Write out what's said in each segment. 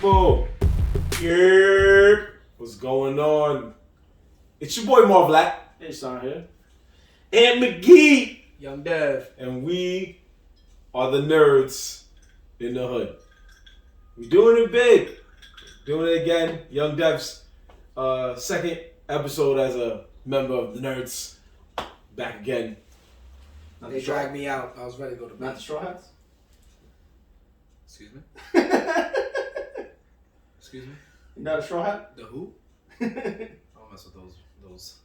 people. Yeah. What's going on? It's your boy Marvlat. Hey, Sean here. And McGee. Young Dev. And we are the Nerdz in the hood. We doing it big. Doing it again. Young Dev's second episode as a member of the Nerdz. Back again. They dragged me out. I was ready to go to bed. Not the Straw Hats? Excuse me? Excuse me? You not a Straw Hat? The who? I don't mess with those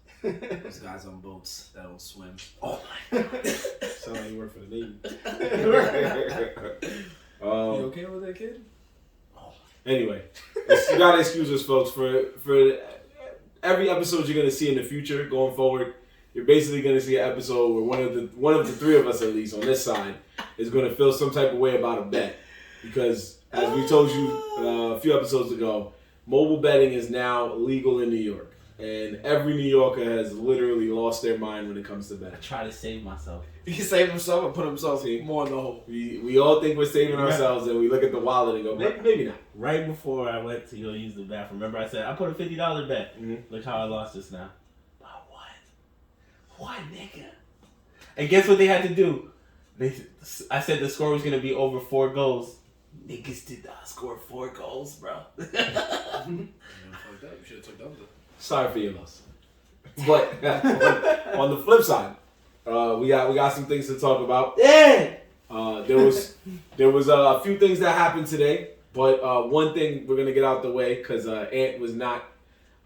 guys on boats that don't swim. Oh my God. Sound like you work for the Navy. You okay with that, kid? Anyway, you gotta excuse us, folks, for every episode you're gonna see in the future going forward. You're basically gonna see an episode where one of the three of us, at least on this side, is gonna feel some type of way about a bet, because as we told you a few episodes ago, mobile betting is now legal in New York, and every New Yorker has literally lost their mind when it comes to betting. I try to save myself. He saved himself and put himself more in the hole. We all think we're saving ourselves, and we look at the wallet and go, maybe not. Right before I went to go use the bathroom, remember I said I put a $50 bet. Mm-hmm. Look how I lost this now. By what, nigga? And guess what they had to do? I said the score was gonna be over 4 goals. Niggas did not score 4 goals, bro. You should have took the under. Sorry for your loss. But on the flip side, we got some things to talk about. Yeah. There was a few things that happened today, but one thing we're gonna get out the way because Ant was not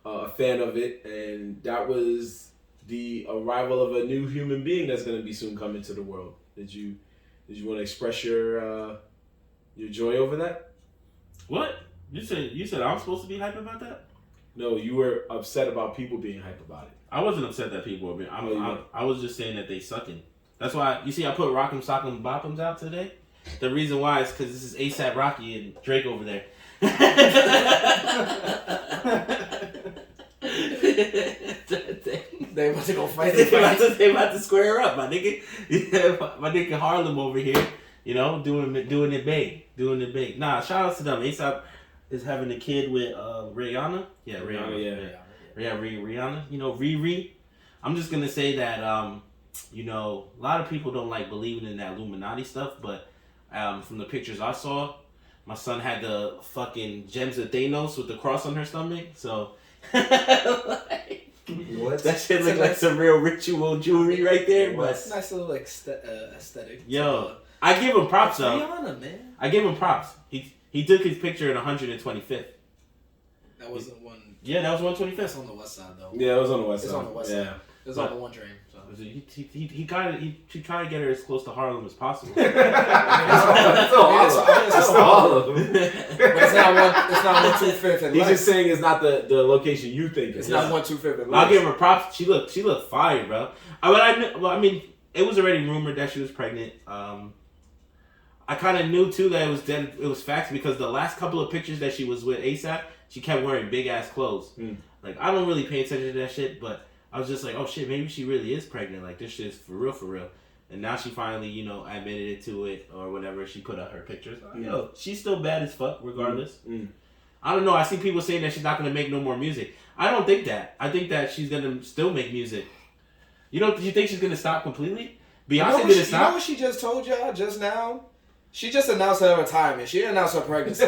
a fan of it, and that was the arrival of a new human being that's gonna be soon coming to the world. Did you want to express your joy over that? What? You said I'm supposed to be hype about that? No, you were upset about people being hype about it. I wasn't upset that people were being. I was just saying that they sucking. That's why you see I put Rock'em Sock'em Bop'ems out today. The reason why is because this is A$AP Rocky and Drake over there. They about to go fight. They about to square up, my nigga. My nigga Harlem over here, you know, doing it big. Nah, shout out to them. A$AP is having a kid with Rihanna. Yeah, Rihanna. Yeah, Rihanna. You know, Riri. I'm just gonna say that you know, a lot of people don't like believing in that Illuminati stuff, but from the pictures I saw, my son had the fucking gems of Thanos with the cross on her stomach, so what? That shit look like some real ritual jewelry right there. But nice little aesthetic. Yo, I give him props though. Rihanna, man. I give him props. He took his picture at 125th. That wasn't one. Yeah, that was 125th. It's on the west side though. Yeah, it was on the west side. It's on the west side. It's on the one train. So. He tried to get her as close to Harlem as possible. That's Harlem. But it's not 125th. He's just saying it's not the location you think it's not 125th. I'll give her props. She looked fire, bro. I mean, it was already rumored that she was pregnant. I kind of knew too that it was facts because the last couple of pictures that she was with A$AP, she kept wearing big ass clothes. Like I don't really pay attention to that shit, but I was just like, oh shit, maybe she really is pregnant. Like this shit is for real. And now she finally, you know, admitted it to it or whatever. She put out her pictures. Yo, she's still bad as fuck regardless. I don't know. I see people saying that she's not gonna make no more music. I don't think that. I think that she's gonna still make music. You think she's gonna stop completely? Beyonce didn't stop. You know what she just told y'all just now? She just announced her retirement. She didn't announce her pregnancy.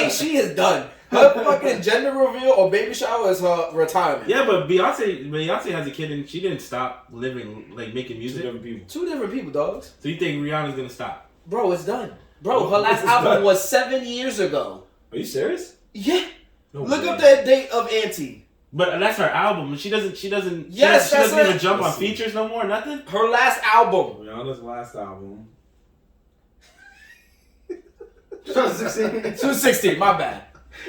She is done. Her fucking gender reveal or baby shower is her retirement. Yeah, but Beyonce has a kid and she didn't stop living, like making music. Two different people, dogs. So you think Rihanna's gonna stop? Bro, it's done. Bro, her last album was 7 years ago. Are you serious? Yeah. No Look way. up that date of Auntie. But that's her album. She doesn't Yes, she doesn't that's even jump on features no more, nothing? Her last album. Rihanna's last album. 2016, my bad.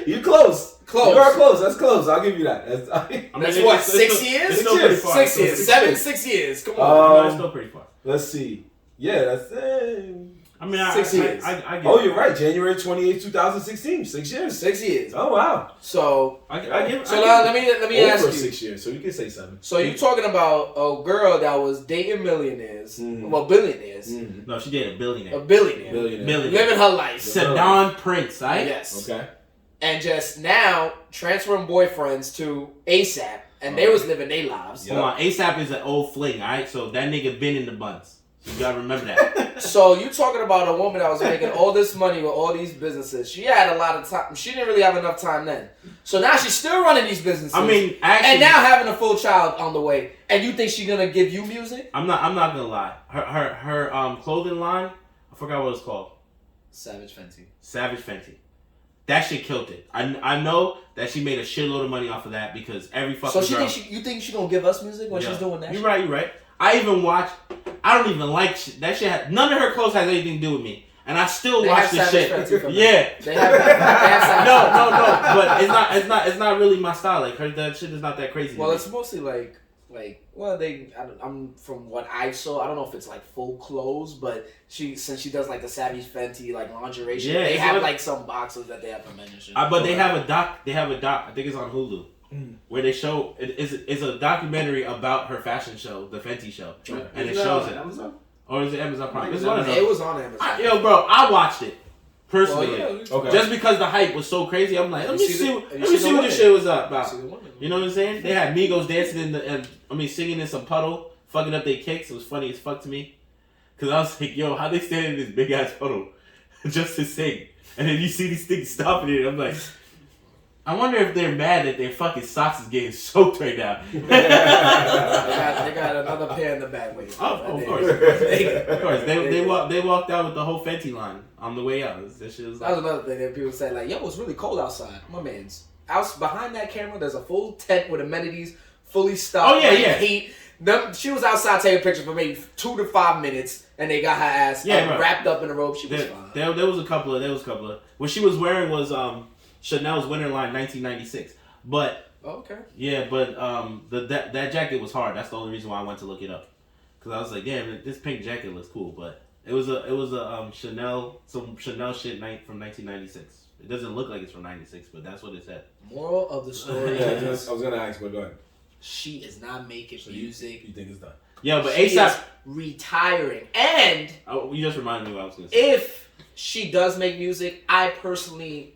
You close. You are close. That's close. I'll give you that. That's what, 6 years? It's still pretty far. 6 years. 6 years. Come on. No, it's still pretty far. Let's see. Yeah, that's it. I mean, 6 years. I get Oh, it. you're right. January 28th, 2016. 6 years. 6 years. Oh, wow. So I give. so now let me ask Over you. 6 years, so you can say 7. So you're talking about a girl that was dating millionaires, Mhm. well, billionaires, No, she dated a billionaire. a billionaire, Billionaire. living her life. Sedan Prince, right? Yes. Okay. And just now transferring boyfriends to ASAP, and they was living their lives. Yeah. Hold on, ASAP is an old fling, alright? So that nigga been in the buns. So you gotta remember that. So you talking about a woman that was making all this money with all these businesses. She had a lot of time. She didn't really have enough time then. So now she's still running these businesses. I mean, actually, and now having a full child on the way. And you think she's gonna give you music? I'm not gonna lie. Her clothing line, I forgot what it's called. Savage Fenty. Savage Fenty. That shit killed it. I know that she made a shitload of money off of that because every fucking So girl. you think she gonna give us music when she's doing that? You're right. I even watch. I don't even like that shit. None of her clothes has anything to do with me, and I still watch the shit. Yeah. They have No. But it's not really my style. Like that shit is not that crazy. Well, it's mostly like I'm from what I saw. I don't know if it's like full clothes, but since she does like the Savage Fenty like lingerie shit, they have like some boxes that they have for men and shit. But they have a doc. I think it's on Hulu. Where they show it's a documentary about her fashion show, the Fenty show, and it shows it. Amazon? Or is it Amazon Prime? It's one one of it those. was on Amazon. Yo, bro, I watched it personally. Okay. Just because the hype was so crazy, I'm like, let me see what the this shit was about. women. You know what I'm saying? They had Migos dancing singing in some puddle, fucking up their kicks. It was funny as fuck to me, cause I was like, yo, how they stand in this big ass puddle just to sing, and then you see these things stopping it. I'm like. I wonder if they're mad that their fucking socks is getting soaked right now. they got another pair in the bag waiting. Of course. Of course. They walked out with the whole Fenty line on the way out. That shit was that was another thing that people say, like, yo, it's really cold outside. My man's out behind that camera, there's a full tent with amenities, fully stocked. Oh, yeah. Heat. She was outside taking pictures for maybe 2 to 5 minutes, and they got her ass wrapped up in a robe. She was fine. There was a couple of. What she was wearing was Chanel's Winter Line 1996. But okay. Yeah, but that jacket was hard. That's the only reason why I went to look it up. Cuz I was like, damn, this pink jacket looks cool, but it was a Chanel shit from 1996. It doesn't look like it's from 96, but that's what it said. Moral of the story I was going to ask, but go ahead. She is not making music. You think it's done? Yeah, but she ASAP is retiring. And you just reminded me what I was going to say. If she does make music, I personally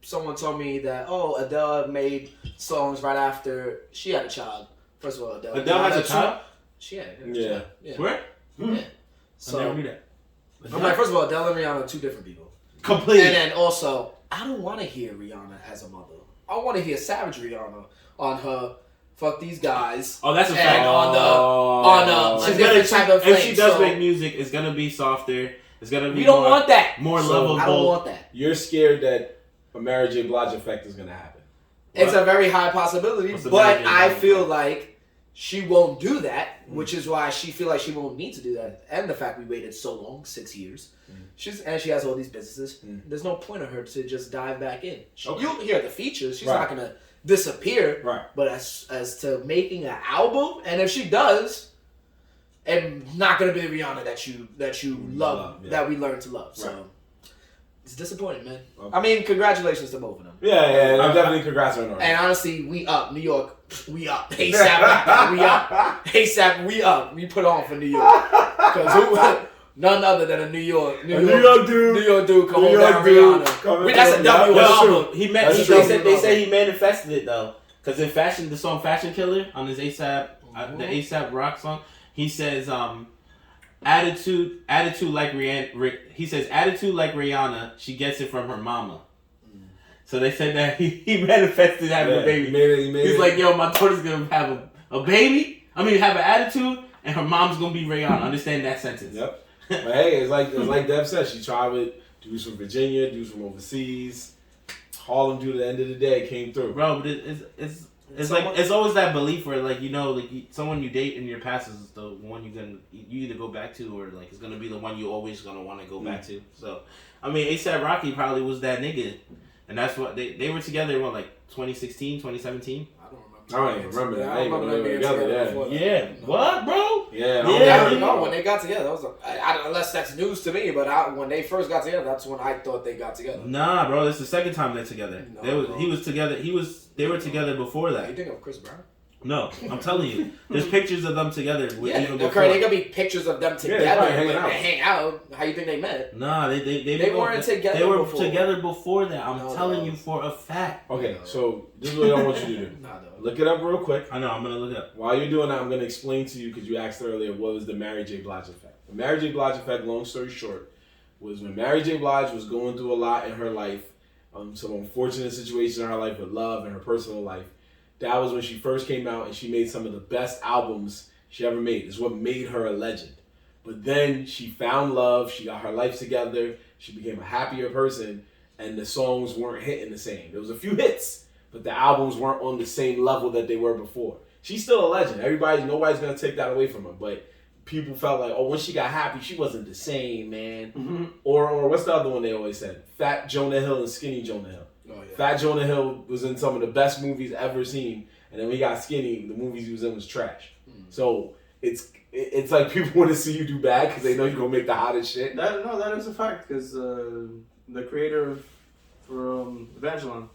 someone told me that Adele made songs right after she had a child. First of all, Adele has a child? She had a Yeah. child. Yeah. Where? Yeah. So I never knew that. I'm like, first of all, Adele and Rihanna are two different people. Completely. And then also, I don't want to hear Rihanna as a mother. I want to hear Savage Rihanna on her "Fuck These Guys." Oh, that's a and fact. on a different type of thing. If she does make music, it's gonna be softer. It's gonna be. We don't want that. More lovable. I don't want that. You're scared that a Mary J. Blige effect is going to happen. It's a very high possibility, but I feel like she won't do that, which is why she feel like she won't need to do that. And the fact we waited so long, 6 years. She has all these businesses. There's no point of her to just dive back in. You'll hear the features. She's not going to disappear. Right. But as to making an album, and if she does, it's not going to be the Rihanna that you love, that we learned to love. So. It's disappointing, man. Okay. I mean, congratulations to both of them. Yeah, definitely congrats on her. And honestly, we up. New York, we up. ASAP, we up. ASAP, we up. We put on for New York. Because none other than a New York dude come on down Rihanna. That's a W album. They say he manifested it, though. Because in the song Fashion Killer, on his ASAP, the ASAP Rock song, he says, attitude like Rihanna. He says attitude like Rihanna. She gets it from her mama. So they said that he manifested having a baby. He's like, yo, my daughter's gonna have a baby. I mean, have an attitude, and her mom's gonna be Rihanna. Understand that sentence? Yep. But hey, it's like Dev said. She tried with dudes from Virginia, dudes from overseas. Harlem, dude, at the end of the day, came through. Bro, but it's like it's always that belief where like someone you date in your past is the one you either go back to or like it's gonna be the one you always gonna want to go back to. So I mean ASAP Rocky probably was that nigga, and that's what they were together in 2016, 2017. I don't remember I don't even remember that. I don't remember them being together before that. Yeah. What, bro? Yeah. Yeah, no, when they got together, that was unless that's news to me. But when they first got together, that's when I thought they got together. Nah, bro, it's the second time they're together. No, He was together. They were together before that. You think of Chris Brown? No, I'm telling you, there's pictures of them together. Even before. They could be pictures of them together. hanging They out. hang out. How you think they met? Nah, they weren't together. They were before. together before that. I'm telling you for a fact. Okay, so this is what I want you to do. Look it up real quick. I know. I'm gonna look it up. While you're doing that, I'm gonna explain to you because you asked earlier what was the Mary J. Blige effect. The Mary J. Blige effect, long story short, was when Mary J. Blige was going through a lot in her life, some unfortunate situations in her life with love and her personal life. That was when she first came out and she made some of the best albums she ever made. It's what made her a legend. But then she found love, she got her life together, she became a happier person, and the songs weren't hitting the same. There was a few hits, but the albums weren't on the same level that they were before. She's still a legend. Nobody's gonna take that away from her, but people felt like, when she got happy, she wasn't the same, man. Mm-hmm. Or what's the other one they always said? Fat Jonah Hill and Skinny Jonah Hill. Oh, yeah. Fat Jonah Hill was in some of the best movies ever seen, and then when he got skinny, the movies he was in was trash. So it's like people want to see you do bad because they know you're gonna make the hottest shit. That is a fact because the creator of Evangeline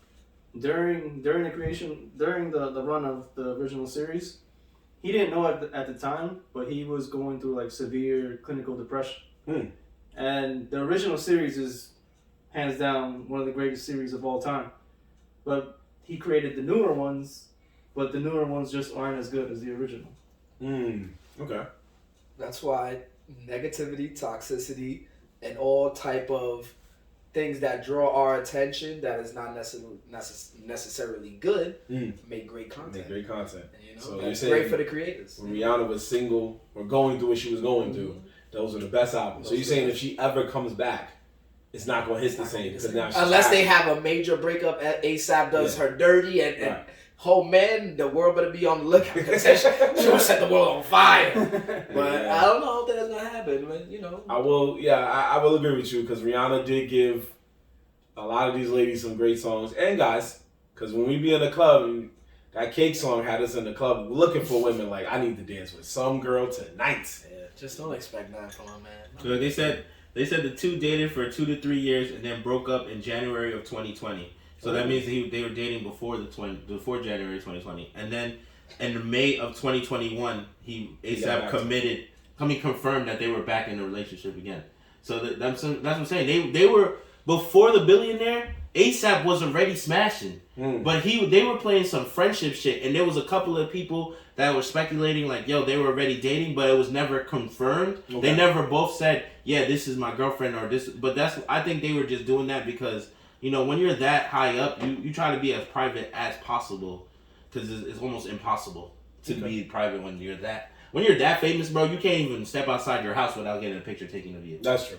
during the run of the original series, he didn't know at the time, but he was going through like severe clinical depression. And the original series is hands down one of the greatest series of all time. But he created the newer ones, but the newer ones just aren't as good as the original. Okay. That's why negativity, toxicity, and all type of things that draw our attention that is not necessarily good make great content. And, so that's great for the creators. When Rihanna was single or going through what she was going through, those are the best albums. So you're saying if she ever comes back, it's not going to hit the same. Unless they have a major breakup, ASAP does her dirty and oh man, the world better be on the lookout because she will set the world on fire. But I don't know if that's gonna happen. But I will agree with you because Rihanna did give a lot of these ladies some great songs and guys. Because when we be in the club, and that Cake song had us in the club looking for women like I need to dance with some girl tonight. Yeah, just don't expect that from a man. So they said the two dated for 2 to 3 years and then broke up in January of 2020. So that means they were dating before January 2020, and then in May of 2021, ASAP confirmed that they were back in a relationship again. So that's what I'm saying. They were before the billionaire. ASAP was already smashing, but they were playing some friendship shit, and there was a couple of people that were speculating like, yo, they were already dating, but it was never confirmed. Okay. They never both said, yeah, this is my girlfriend or this. But I think they were just doing that because. When you're that high up, you try to be as private as possible because it's almost impossible to be private when you're that famous, bro. You can't even step outside your house without getting a picture taken of you. That's true.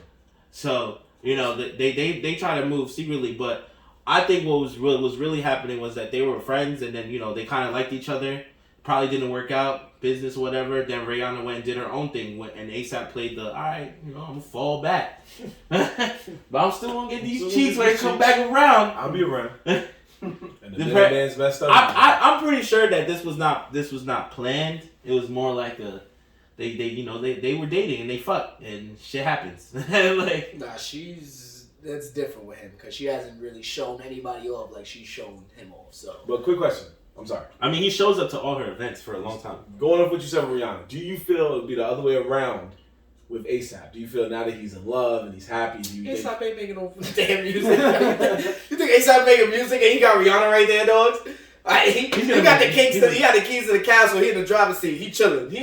So they try to move secretly, but I think what was really happening was that they were friends, and then they kind of liked each other. Probably didn't work out, business, whatever. Then Rihanna went and did her own thing, and ASAP played the, all right, I'm going to fall back. But I'm still going to get these cheeks when they come back around. I'll be around. And the man's messed up. I'm pretty sure that this was not planned. It was more like they were dating and they fucked and shit happens. That's different with him because she hasn't really shown anybody off like she's shown him off. So, but quick question. I'm sorry. I mean, he shows up to all her events for a long time. Going off what you said with Rihanna, do you feel it would be the other way around with ASAP? Do you feel now that he's in love and he's happy? ASAP ain't making no damn music. You think ASAP making music and he got Rihanna right there, dogs? He got the keys to the castle. He in the driver's seat. He chilling. He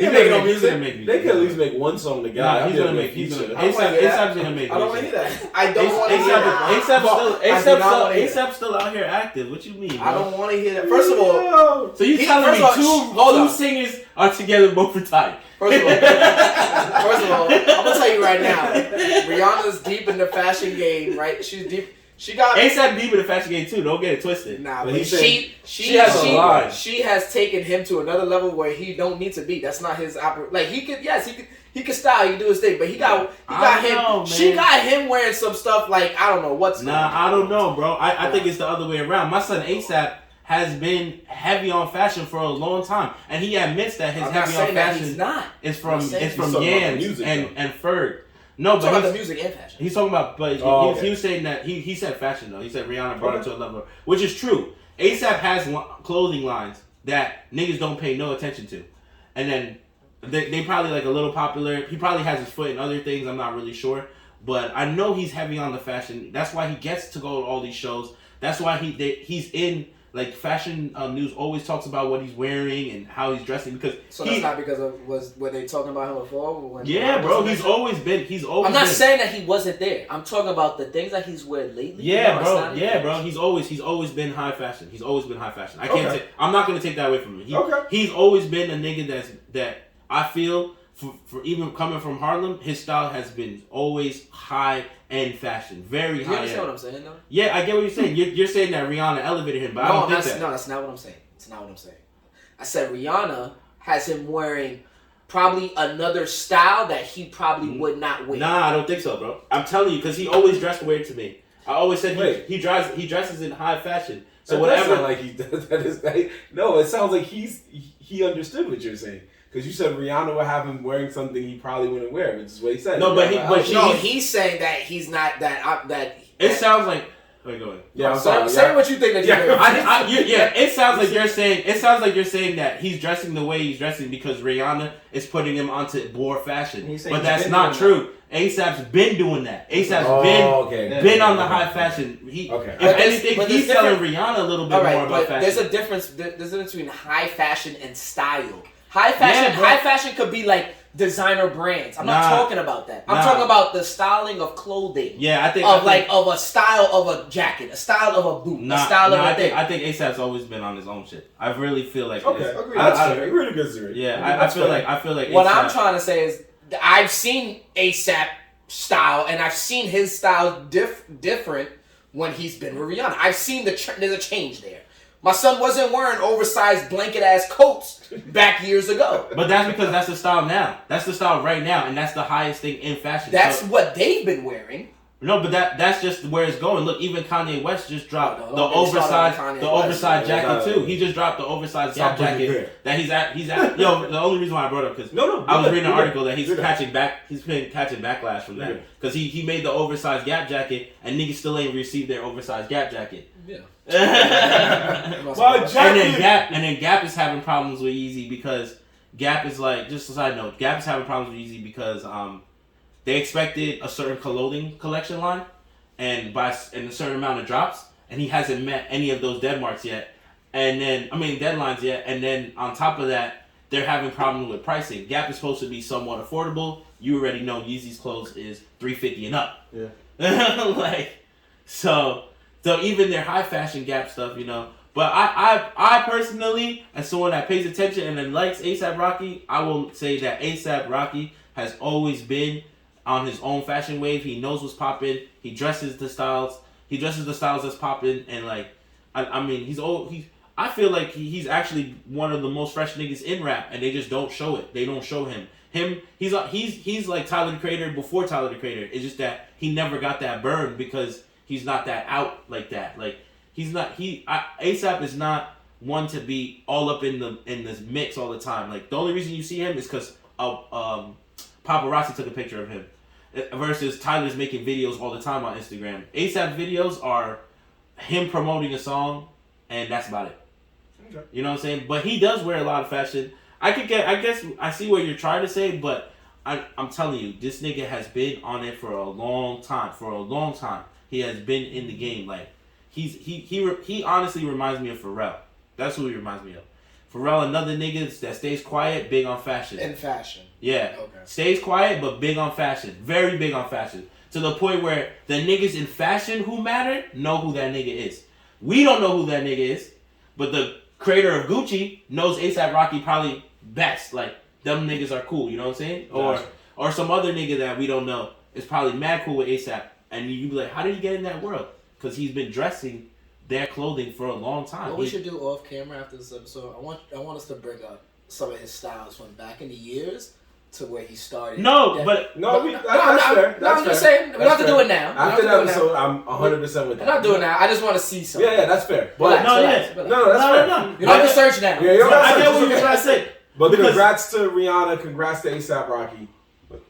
ain't making no music. They could at least make one song together. He's gonna make feature. ASAP's gonna make. I don't want to hear that. I don't want to hear that. ASAP's still out here active. What you mean? Bro? I don't want to hear that. First of all, so you telling me two singers are together both retired? First of all, I'm gonna tell you right now, Rihanna's deep in the fashion game, right? She's deep. She got ASAP deep in the fashion game too. Don't get it twisted. Nah, but she has taken him to another level where he don't need to be. That's not his like he could style, he can do his thing, but he got him. She got him wearing some stuff like I don't know what's. I don't know, bro. I think it's the other way around. My son ASAP has been heavy on fashion for a long time, and he admits that his heavy on fashion is from Yams and Ferg. No, but about the music and fashion. He's talking about, but he was saying that he said fashion though. He said Rihanna brought it to a level, which is true. ASAP has clothing lines that niggas don't pay no attention to, and then they probably like a little popular. He probably has his foot in other things. I'm not really sure, but I know he's heavy on the fashion. That's why he gets to go to all these shows. That's why he's in. Like fashion news always talks about what he's wearing and how he's dressing because that's not because of were they talking about him before? Yeah, bro, he's always been. I'm not saying that he wasn't there. I'm talking about the things that he's wearing lately. Yeah, bro. Yeah, bro. He's always been high fashion. He's always been high fashion. I can't say. I'm not gonna take that away from him. He's always been a nigga that I feel for even coming from Harlem, his style has been always high end fashion, very high end. You understand what I'm saying, though? Yeah, I get what you're saying. You're saying that Rihanna elevated him, but I don't think that. No, that's not what I'm saying. It's not what I'm saying. I said Rihanna has him wearing probably another style that he probably would not wear. Nah, I don't think so, bro. I'm telling you, because he always dressed weird to me. I always said he dresses in high fashion. So that whatever. Sound like he does. No, it sounds like he understood what you're saying. Because you said Rihanna would have him wearing something he probably wouldn't wear, which is what he said. No, he's saying that he's not that. It sounds like. Wait, go ahead. Yeah, I'm sorry. Say what you think that you're doing. It sounds like you're saying. It sounds like you're saying that he's dressing the way he's dressing because Rihanna is putting him onto more fashion. But that's not true. ASAP's been doing that. ASAP's been on the high fashion. If anything, he's telling Rihanna a little bit more about fashion. There's a difference between high fashion and style. High fashion could be like designer brands. I'm not talking about that. I'm talking about the styling of clothing. Yeah, I think of a style of a jacket, a style of a boot, a style of a thing. I think ASAP's always been on his own shit. I really feel like agree. That's fair. Really good theory. Yeah, I feel like what I'm trying to say is I've seen ASAP style and I've seen his style different when he's been with Rihanna. I've seen there's a change there. My son wasn't wearing oversized blanket-ass coats back years ago. But that's because that's the style now. That's the style right now, and that's the highest thing in fashion. That's what they've been wearing. No, but that's just where it's going. Look, even Kanye West just dropped the oversized jacket too. He just dropped the oversized Gap jacket that he's at. Yo, the only reason why I brought it up because I was reading an article that he's been catching backlash from that because he made the oversized Gap jacket and niggas still ain't received their oversized Gap jacket. Yeah. and then Gap is having problems with Yeezy because Gap is like, just a side note, Gap is having problems with Yeezy because they expected a certain clothing collection line and a certain amount of drops, and he hasn't met any of those deadlines yet. And then on top of that, they're having problems with pricing. Gap is supposed to be somewhat affordable. You already know Yeezy's clothes is $350 and up. Yeah. So even their high fashion Gap stuff, you know. But I personally, as someone that pays attention and then likes A$AP Rocky, I will say that A$AP Rocky has always been on his own fashion wave. He knows what's popping. He dresses the styles. That's popping. And like, I feel like he's actually one of the most fresh niggas in rap, and they just don't show it. They don't show him. He's like Tyler the Creator before Tyler the Creator. It's just that he never got that burn because he's not that out like that. Like A$AP is not one to be all up in this mix all the time. Like the only reason you see him is because paparazzi took a picture of him. Versus Tyler's making videos all the time on Instagram. A$AP videos are him promoting a song, and that's about it. Okay. You know what I'm saying? But he does wear a lot of fashion. I guess I see what you're trying to say, but I'm telling you, this nigga has been on it for a long time. He has been in the game. Like he honestly reminds me of Pharrell. That's who he reminds me of. Pharrell, another nigga that stays quiet, big on fashion. In fashion. Yeah. Okay. Stays quiet, but big on fashion. Very big on fashion. To the point where the niggas in fashion who matter know who that nigga is. We don't know who that nigga is, but the creator of Gucci knows A$AP Rocky probably best. Like, them niggas are cool, you know what I'm saying? Gotcha. Or some other nigga that we don't know is probably mad cool with A$AP. And you be like, how did he get in that world? Because he's been dressing their clothing for a long time. What we should do off camera after this episode, I want us to bring up some of his styles from back in the years to where he started. No, Yeah. but that's fair. I'm just saying, we don't have to do it now. After the episode, I'm 100% with that. I'm not doing that. I just want to see something. Yeah, that's fair. But Relax, no, relax, yeah. relax. no, that's fair. no. You don't have to search now. Yeah, you don't I have get to what you're search. trying to say. But Because- congrats to Rihanna. Congrats to A$AP Rocky.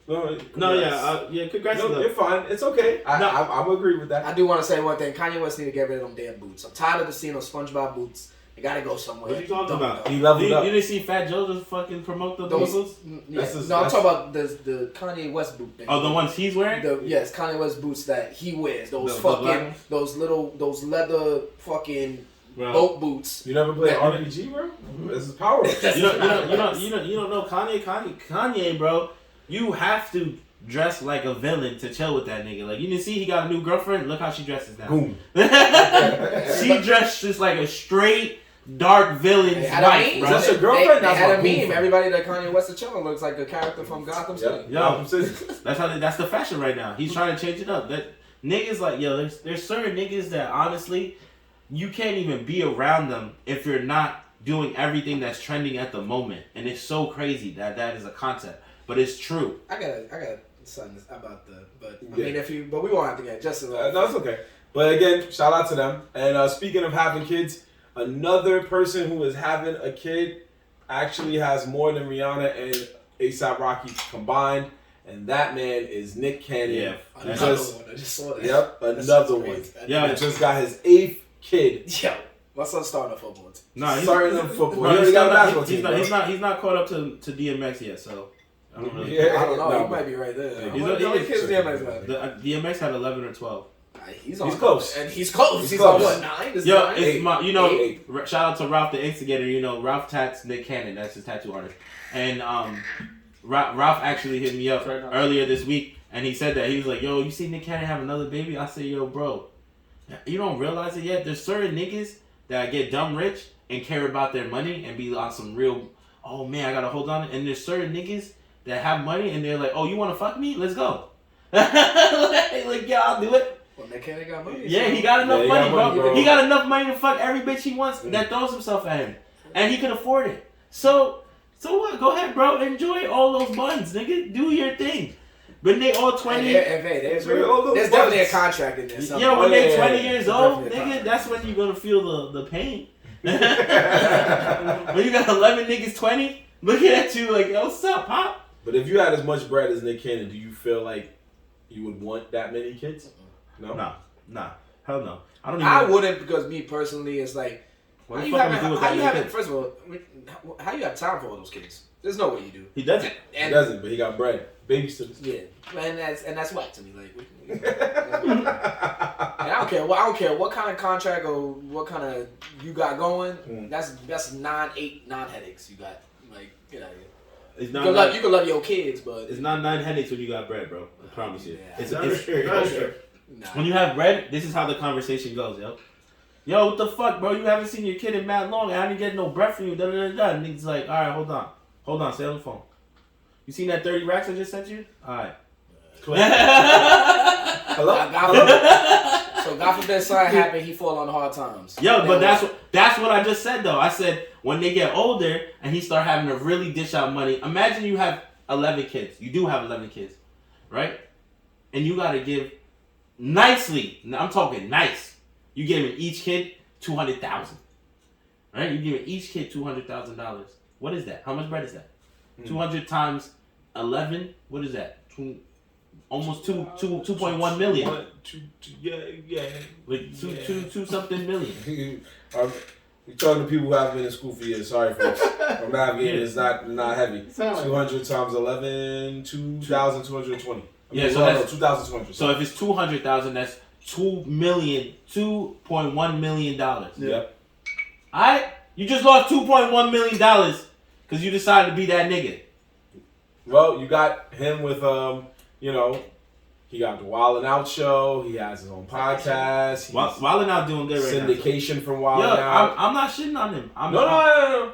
Congrats. No, you're fine. It's okay. I'm agree with that. I do want to say one thing. Kanye West need to get rid of them damn boots. I'm tired of seeing those SpongeBob boots. They gotta go somewhere. What are you talking about? He leveled up. You didn't see Fat Joe just fucking promote those boots? Yeah. That's his- No, I'm that's- talking about the Kanye West boot thing. Oh, the ones he's wearing? Yes, Kanye West boots that he wears. Those The fucking, black- those leather fucking Bro. boat boots. You never played RPG, bro? This is power. You don't know Kanye, bro. You have to dress like a villain to chill with that nigga. Like, you didn't see he got a new girlfriend? Look how she dresses now. Boom. She dressed just like a straight dark villain's They had wife, a bro. meme. Is that your girlfriend? They That's had my a meme. girlfriend. Everybody that Kanye West is chilling looks like a character from Gotham City. Yo. City. That's the fashion right now. He's trying to change it up. That niggas like, yo, there's certain niggas that honestly you can't even be around them if you're not doing everything that's trending at the moment. And it's so crazy that is a concept. But it's true. I got something about but I Yeah. mean, but we won't have to get just a little. No, it's okay. But again, shout out to them. And speaking of having kids, another person who is having a kid actually has more than Rihanna and A$AP Rocky combined, and that man is Nick Cannon. Yeah. Who Another just- one. I just saw that. Yep, another one. Yeah. He just got his 8th kid. Yo, my son's starting a football team. No, he's Starting in football. No, He already got a basketball team. he's not caught up to DMX yet, so I don't really. Yeah. I don't know. No. He might be right there. Yeah, How many kids DMX got? DMX had 11 or 12. He's close. And he's close. He's He's close. on what, 9? Is it Yo, 9? it's shout out to Ralph the Instigator. You know, Ralph tats Nick Cannon. That's his tattoo artist. And Ralph actually hit me up earlier this week, and he said that he was like, "Yo, you see Nick Cannon have another baby?" I said, "Yo, bro, you don't realize it yet. There's certain niggas that get dumb rich and care about their money and be on some real, oh man, I gotta hold on. And there's certain niggas that have money and they're like, oh, you wanna fuck me? Let's go." like, yeah, I'll do it. Well, Nick Cannon got money. Yeah, he got enough he money, got money, bro. bro. He got enough money to fuck every bitch he wants that throws himself at him. And he can afford it. So what? Go ahead, bro. Enjoy all those buns, nigga. Do your thing. When they all 20... There's definitely a contract in there. Yo, when they 20 yeah. years There's old, definitely a nigga, contract. that's when you're going to feel the pain. When you got 11 niggas 20, looking at you like, yo, what's up, Pop? But if you had as much bread as Nick Cannon, do you feel like you would want that many kids? No? Nah. Hell no. I don't even... I wouldn't, because me personally, it's like, What how the you fuck would you do with that many kids? first of all, how you have time for all those kids? There's no way you do. He doesn't. He And, doesn't, but he got bread. Babysitters. yeah, and that's whack to me. Like, and I don't care what kind of contract or what kind of you got going. That's 8 non-headaches you got. Like, get out of here. It's You not can love your kids, but It's not 9 headaches when you got bread, bro. I promise you. Yeah. It's nah. when you have bread, this is how the conversation goes, yo. Yo, what the fuck, bro? You haven't seen your kid in mad long. I didn't get no bread from you. Da da da da. And niggas like, all right, hold on, stay on the phone. You seen that 30 racks I just sent you? All right. Hello? So God forbid something happen, he fall on hard times. Yo, but Then that's what I just said though. I said when they get older and he start having to really dish out money. Imagine you have 11 kids. You do have 11 kids, right? And you gotta give nicely. I'm talking nice. You give each kid $200,000, right? You give each kid $200,000. What is that? How much bread is that? 200 times 11. What is that? Almost 2.1 million. Yeah. Like two something million. You're talking to people who haven't been in school for years. Sorry, folks. I'm not getting it's not heavy. 200 times 11, 2,220. Yeah, so that's 2,200. So if it's 200,000, that's $2.1 million. Yep. Alright? You just lost $2.1 million because you decided to be that nigga. Well, you got him with he got the Wildin Out show. He has his own podcast. Wildin Out doing good right now. Syndication from Yo, Wildin Out. I'm not shitting on him. No.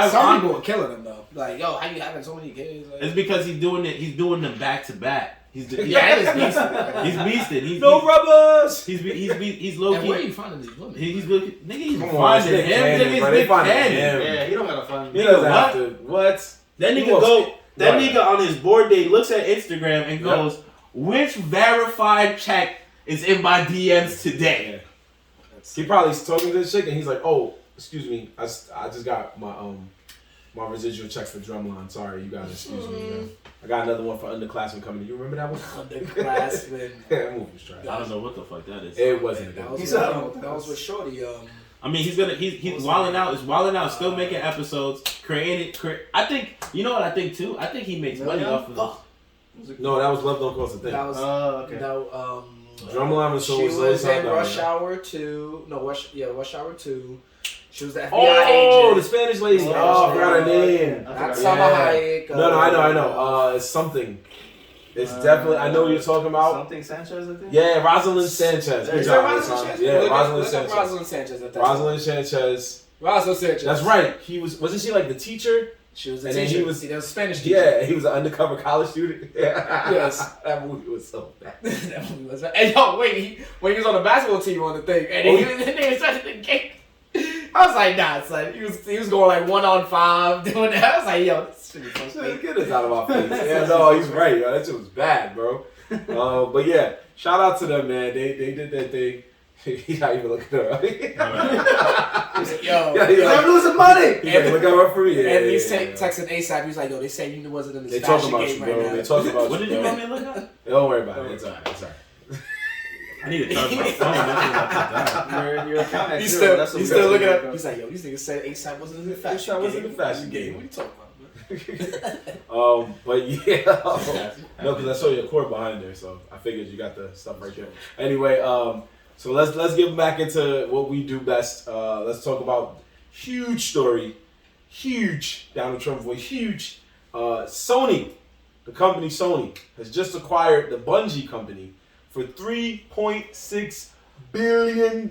some people are killing him though. Like, yo, how you having so many kids? Like, It's because he's doing it. He's doing them back to back. He's yeah, it is decent. He's beasted. No rubbers. He's low And key. where are you finding these women? He's looking. Nigga, he's Come on, finding it's Nick him. Cannon, Nigga, bro. it's They Nick finding Cannon. him. Yeah, you don't gotta find He me. doesn't What? have to. What? That He nigga wants- go. That nigga on his board day looks at Instagram and goes, "Which verified check is in my DMs today?" Yeah. He probably's talking to the chick and he's like, "Oh, excuse me, I just got my my residual check for Drumline. Sorry, you guys, excuse me. You know? I got another one for Underclassmen coming. You remember that one? Underclassmen. That movie was trash. I don't know what the fuck that is. It wasn't. That was with Shorty. I mean, he's Wildin Out. Is Wildin Out still making episodes? I think, you know what I think too? I think he makes money off of this. No, that was Love Don't Cost a Thing. That was okay. Drumline was so. She was in Rush Hour 2. No, Rush Hour 2. She was the FBI agent. The Spanish lady. I forgot her name. Not Salma Hayek. No, I know. It's something. It's definitely. I know what you're talking about. Something Sanchez, I think. Yeah, Rosalind Sanchez. Good job. Rosalind Sanchez. Rosalind Sanchez. Rosalind Sanchez. Rosalind Sanchez. That's right. Wasn't she like the teacher? She was the and teacher. Then he was a Spanish teacher. Yeah, he was an undercover college student. Yes. That movie was so bad. That movie was bad. And yo, when he was on the basketball team on the thing, and he was such a game. I was like, nah, son. He was going like 1-on-5 doing that. I was like, yo, this shit is so fake. Get this out of my face. Yeah, no, he's right. Yo. That shit was bad, bro. But yeah, shout out to them, man. They did that thing. He's not even looking at her. He's like, yo, I'm losing money. He's like, look at her for me. Yeah, and he's texting ASAP. He's like, yo, they say you wasn't in this fashion game right now. They talk about you, What did you want me to look at? Don't worry about it. It's alright. It's alright. I need to charge my phone. Your account at He's zero. still looking up. He's like, yo, these niggas said ASAP wasn't in the fashion game. wasn't in the fashion game. What are you talking about, But yeah, no, because I saw your cord behind there, so I figured you got the stuff right there. Anyway, so let's get back into what we do best. Let's talk about huge story, huge Donald Trump voice, huge. Sony, the company Sony, has just acquired the Bungie company for $3.6 billion.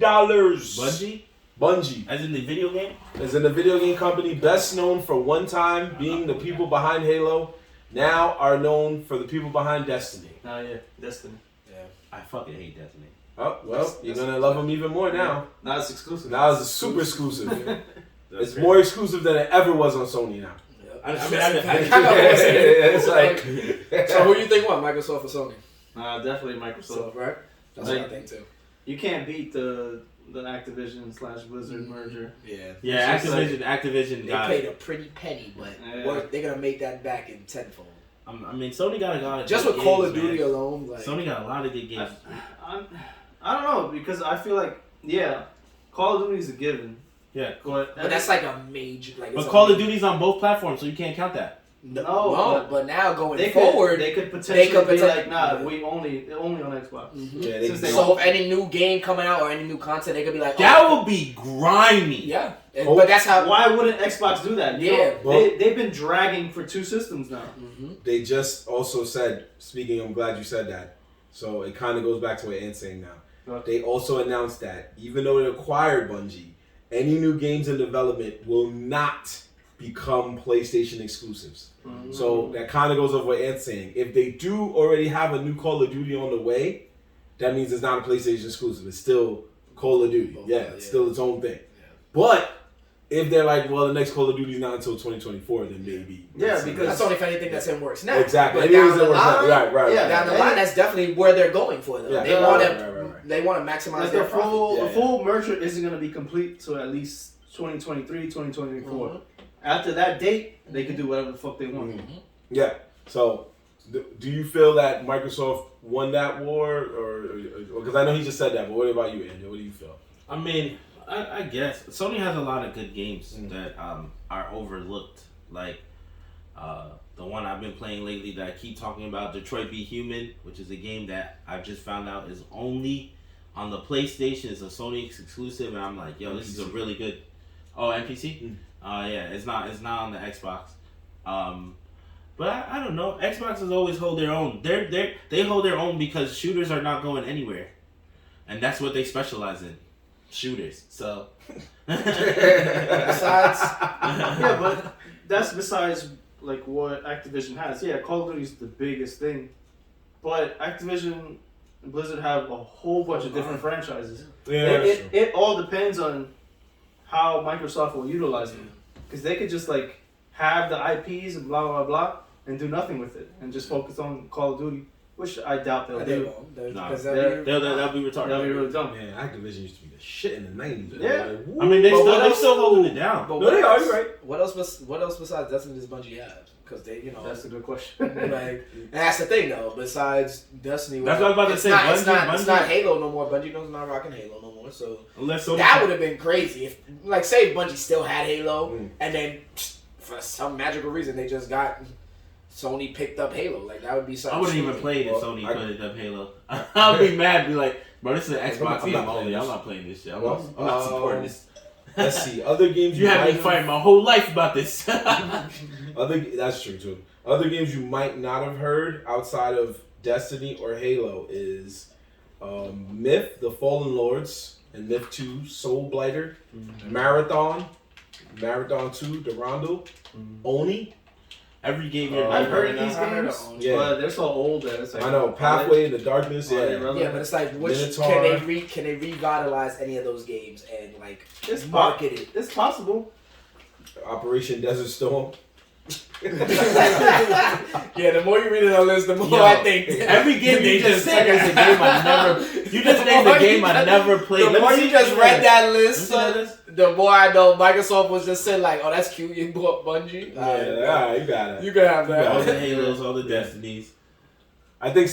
Bungie. As in the video game? As in the video game company, best known for one time being the people behind Halo, now are known for the people behind Destiny. Oh yeah, Destiny. Yeah. I fucking hate Destiny. Oh, well, you're going to love them even more now. Now it's exclusive. Now it's a super exclusive. It's more exclusive than it ever was on Sony now. It's like, so who do you think won, Microsoft or Sony? Definitely Microsoft. So, right? That's what I think too. You can't beat the Activision/Blizzard merger. Yeah. Yeah, Activision. They paid a pretty penny, but they're gonna make that back in tenfold. I mean, Sony got a lot of just good with Call games, of Duty man. alone. Like, Sony got a lot of good games. I don't know, because I feel like Call of Duty is a given. Yeah, but that's like a major. Like, but Call of Duty's on both platforms, so you can't count that. No, but now going forward, they could potentially be like, nah, we only on Xbox. Mm-hmm. Yeah, so any new game coming out or any new content, they could be like, that would be grimy. Yeah, but that's how. Why wouldn't Xbox do that? They've been dragging for 2 systems now. Mm-hmm. They just also said, speaking, I'm glad you said that. So it kind of goes back to what Ant's saying now. Okay. They also announced that even though it acquired Bungie, any new games in development will not become PlayStation exclusives. Mm-hmm. So that kind of goes over what Ant's saying. If they do already have a new Call of Duty on the way, that means it's not a PlayStation exclusive. It's still Call of Duty. It's still its own thing. Yeah. But if they're like, well, the next Call of Duty is not until 2024, then maybe. Yeah, because that's only if anything that's in works now. Exactly. But down the line, right. Down the line, that's definitely where they're going for them. Yeah. They want to maximize their profit. The full merger isn't going to be complete till at least 2023, 2024. Mm-hmm. After that date, they can do whatever the fuck they want. Mm-hmm. Yeah. So, do you feel that Microsoft won that war, or because I know he just said that, but what about you, Andrew? What do you feel? I mean, I guess Sony has a lot of good games that are overlooked, like the one I've been playing lately that I keep talking about, Detroit Be Human, which is a game that I've just found out is only on the PlayStation. It's a Sony exclusive, and I'm like, yo, this is a really good. Oh, NPC? Yeah, it's not on the Xbox. But I don't know. Xbox has always hold their own. They hold their own because shooters are not going anywhere, and that's what they specialize in, shooters. So besides, but that's besides like what Activision has. Yeah, Call of Duty is the biggest thing, but Activision and Blizzard have a whole bunch of different franchises. Yeah, it all depends on how Microsoft will utilize them, because they could just like have the IPs and blah blah blah, and do nothing with it and just focus on Call of Duty, which I doubt they'll They do. won't. Nah. Because That'll be retarded. That'll be really dumb. Man, Activision used to be the shit in the 90s. Yeah. Like, I mean, they But still holding it down. But no, they are. You're right. What else besides Destiny does Bungie have? Because they, That's a good question. like, and that's the thing though. Besides Destiny, That's what I was about to say. It's Bungie- not Halo no more. Bungie knows not rocking Halo no more. So Unless Sony that would have been crazy if, like, say Bungie still had Halo, Mm. and then for some magical reason they just got Sony picked up Halo. Like that would be something. I wouldn't even stupid. play it if Well, Sony I- put up Halo. I'll be mad. Be like, bro, this is an I'm Xbox not game playing only. this. I'm not playing this shit. I'm Well, not supporting this. Let's see. Other games You have might me fighting my whole life about this. That's true too. Other games you might not have heard outside of Destiny or Halo is Myth: The Fallen Lords, and Myth 2: Soul Blighter, Marathon 2: Durandal, Oni. Every game you're I've heard of right these now. I heard games, of them. Yeah. but they're so old that it's like I know Pathway into Darkness. Are they Yeah, relevant? Yeah, but it's like, which Minotaur. can they revitalize any of those games and like It's market it? It's possible. Operation Desert Storm. Yeah, the more you read it on list, the more Yo, I think Every game you just said is a game I never. You just The named more a game you I just- never played. The Let me more see you just if read that list, see that son, list. the more I know Microsoft was just saying like, "Oh, that's cute. You bought Bungie. Yeah, you got it. you can have All the that." Halos, all the Destinies. I think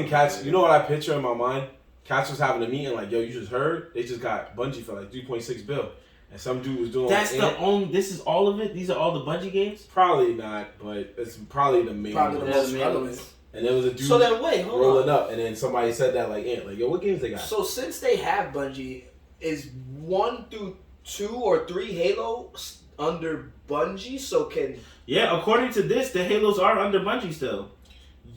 Cats. You know what I picture in my mind? Cats was having a meeting like, yo, you just heard? They just got Bungie for like 3.6 bill, and some dude was doing. That's like, the only. This is all of it. These are all the Bungie games. Probably not, but it's probably the main Probably one. the Yeah, most the main relevant. ones. And there was a dude So then, wait, hold rolling on. up, and then somebody said that like, Ant, like, yo, what games they got? So since they have Bungie, is 1 through 2 or 3 Halo under Bungie? So can Yeah, according to this, the Halos are under Bungie still.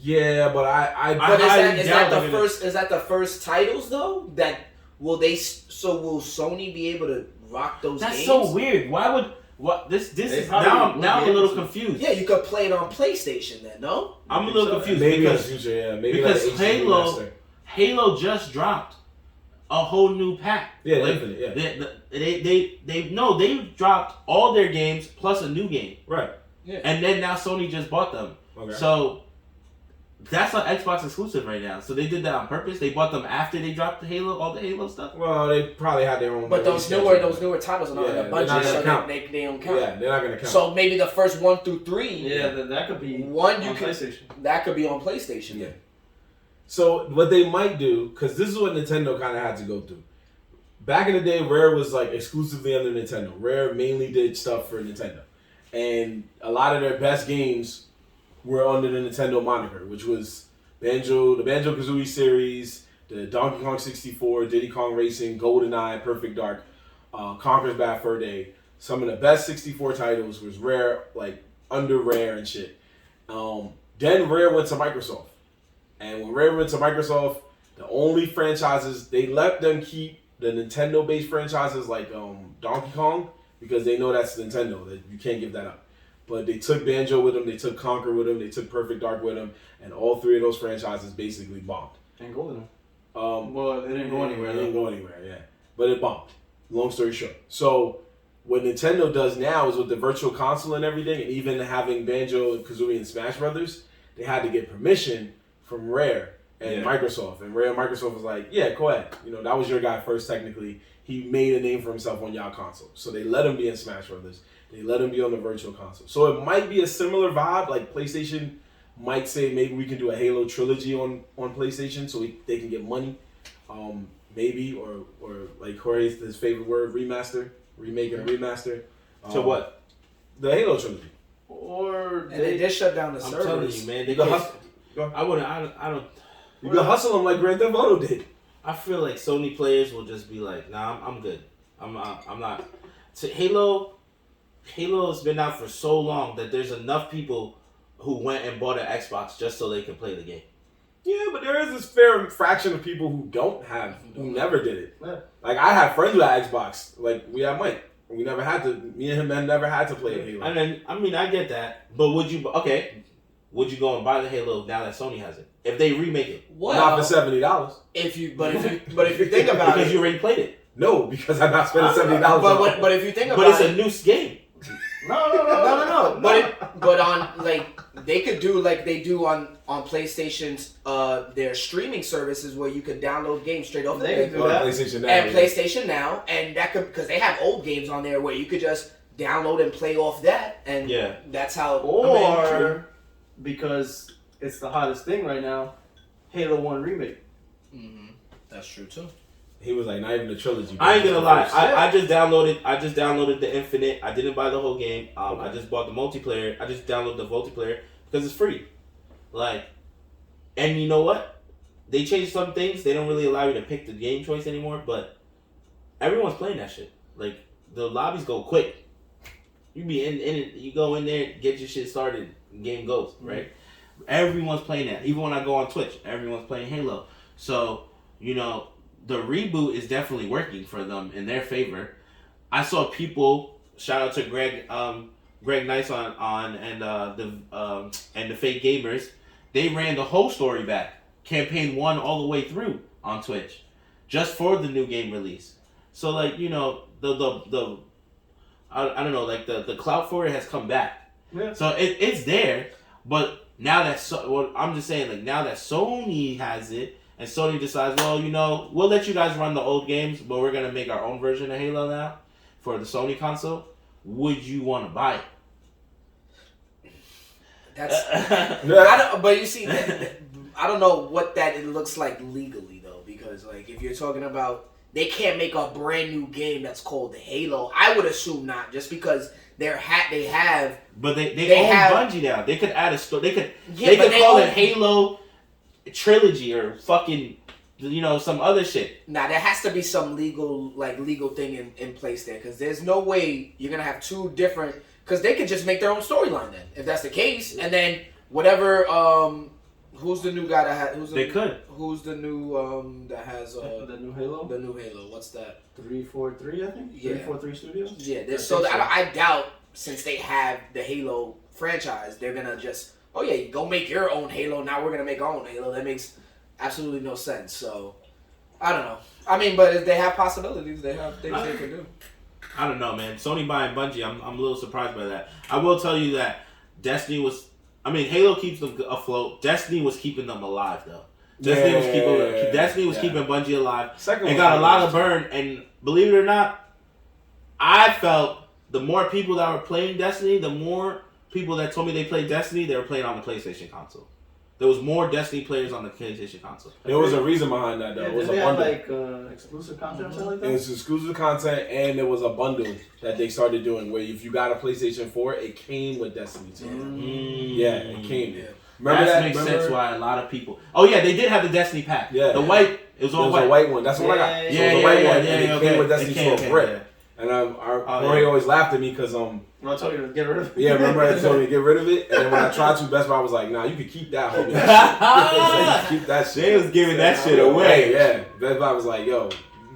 Yeah, but I but highly is doubt that the they're gonna- first? Is that the first titles though? That will they? So will Sony be able to rock those That's games? so weird. Why would what this They is probably now? would Now I'm be a little able to. confused. Yeah, you could play it on PlayStation then. No. I'm a little confused maybe in the because future, yeah, maybe because like HD Halo- remaster. Halo just dropped a whole new pack. Yeah, Like, Infinite, yeah, they dropped all their games plus a new game, right. and then now Sony just bought them. Okay. So that's an Xbox exclusive right now. So they did that on purpose. They bought them after they dropped the Halo, all the Halo stuff. Well, they probably had their own. But those newer titles are not Yeah, under they're not Bungie, gonna so count. they don't count. Yeah, they're not gonna count. So maybe the first 1 through 3, Yeah, that could be One you on can- PlayStation. that could be on PlayStation. Yeah. So what they might do, because this is what Nintendo kind of had to go through. Back in the day, Rare was like exclusively under Nintendo. Rare mainly did stuff for Nintendo, and a lot of their best games were under the Nintendo moniker, which was the Banjo-Kazooie series, the Donkey Kong 64, Diddy Kong Racing, GoldenEye, Perfect Dark, Conker's Bad Fur Day. Some of the best 64 titles was Rare, like under Rare and shit. Then Rare went to Microsoft. And when Rare went to Microsoft, the only franchises, they let them keep the Nintendo-based franchises like Donkey Kong, because they know that's Nintendo, that you can't give that up. But they took Banjo with them, they took Conker with them, they took Perfect Dark with them, and all three of those franchises basically bombed. And GoldenEye. Well, it didn't go anywhere. It didn't go anywhere, yeah. But it bombed. Long story short. So what Nintendo does now is with the virtual console and everything, and even having Banjo, Kazooie, and Smash Brothers, they had to get permission from Rare and Microsoft. And Rare and Microsoft was like, yeah, go ahead. You know, that was your guy first, technically. He made a name for himself on y'all console. So they let him be in Smash Brothers. They let him be on the virtual console. So it might be a similar vibe. Like PlayStation might say maybe we can do a Halo trilogy on PlayStation so they can get money. Maybe, or like Jorge's his favorite word, remaster. Remake and remaster. To what? The Halo trilogy. Or And they did shut down the I'm servers. telling you, man. They You can can't- hustle. Go ahead. I wouldn't. I don't. You can hustle them like Grand Theft Auto did. I feel like Sony players will just be like, nah, I'm good. I'm not. So Halo has been out for so long that there's enough people who went and bought an Xbox just so they can play the game. Yeah, but there is this fair fraction of people who don't have, who never did it. Yeah. Like I have friends who had Xbox. Like we had Mike. We never had to. Me and him never had to play Halo. And then, I mean, I get that, but would you go and buy the Halo now that Sony has it? If they remake it, Well, Not for $70. if you think about because it, you already played it, No, because I'm not spending $70. but if you think about but it's it, a new game. No. no. But on like they could do like they do on PlayStation's their streaming services where you could download games straight off the PlayStation Now. And PlayStation Now, and that could, because they have old games on there where you could just download and play off that, and that's how. Or because it's the hottest thing right now, Halo 1 remake. Mm-hmm. That's true too. He was like, not even the trilogy. I ain't gonna lie. I just downloaded the Infinite. I didn't buy the whole game. I just bought the multiplayer. I just downloaded the multiplayer because it's free. Like, and you know what? They changed some things. They don't really allow you to pick the game choice anymore. But everyone's playing that shit. Like, the lobbies go quick. You be in it. You go in there, get your shit started. Game goes right. Everyone's playing that. Even when I go on Twitch, everyone's playing Halo. So you know. The reboot is definitely working for them in their favor. I saw people, shout out to Greg Nice on and the Fake Gamers. They ran the whole story back, campaign 1 all the way through on Twitch, just for the new game release. So like you know the I don't know, like the clout for it has come back. Yeah. So it's there, but now that I'm just saying, like now that Sony has it. And Sony decides, well, you know, we'll let you guys run the old games, but we're going to make our own version of Halo now for the Sony console. Would you want to buy it? But you see, I don't know what that it looks like legally, though, because, like, if you're talking about, they can't make a brand new game that's called Halo. I would assume not, just because they have. But they own have, Bungie now. They could add a story. They could call it Halo Trilogy or fucking, you know, some other shit. Nah, there has to be some legal thing in place there, because there's no way you're gonna have two different. Because they could just make their own storyline then, if that's the case, and then whatever. Who's the new guy that has? Who's the new that has the new Halo? The new Halo. What's that? 343, I think. Yeah. 343 Studios. Yeah. So I doubt, since they have the Halo franchise, they're gonna just. Oh yeah, go make your own Halo. Now we're gonna make our own Halo. That makes absolutely no sense. So, I don't know. I mean, but if they have possibilities, they have things they can do. I don't know, man. Sony buying Bungie, I'm a little surprised by that. I will tell you that Destiny was. I mean, Halo keeps them afloat. Destiny was keeping them alive, though. Destiny was keeping Bungie alive. And got a lot of burn. And believe it or not, I felt the more people that were playing Destiny, the more people that told me they played Destiny, they were playing on the PlayStation console. There was more Destiny players on the PlayStation console. There was a reason behind that, though. Yeah, it was a bundle. Like exclusive content or something like that? It was exclusive content, and there was a bundle that they started doing where if you got a PlayStation 4, it came with Destiny 2. Yeah, it came. Yeah. Remember that makes sense why a lot of people. Oh yeah, they did have the Destiny pack. Yeah, the white. It was all white. It was a white one. That's what I got. Yeah, the white one, and it came with Destiny 2 for a brick. And Rory always laughed at me because I told you to get rid of it. Yeah, remember I told me to get rid of it, and then when I tried to, Best Buy was like, "Nah, you can keep that, homie. Keep that shit." They was giving that shit away. Yeah, Best Buy was like, "Yo,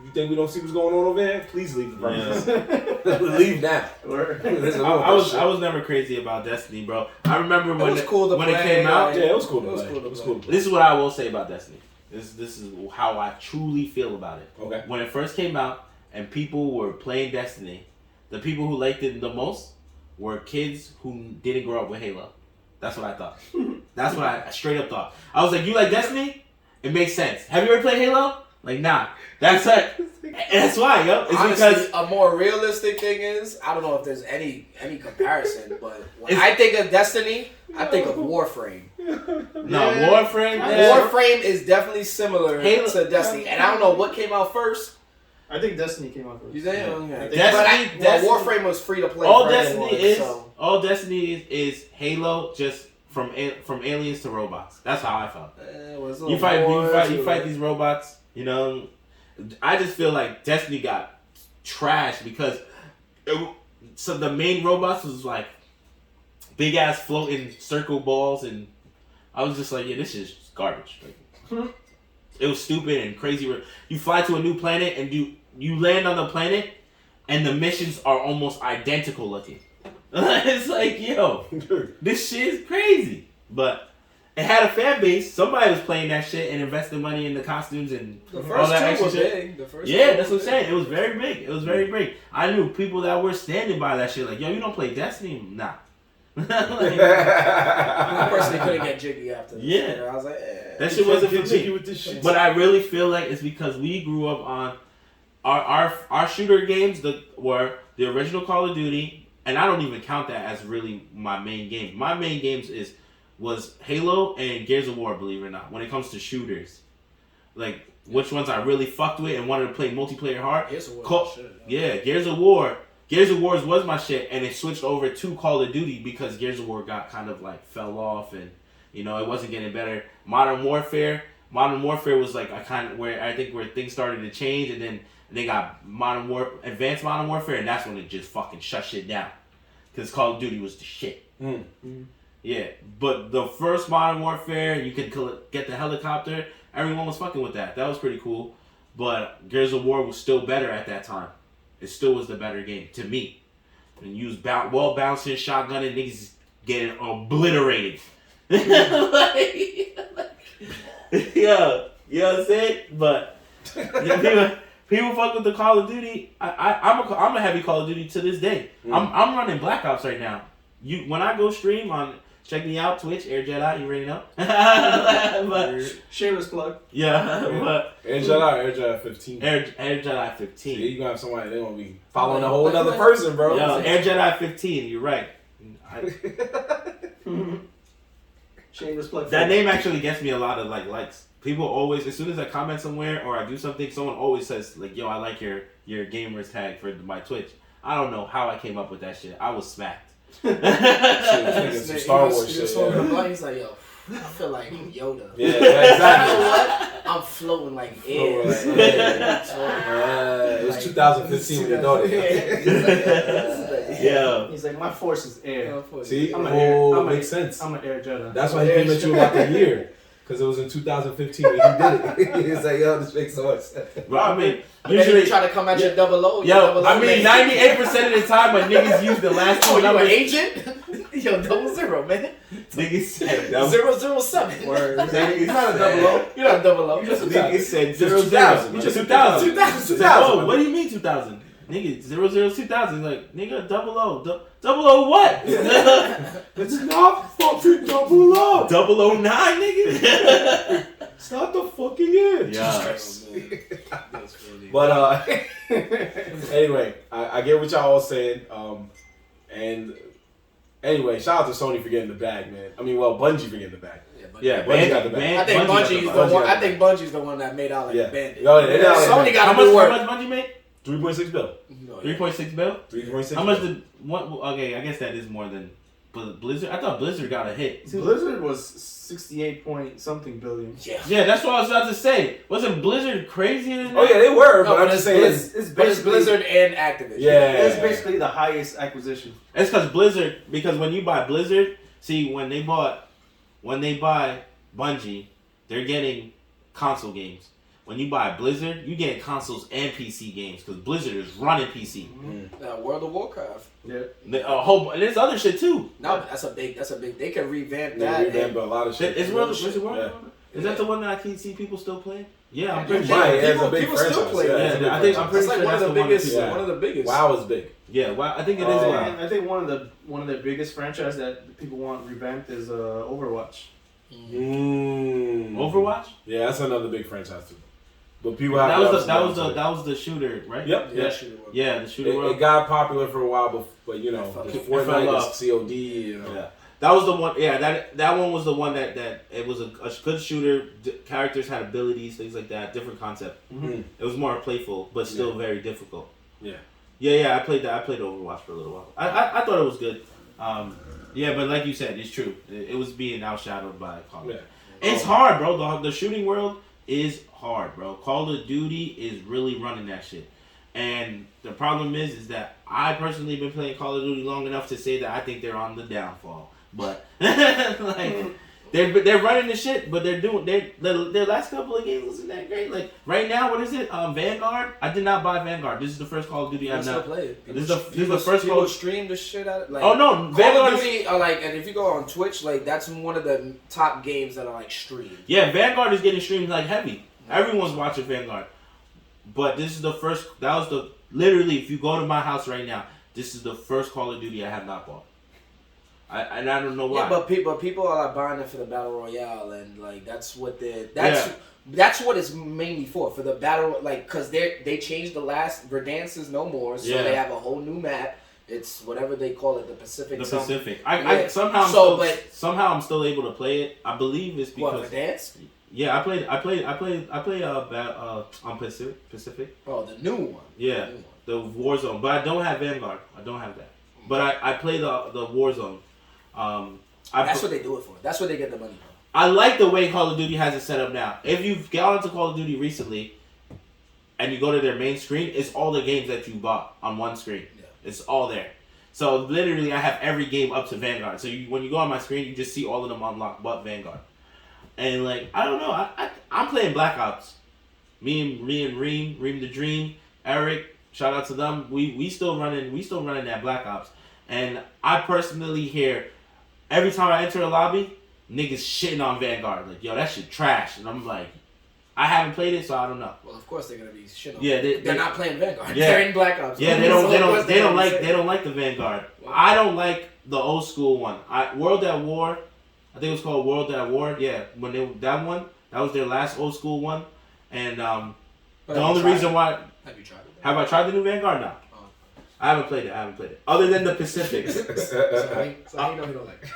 you think we don't see what's going on over there? Please leave the premises. Leave now." I was never crazy about Destiny, bro. I remember when it came out. Yeah, it was cool. It was cool. This is what I will say about Destiny. This is how I truly feel about it. Okay. When it first came out and people were playing Destiny, the people who liked it the most were kids who didn't grow up with Halo. That's what I thought. That's what I straight up thought. I was like, you like Destiny? It makes sense. Have you ever played Halo? Like, nah. That's it. That's why, yo. It's honestly, because a more realistic thing is, I don't know if there's any comparison, but when I think of Destiny, I think of Warframe. Warframe? Yeah. Warframe is definitely similar to Destiny. And I don't know what came out first. I think Destiny came out first. You think? Yeah. Destiny, Warframe was free to play. All Destiny is Halo, just from aliens to robots. That's how I felt. You fight these robots. You know, I just feel like Destiny got trashed because so the main robots was like big ass floating circle balls, and I was just like, yeah, this is garbage. Like, it was stupid and crazy. You fly to a new planet and you land on the planet, and the missions are almost identical looking. It's like, yo, this shit is crazy. But it had a fan base. Somebody was playing that shit and investing money in the costumes and all that extra shit. That's what I'm saying. It was very big. I knew people that were standing by that shit like, yo, you don't play Destiny? Nah. I personally couldn't get jiggy after this. Yeah. I was like, that shit wasn't for me. with this shit. But I really feel like it's because we grew up on our shooter games were the original Call of Duty, and I don't even count that as really my main game. My main games was Halo and Gears of War, believe it or not, when it comes to shooters. Like, which ones I really fucked with and wanted to play multiplayer hard. Gears of War Gears of War. Gears of War was my shit, and it switched over to Call of Duty because Gears of War got kind of like fell off, and it wasn't getting better. Modern Warfare was like where things started to change, and then they got Advanced Modern Warfare, and that's when it just fucking shut shit down because Call of Duty was the shit. Yeah, but the first Modern Warfare, you could get the helicopter. Everyone was fucking with that. That was pretty cool. But Gears of War was still better at that time. It still was the better game to me. And you use wall bouncing, shotgun, and niggas getting obliterated. You know what I'm saying? But people fuck with the Call of Duty. I'm a heavy Call of Duty to this day. I'm running Black Ops right now. When I go stream on. Check me out, Twitch, Air Jedi, you already know. But, shameless plug. Yeah, but Air Jedi 15. Air Jedi 15. Yeah, you gonna have somebody, they're gonna be following a whole other person, bro. Yo, Air Jedi 15, you're right. Shameless plug. That name actually gets me a lot of likes. People always, as soon as I comment somewhere or I do something, someone always says like, "Yo, I like your gamers tag for my Twitch." I don't know how I came up with that shit. I was smacked. Some Star Wars shit. He's like, yo, I feel like Yoda. Yeah, exactly. You know what? I'm floating like air. It was 2015 when you know it. Yeah. He's like, my force is air. See? Makes sense. I'm an Air Jedi. That's why he came at you about the year. Because it was in 2015 when he did it. He's like, yo, this makes so much sense. But I mean, usually try to come at your double O. Yo, I mean, 98% of the time when niggas use the last two numbers. You an agent? Yo, 00, man. Niggas said 007. You're not a double O. You're not a double O. Niggas said 2000. 2000. Oh, what do you mean 2000? Nigga, 002000. Like, nigga, double O. Double O what? It's not fucking 009, 009, nigga. It's not the fucking end. Yeah. But anyway, I get what y'all all saying. And anyway, shout out to Sony for getting the bag, man. I mean, well, Bungie for getting the bag. Yeah, Bungie got the bag. I think Bungie's the one that made out like a bandit. Sony got how much Bungie made? 3.6 bill. 3.6 bill? 3.6. How much did what? Okay, I guess that is more than Blizzard. I thought Blizzard got a hit. Blizzard was 68 point something billion. Yeah, that's what I was about to say. Wasn't Blizzard crazier than that? Oh yeah, they were, but I'm just saying it's basically Blizzard and Activision. Yeah, it's basically the highest acquisition. It's because when you buy Blizzard, see when they buy Bungie, they're getting console games. When you buy Blizzard, you get consoles and PC games because Blizzard is running PC. World of Warcraft. Yeah. There's other shit too. No, that's a big. They can revamp They that. revamp a lot of shit. Is that the one that I can see people still playing? Yeah, I'm pretty sure. People still play. Yeah, I think I'm pretty sure that's one of the biggest. Yeah. One of the biggest. WoW is big. Yeah, WoW. I think it is WoW. I think one of the biggest franchise that people want revamped is Overwatch. Overwatch? Yeah, that's another big franchise too. But people have that was the shooter, right? Yep. Yeah, the shooter. It got popular for a while, but you know, Fortnite is COD. You know. Yeah. That was the one. Yeah, that one was the one that it was a good shooter. Characters had abilities, things like that. Different concept. Mm-hmm. It was more playful, but still very difficult. Yeah. Yeah. I played that. I played Overwatch for a little while. I thought it was good. Yeah, but like you said, it's true. It was being outshadowed by Call of Duty. Yeah. It's hard, bro. The shooting world is hard, bro. Call of Duty is really running that shit. And the problem is that I personally been playing Call of Duty long enough to say that I think they're on the downfall. But like they're running the shit, but they're doing their last couple of games wasn't that great. Like right now, what is it? Vanguard. I did not buy Vanguard. This is the first Call of Duty I've not played. This is the first people stream the shit out of it. Like, oh no, Call of Duty are like, and if you go on Twitch, like that's one of the top games that are like streamed. Yeah, Vanguard is getting streamed like heavy. Everyone's watching Vanguard. But this is the first. Literally, if you go to my house right now, this is the first Call of Duty I have not bought. I don't know why. Yeah, but people are like buying it for the battle royale, and like that's what what it's mainly for the battle, like because they changed the last Verdansk is no more, so they have a whole new map. It's whatever they call it, the Pacific. The Pacific. I somehow I'm still able to play it. I believe it's because what, Verdansk? Yeah, I play on Pacific. Oh, the new one. Yeah, the Warzone, but I don't have Vanguard. I don't have that. But I play the Warzone. That's what they do it for. That's what they get the money for. I like the way Call of Duty has it set up now. If you've got into Call of Duty recently, and you go to their main screen, it's all the games that you bought on one screen. Yeah. It's all there. So literally, I have every game up to Vanguard. So when you go on my screen, you just see all of them unlocked but Vanguard. And like, I don't know, I'm playing Black Ops. Me and Reem the Dream, Eric, shout out to them. We still running that Black Ops. And I personally hear every time I enter a lobby, niggas shitting on Vanguard. Like, yo, that shit trash. And I'm like, I haven't played it, so I don't know. Well, of course they're gonna be shitting on. Yeah, they're not playing Vanguard. Yeah. They're in Black Ops. Yeah, they don't like the Vanguard. Wow. I don't like the old school one. World at War. I think it was called World at War. Yeah, that was their last old school one, and the only reason why. Have you tried it? Have I tried the new Vanguard? No. I haven't played it. Other than the Pacific. So how you know you don't like it?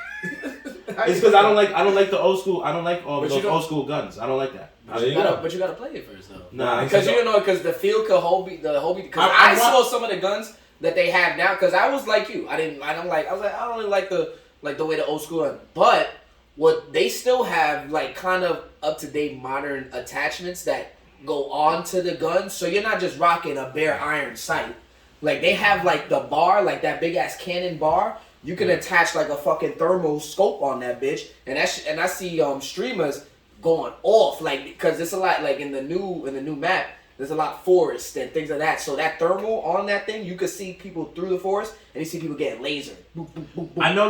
It's because I don't like the old school. I don't like all those old school guns. I don't like that. But you gotta play it first though. Nah, because because the feel could hold because I saw some of the guns that they have now. Because I was like you, I don't really like the way the old school gun, but what they still have like kind of up to date modern attachments that go on to the gun, so you're not just rocking a bare iron sight. Like they have like the bar, like that big ass cannon bar. You can attach like a fucking thermal scope on that bitch, and I see streamers going off like because it's a lot like in the new map. There's a lot of forest and things like that. So that thermal on that thing, you can see people through the forest, and you see people getting lasered. Boop, boop, boop, boop. I know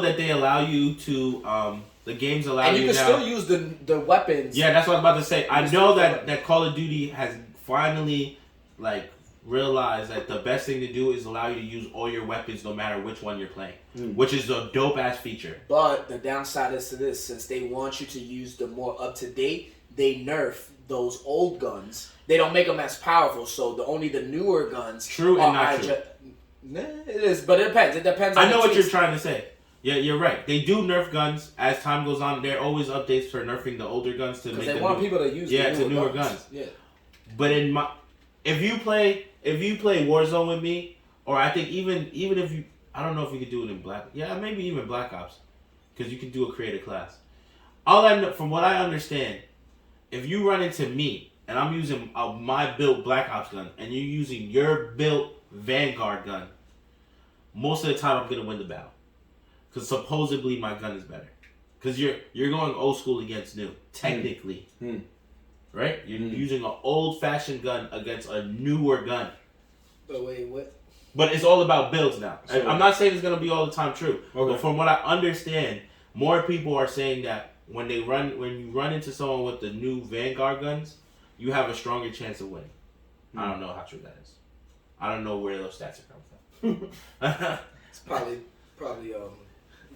that they allow you to the games allow you. And you can still use the weapons. Yeah, that's what I was about to say. I know that Call of Duty has finally like realized that the best thing to do is allow you to use all your weapons no matter which one you're playing, which is a dope ass feature. But the downside is to this, since they want you to use the more up to date, they nerf those old guns. They don't make them as powerful, so only the newer guns. True and not true. It is, but it depends. It depends. I know what you're trying to say. Yeah, you're right. They do nerf guns as time goes on. There are always updates for nerfing the older guns to make them. They want people to use the newer guns. Yeah. But if you play Warzone with me, or I think even if you, I don't know if you could do it in maybe even Black Ops, because you can do a creative class. All I know, from what I understand, if you run into me and I'm using my built Black Ops gun and you're using your built Vanguard gun, most of the time I'm gonna win the battle, because supposedly my gun is better, because you're going old school against new, technically. Right? You're using an old-fashioned gun against a newer gun. But wait, what? But it's all about builds now. Sure. I'm not saying it's going to be all the time true. Okay. But from what I understand, more people are saying that when you run into someone with the new Vanguard guns, you have a stronger chance of winning. I don't know how true that is. I don't know where those stats are coming from. It's probably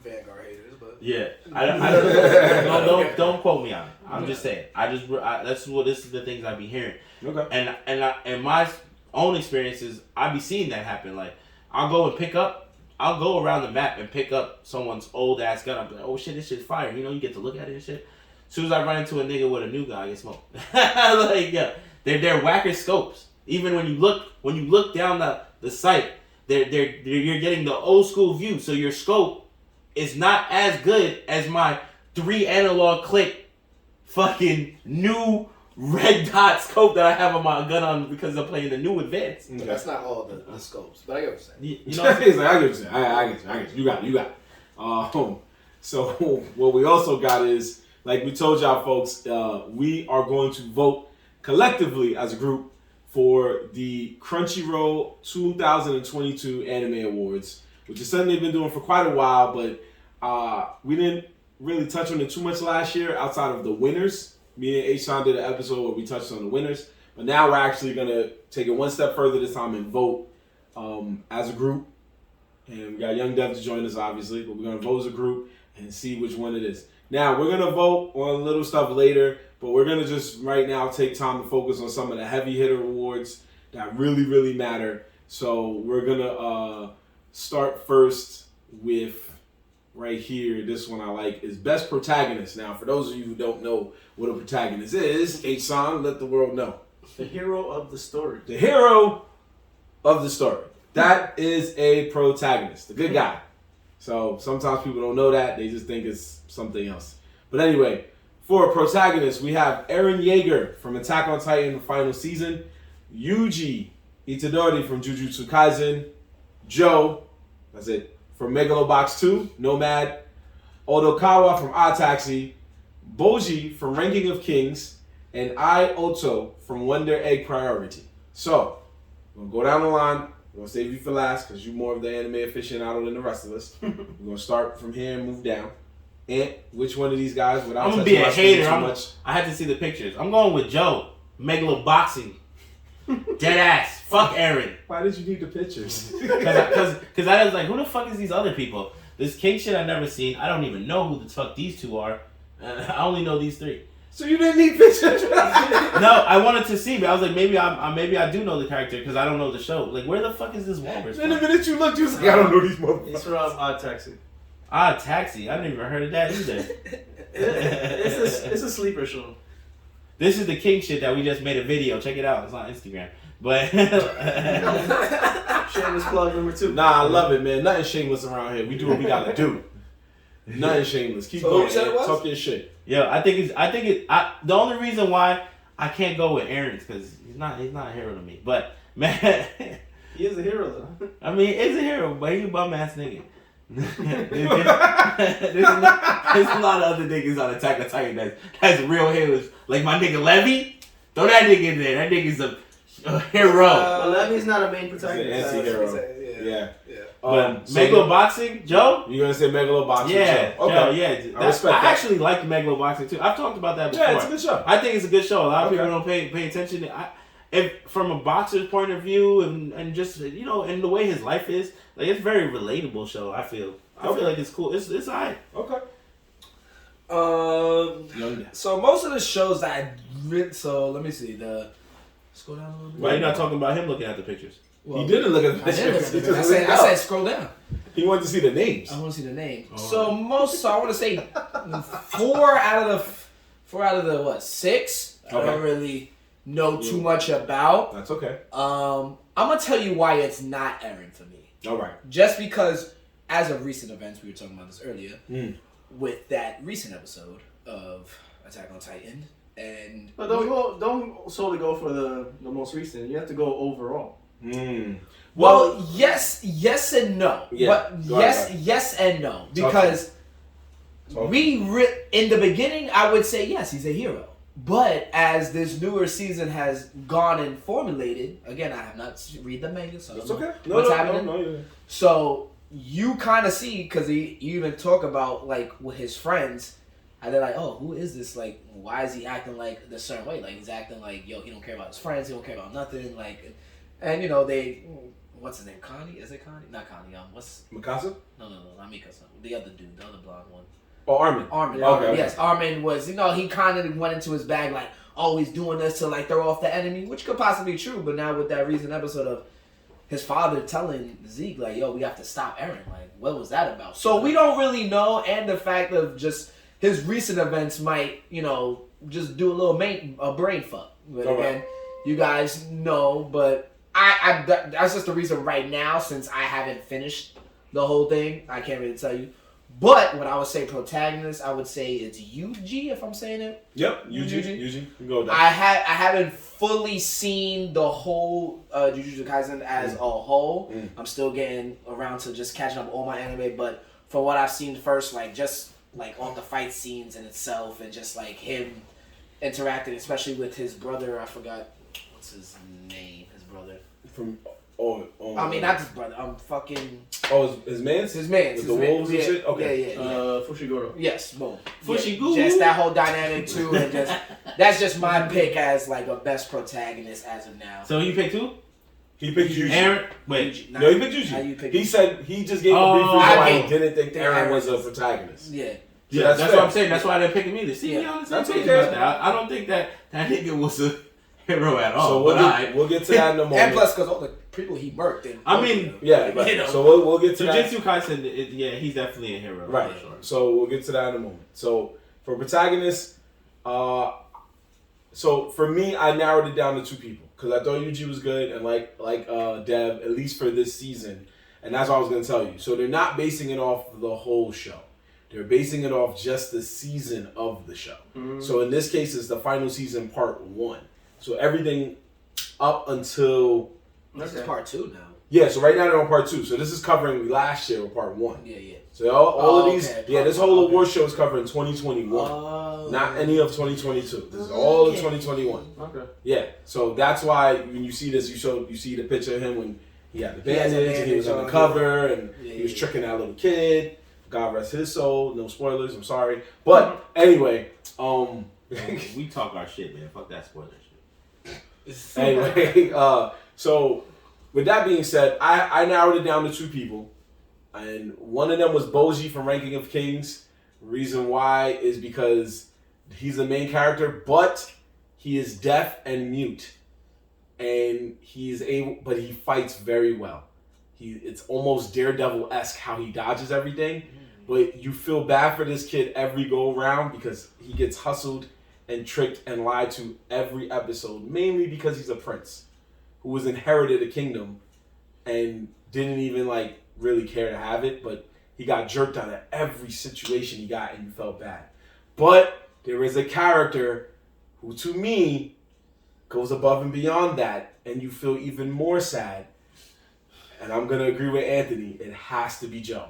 Vanguard haters, but yeah, I don't don't quote me on it. I'm just saying. This is the things I be hearing. Okay. And my own experiences, I be seeing that happen. Like I'll go around the map and pick up someone's old ass gun. I'm like, oh shit, this shit's fire. You know, you get to look at it and shit. As soon as I run into a nigga with a new gun, I get smoked. Like yeah, they're whacker scopes. Even when you look down the sight, you're getting the old school view. So your scope is not as good as my 3 analog click fucking new red dot scope that I have on my gun on because I'm playing the new advanced. But that's not all the scopes. But I get what you're saying. You know what I'm saying? I get what you're saying. I get you. You got it. So what we also got is, like we told y'all folks, we are going to vote collectively as a group for the Crunchyroll 2022 Anime Awards, which is something they've been doing for quite a while, but we didn't really touch on it too much last year outside of the winners. Me and H-Son did an episode where we touched on the winners, but now we're actually going to take it one step further this time and vote as a group And we got Young Dev to join us, obviously, but we're going to vote as a group and see which one it is. Now, we're going to vote on little stuff later, but we're going to just right now take time to focus on some of the heavy hitter awards that really, really matter. So we're going to start first with right here. This one I like is Best Protagonist. Now, for those of you who don't know what a protagonist is, H-San, let the world know. The hero of the story. The hero of the story. That is a protagonist, the good guy. So sometimes people don't know that. They just think it's something else. But anyway, for a protagonist, we have Eren Yeager from Attack on Titan final season, Yuji Itadori from Jujutsu Kaisen, Joe, that's it, from Megalobox 2, Nomad, Odokawa from Odd Taxi, Boji from Ranking of Kings, and Ai Oto from Wonder Egg Priority. So, we're going to go down the line. We're going to save you for last because you're more of the anime aficionado than the rest of us. We're going to start from here and move down. And which one of these guys, without I'm gonna touching be a my screen hater. too much? I had to see the pictures. I'm going with Joe. Megaloboxing. Dead ass. Fuck Aaron. Why did you need the pictures? Because I was like, who the fuck is these other people? This King shit I've never seen. I don't even know who the fuck these two are. I only know these three. So you didn't need pictures? No, I wanted to see, but I was like, maybe I do know the character because I don't know the show. Like, where the fuck is this Walrus? In the minute you looked, you was like, I don't know these motherfuckers. It's from Odd Taxi. Odd Taxi. I never even heard of that either. It's a sleeper show. This is the King shit that we just made a video. Check it out. It's on Instagram. But Shameless plug number 2. Nah, I love it, man. Nothing shameless around here. We do what we gotta do. Nothing shameless. Keep So going, who said it man. was? Talk your shit. yo, the only reason why I can't go with Aaron's because he's not a hero to me. But man, He is a hero though. I mean, he's a hero, but he's a bum ass nigga. there's a lot of other niggas on Attack on Titan that's real heroes. Like my nigga Levy, throw that nigga in there. That nigga's a hero. But Levy's not a main protagonist. He's an anti-hero. Yeah. But so Megaloboxing, Joe? you're gonna say Megaloboxing? Yeah, show. Okay. Joe, yeah. I respect that. actually like Megaloboxing too. I've talked about that before. Yeah, it's a good show. I think it's a good show. A lot of Okay. people don't pay attention. If from a boxer's point of view and just and the way his life is, like it's a very relatable show. I feel like it's cool. It's alright. Okay. So most of the shows that I read, so let me see. Let's go down a little bit. Why you not talking about him looking at the pictures? Well, He didn't look at the I did look pictures. at He the just pictures. I looked said up. scroll down. He wanted to see the names. I want to see the name. Oh, So I want to say 4 out of the what 6. I Okay. don't really know too much about. That's okay. I'm gonna tell you why it's not Eren for me. All right. Just because, as of recent events, we were talking about this earlier, with that recent episode of Attack on Titan, and But don't solely go for the most recent. You have to go overall. well, yes and no. Yeah. But Go ahead. yes and no, because in the beginning I would say yes, he's a hero. But as this newer season has gone and formulated, again, I have not read the manga, so It's okay. what's happening. No. So you kind of see, because you even talk about like with his friends, and they're like, oh, who is this? Like, why is he acting like this certain way? Like he's acting like, yo, he don't care about his friends, he don't care about nothing. Like, and they, what's his name? Connie? Is it Connie? Not Connie. What's Mikasa? No, not Mikasa. The other dude, the other blonde one. Oh, Armin. Armin. Yes, Armin was, he kind of went into his bag like, oh, he's doing this to like throw off the enemy, which could possibly be true. But now with that recent episode of his father telling Zeke like, yo, we have to stop Eren. Like, what was that about? So we don't really know, and the fact of just his recent events might, just do a little brain fuck. But again, you guys know, but that's just the reason right now, since I haven't finished the whole thing, I can't really tell you. But when I would say protagonist, I would say it's Yuji, if I'm saying it. Yep, Yuji. You can go with that. I haven't fully seen the whole Jujutsu Kaisen as a whole. I'm still getting around to just catching up all my anime, but from what I've seen first, like just like on the fight scenes in itself, and just like him interacting, especially with his brother. I forgot what's his name. His brother. I mean, not his brother. I'm fucking. Oh, his man's? His man's. With the wolves and shit? Okay. Yeah. Fushiguro. Yes, boom. Fushiguro. Just that whole dynamic too, and that's just my pick as like a best protagonist as of now. So you pick 2? He picked Yuji. Aaron, wait. No, he picked Yuji. He said he just gave a brief reason why he didn't think Aaron was a protagonist. Yeah. Yeah, that's what I'm saying. That's why they're picking me. See, me on the same page about that. I don't think that nigga was a hero at all. So we'll get to that in a moment. And plus, because all the people he murked. Yeah, right. You know. So we'll get to that. Jujutsu Kaisen, yeah, he's definitely a hero. Right. For sure. So we'll get to that in a moment. So for protagonists, so for me, I narrowed it down to two people because I thought Yuji was good and like Dev, at least for this season, and that's what I was gonna tell you. So they're not basing it off the whole show. They're basing it off just the season of the show. Mm-hmm. So in this case, it's the final season, part 1. So everything up until... This is part 2 now. Yeah, so right now they're on part 2. So this is covering last year with part 1. Yeah. So all of these... Okay. Yeah, this whole award show is covering 2021. Not any of 2022. This is all of 2021. Okay. Yeah, so that's why when you see this, you see the picture of him when he had the bandage and he was on the cover and he was tricking that little kid. God rest his soul. No spoilers. I'm sorry, but anyway, we talk our shit, man. Fuck that spoiler shit. Anyway, so with that being said, I narrowed it down to two people, and one of them was Bungie from Ranking of Kings. Reason why is because he's the main character, but he is deaf and mute, and but he fights very well. It's almost Daredevil-esque how he dodges everything. But you feel bad for this kid every go around because he gets hustled and tricked and lied to every episode, mainly because he's a prince who was inherited a kingdom and didn't even really care to have it, but he got jerked out of every situation he got and you felt bad. But there is a character who, to me, goes above and beyond that, and you feel even more sad. And I'm going to agree with Anthony. It has to be Joe.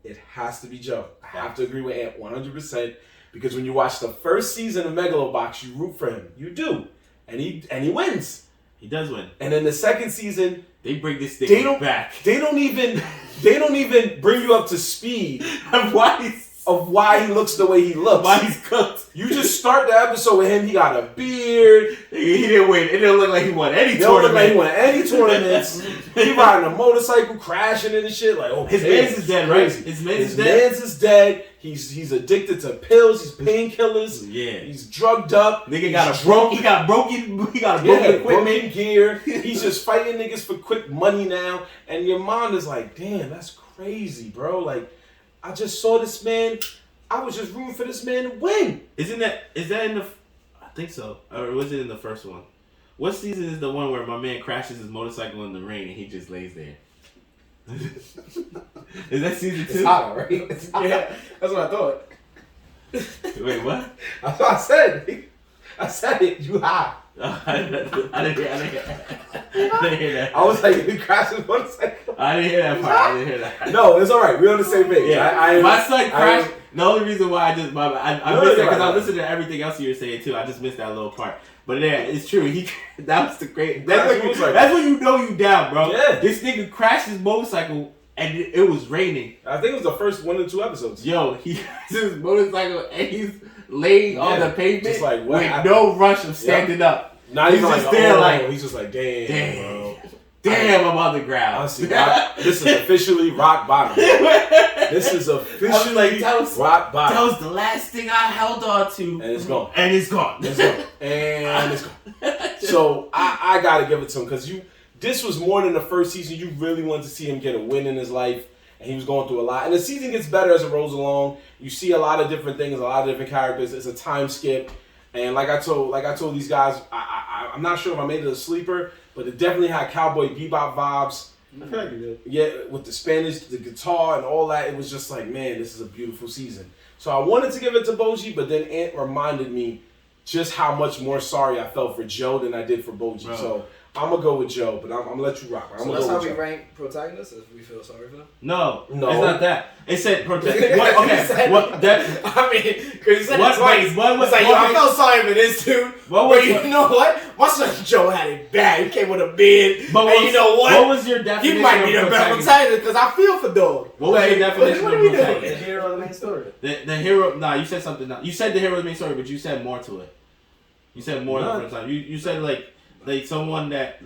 It has to be Joe. I have to agree with Ant 100% because when you watch the first season of Megalobox, you root for him. You do. And he wins. He does win. And then the second season, they bring this thing back. They don't even bring you up to speed of why he looks the way he looks. Why he's cooked. You just start the episode with him. He got a beard. He didn't win. It didn't look like he won any tournament. Don't look like he won any tournaments. He riding a motorcycle, crashing and shit. His man's is dead, right? His man's is dead. He's addicted to pills. He's painkillers. Yeah. He's drugged up. Nigga got broken equipment. Broken gear. He's just fighting niggas for quick money now. And your mind is like, damn, that's crazy, bro. I just saw this man. I was just rooting for this man to win. Is that in the? I think so. Or was it in the first one? What season is the one where my man crashes his motorcycle in the rain and he just lays there? Is that season 2? It's hot, right? It's hot. Yeah, that's what I thought. Wait, what? That's what I said. I said it. You hot. I didn't hear that. I was like, he crashed his motorcycle. I didn't hear that part. No, it's all right. We're on the same page. Yeah. My son crashed. The only reason why I missed that because I listened to everything else you were saying too. I just missed that little part. But yeah, it's true. That was the great. That's when you know you down, bro. Yeah. This nigga crashed his motorcycle and it was raining. I think it was the first 1 or 2 episodes. Yo, he has his motorcycle and he's laying on the pavement just with no rush of standing up. Not he's even just there he's just like, damn, bro. Damn, I'm on the ground. Honestly, this is officially rock bottom. This is officially rock bottom. That was the last thing I held on to. And it's gone. And it's gone. And it's gone. So I gotta give it to him because this was more than the first season. You really wanted to see him get a win in his life. And he was going through a lot. And the season gets better as it rolls along. You see a lot of different things, a lot of different characters. It's a time skip. And like I told these guys, I'm not sure if I made it a sleeper, but it definitely had Cowboy Bebop vibes. I feel like you did. Yeah, with the Spanish, the guitar, and all that. It was just like, man, this is a beautiful season. So I wanted to give it to Bungie, but then Ant reminded me just how much more sorry I felt for Joe than I did for Bungie. Bro. So I'm going to go with Joe, but I'm going to let you rock. So that's how we rank protagonists, if we feel sorry for them? No, it's not that. It said protagonist. I mean, because he said it twice. I felt sorry for this dude. But you know what? My son Joe had it bad. He came with a beard. And you know what? What was your definition? He might be the best protagonist because I feel for dog. What was your definition of protagonist? The hero of the main story. The hero. Nah, you said something. You said the hero of the main story, but you said more to it. You said more the first time. You said like someone that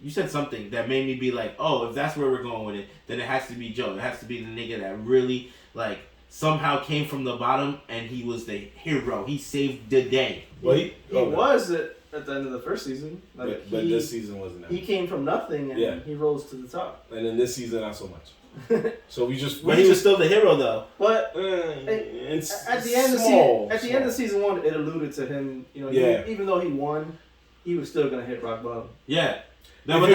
You said something that made me be like, oh, if that's where we're going with it, then it has to be Joe. It has to be the nigga that really, like, somehow came from the bottom and he was the hero. He saved the day. Well, he was at the end of the first season. Like, but this season wasn't that. He came from nothing and he rose to the top. And in this season, not so much. So we just. But he was still the hero, though. But at the end of season 1, it alluded to him. You know, even though he won, he was still gonna hit rock bottom. Yeah. No, but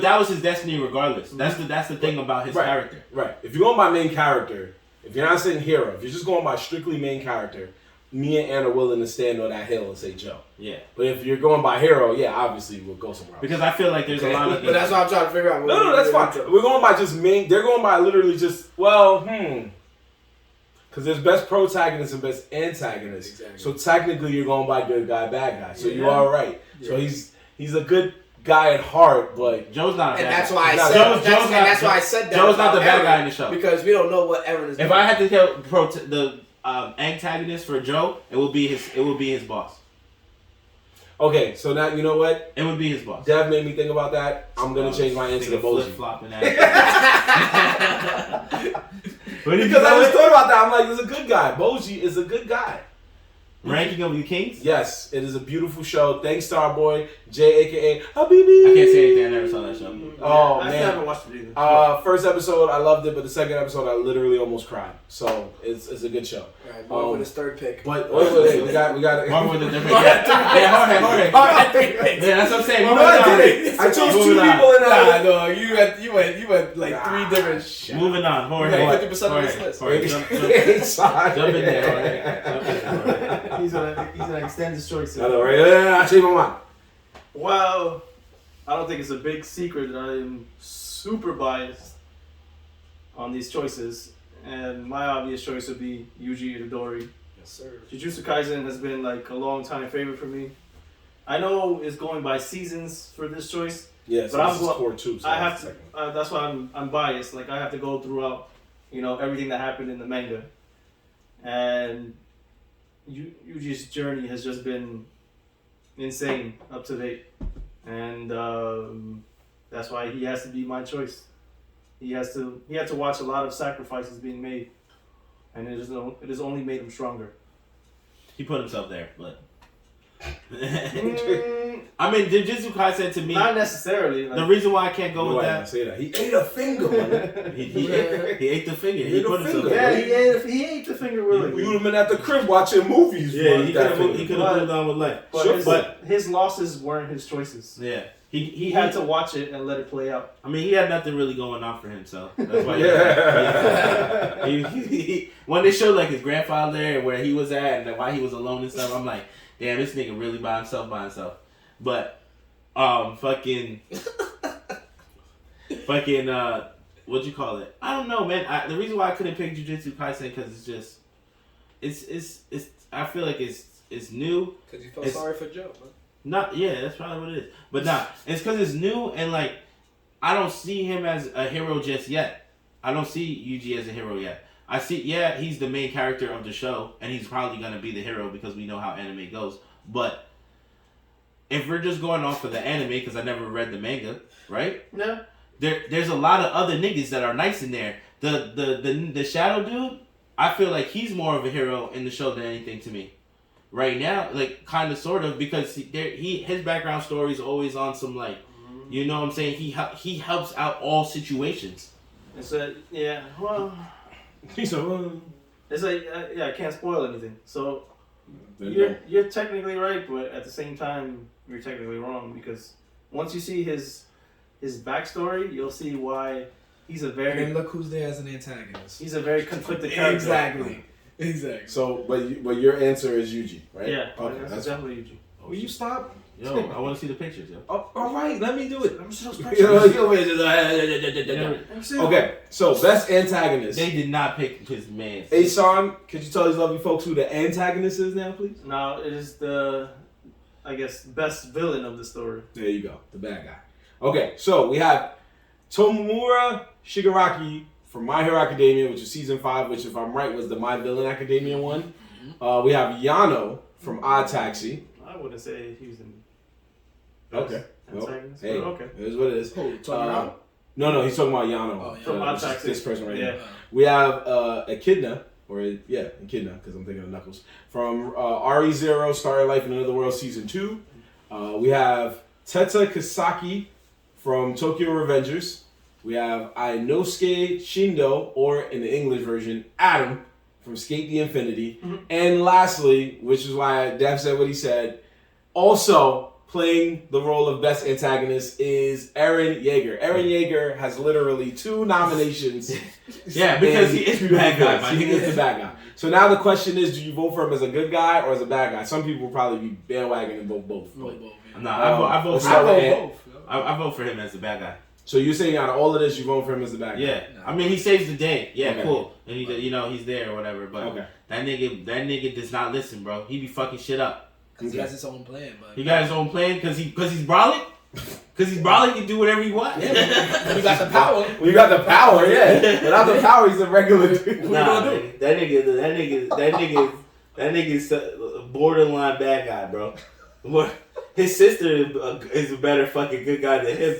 that was his destiny regardless. That's the thing about his character. Right. If you're going by main character, if you're not saying hero, if you're just going by strictly main character, me and Ann are willing to stand on that hill and say Joe. Yeah. But if you're going by hero, obviously we'll go somewhere else. Because I feel like there's a lot of. But that's what I'm trying to figure out. No, that's fine. We're going by just main. They're going by literally just because there's best protagonist and best antagonist. Exactly. So technically, you're going by good guy, bad guy. So you are right. Yeah. So he's a good guy at heart, but Joe's not a bad guy. And that's why I said that. Joe's not the bad guy in the show. Because we don't know what Eren is doing. If I had to tell the antagonist for Joe, it would be his boss. Okay, so now you know what? It would be his boss. Dev made me think about that. I'm gonna change my answer to Bungie. Flip-flopping because I just thought about that. I'm like, he's a good guy. Bungie is a good guy. Ranking of the Kings? Yes, it is a beautiful show. Thanks to our boy Jay, aka Habibi. I can't say anything. I never saw that show. Oh I man, haven't watched it either. First episode I loved it, but the second episode I literally almost cried. So it's a good show. Alright, Mark with his third pick. But wait, we got Mark with the different. Yeah, Jorge. Yeah, that's what I'm saying. I chose 2 people in that. No, you went like 3 different shots. Moving on, Jorge. 50% of this list. Jump in there, Jorge. He's gonna extend his choices. I know, right? Yeah, I changed my mind. Well, I don't think it's a big secret that I am super biased on these choices, and my obvious choice would be Yuji Itadori. Yes, sir. Jujutsu Kaisen has been like a long time favorite for me. I know it's going by seasons for this choice. Yeah, so but this is core 2. So I have to. That's why I'm biased. Like I have to go throughout, everything that happened in the manga, and Yuji's journey has just been insane up to date, and that's why he has to be my choice. He had to watch a lot of sacrifices being made, and it has only made him stronger. He put himself there, but I mean, Jujutsu Kaisen to me, not necessarily. The reason why I can't go with that, say that he ate a finger. he ate the finger. He put himself Yeah, there. he ate the finger willingly. You would have been at the crib watching movies. Yeah, he could have moved on with life. But his losses weren't his choices. Yeah. He had to watch it and let it play out. I mean, he had nothing really going on for himself. That's why. He when they showed like his grandfather and where he was at and why he was alone and stuff, I'm like, damn, this nigga really by himself. But, fucking, what'd you call it? I don't know, man. The reason why I couldn't pick Jujutsu Kaisen because it's just, it's. I feel like it's new. Because you felt sorry for Joe, man. That's probably what it is. But it's because it's new and like, I don't see him as a hero just yet. I don't see Yuji as a hero yet. I see, he's the main character of the show, and he's probably gonna be the hero because we know how anime goes. But if we're just going off of the anime, because I never read the manga, right? No. There's a lot of other niggas that are nice in there. The Shadow dude, I feel like he's more of a hero in the show than anything to me. Right now, like kind of, sort of, because his background story is always on some like, you know what I'm saying? He helps out all situations. It's like I can't spoil anything. So you're technically right, but at the same time you're technically wrong because once you see his backstory, you'll see why he's a very. And look who's there as an antagonist. He's a very conflicted character. Exactly. So, but your answer is Yuji, right? Yeah. Okay, that's definitely Yuji. Will you stop? Yo, I want to see the pictures, yo. Oh, all right, let me do it. I'm so special. Okay, so best antagonist. They did not pick his man. Asan, could you tell these lovely folks who the antagonist is now, please? Now it is the, I guess, best villain of the story. There you go, the bad guy. Okay, so we have Tomura Shigaraki from My Hero Academia, which is season 5, which, if I'm right, was the My Villain Academia one. We have Yano from Odd Taxi. I wouldn't say he's in. Okay. antagonist. Hey, Okay. it is what it is. Who, talking about? No, he's talking about Yano. Oh, yeah. From This Taxi. person right Yeah. here. We have Echidna, Echidna, because I'm thinking of Knuckles, from RE0, Starry Life in Another World Season 2. We have Teta Kasaki from Tokyo Revengers. We have Ainosuke Shindo, or in the English version, Adam, from Skate the Infinity. Mm-hmm. And lastly, which is why Dev said what he said, also playing the role of best antagonist is Eren Yeager. Eren Yeager has literally 2 nominations. Yeah, because he is the bad guy. My He nigga. is the bad guy. So now the question is, do you vote for him as a good guy or as a bad guy? Some people will probably be bandwagoning and vote both. Both, But- yeah. Nah, I vote let's for start with I Ed. vote both. I vote for him as the bad guy. So you're saying out of all of this, you vote for him as the bad guy? Yeah, I mean he saves the day. Yeah, Okay. cool. And he, he's there or whatever. But Okay. that nigga does not listen, bro. He be fucking shit up. Because he has his own plan, but He got his own plan because he's brolic. Because he's brolic, he can do whatever he wants. when you got the power. When you got the power, yeah. Without the power, he's a regular dude. What Nah, you gonna do? man. That nigga's a borderline bad guy, bro. His sister is a better fucking good guy than him.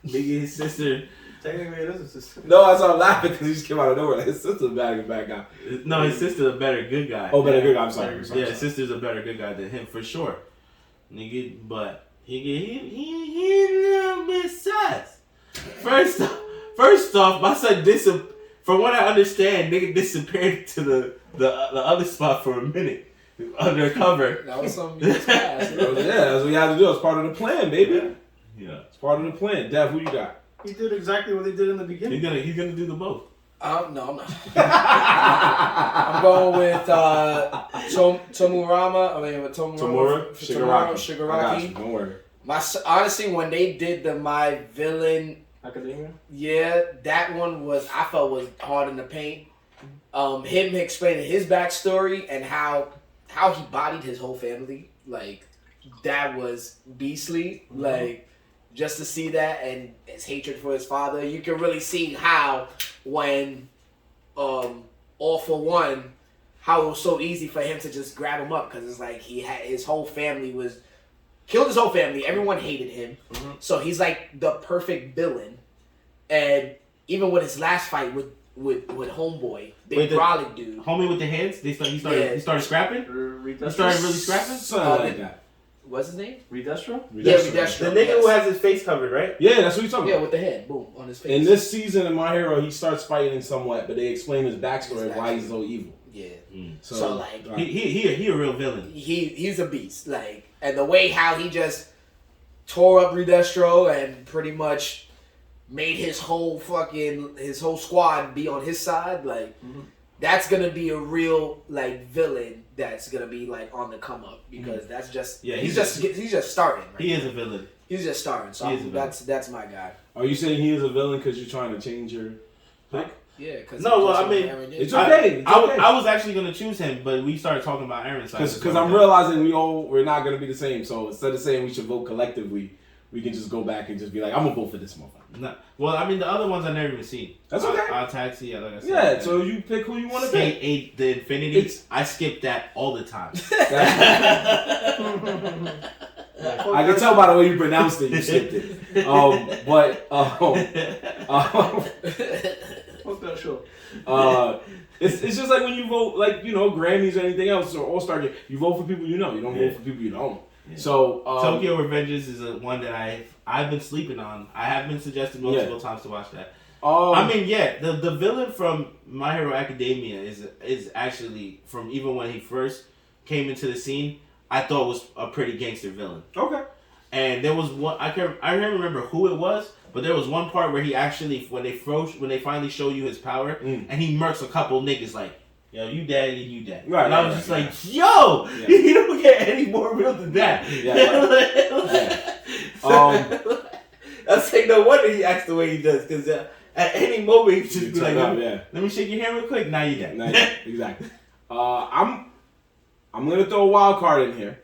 Nigga, his sister. Technically, it is a system. No, I saw him laughing because he just came out of nowhere. Like, his sister's a bad guy. No, his sister's a better good guy. Oh, better good guy. I'm sorry. Yeah, his sister's a better good guy than him for sure. Nigga, but he a little bit sus. First off, my son from what I understand, nigga disappeared to the other spot for a minute. Undercover. That was something you just passed. Yeah, that's what you had to do. It's part of the plan, baby. Yeah. It's part of the plan. Dev, who you got? He did exactly what he did in the beginning. He's gonna do the both. No, I'm not. I'm going with Tomura. Shigaraki. I got you. Don't worry. Honestly, when they did the My Villain, Academia? yeah, that one I felt was hard in the paint. Him explaining his backstory and how he bodied his whole family, like that was beastly. Mm-hmm. Like just to see that and his hatred for his father, you can really see how when All For One, how it was so easy for him to just grab him up because it's like he had his whole family killed his whole family. Everyone hated him, so he's like the perfect villain. And even with his last fight with Homeboy, big brolic dude, Homie with the hands, he started scrapping. Redestro? He started really scrapping. Something like that. what's his name? Redestro? Yeah, Redestro. The nigga who has his face covered, right? Yeah, that's what he's talking Yeah, about. with the head, boom, on his face. In this season of My Hero, he starts fighting somewhat, but they explain his backstory of why he's so evil. Yeah. So like He a real villain. he's a beast. Like, and the way how he just tore up Redestro and pretty much made his whole squad be on his side, like that's gonna be a real like villain that's gonna be like on the come up because that's just he's just starting. Right He now. is a villain. He's just starting. So that's my guy. Are you saying he is a villain because you're trying to change your pick? Yeah, because No, well, I mean, It's okay. I was actually gonna choose him, but we started talking about Aaron. Because I'm realizing we're not gonna be the same. So instead of saying we should vote collectively, we can just go back and just be like, I'm gonna vote for this motherfucker. No, well, I mean, the other ones I never even seen. That's okay. Our Taxi, yeah, like I said. Yeah, so you pick who you want to Skate pick. 8, the Infinity. I skip that all the time. I can tell by the way you pronounced it, you skipped it. Fuck that show. It's just like when you vote, like, Grammys or anything else or All-Star Game, you vote for people you know. You don't vote for people you don't. Yeah. So Tokyo Revengers is one that I've been sleeping on. I have been suggested multiple times to watch that. I mean, the villain from My Hero Academia is actually from even when he first came into the scene, I thought was a pretty gangster villain. Okay. And there was one I can't remember who it was, but there was one part where he actually when they finally show you his power and he murks a couple niggas like, yo, you dead and you dead. Right. And I was just like, yo, you don't get any more real than that. That's like no wonder he acts the way he does, because at any moment he just be like, let me shake your hand real quick. Now you dead. Exactly. I'm gonna throw a wild card in here,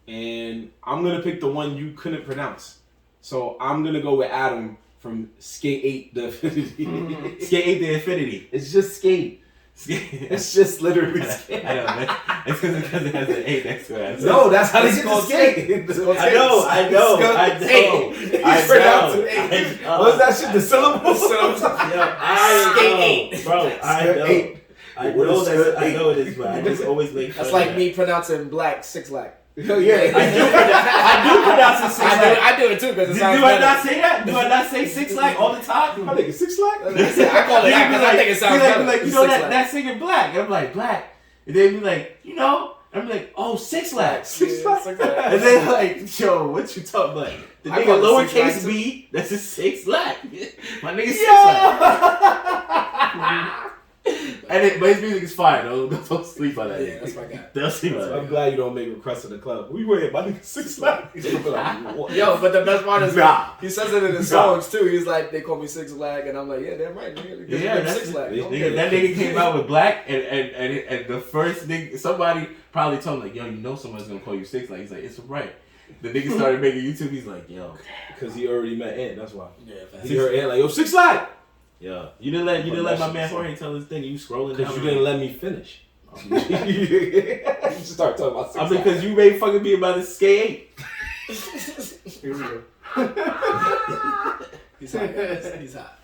and I'm gonna pick the one you couldn't pronounce. So I'm gonna go with Adam from Skate 8 the Infinity. Skate 8 the Infinity. It's just Skate. It's just literally skate. I know, man. It's because it has an 8 next to it. No, that's how they get the called skate. I know. What's that shit? The syllable? Skate 8. Bro, I know it is, but I just always make fun That's of like that. me pronouncing black 6 lakh. Hell yeah. I do pronounce it 6 lakh. I do it too because it Do sounds I better. not say that? Do I not say 6 lakh all the time? I think it's 6 lakh. I call it that because I think it sounds better. Like, you know that singer Black. And I'm like, Black. And then be like, you know, I'm like, oh, 6 lakh. 6 lakh. And then like, yo, what you talking about? The I nigga call it 6 lowercase lakh, b, that's a 6 lakh. My nigga 6 lakh. And but his music is fire though. Don't sleep on that. Yeah, that's my guy. Don't sleep on that. I'm glad you don't make requests in the club. We were my nigga 6 lakh. Yo, but the best part is he says it in his songs too. He's like, they call me 6 lakh, and I'm like, yeah, damn right, nigga. Yeah, that's 6 lakh. that nigga came out with Black, and the first nigga, somebody probably told him like, yo, you know someone's gonna call you 6 lakh. He's like, it's right. The nigga started making YouTube. He's like, yo, because he already met Ant. That's why. Yeah, He heard Ant like, yo, 6 lakh. yeah. You didn't let my man Jorge tell his thing. You scrolling down. Because you didn't let me finish. You start talking about 6 lakh. because you made fucking me about the skate 8. Here we go. He's hot. He's hot.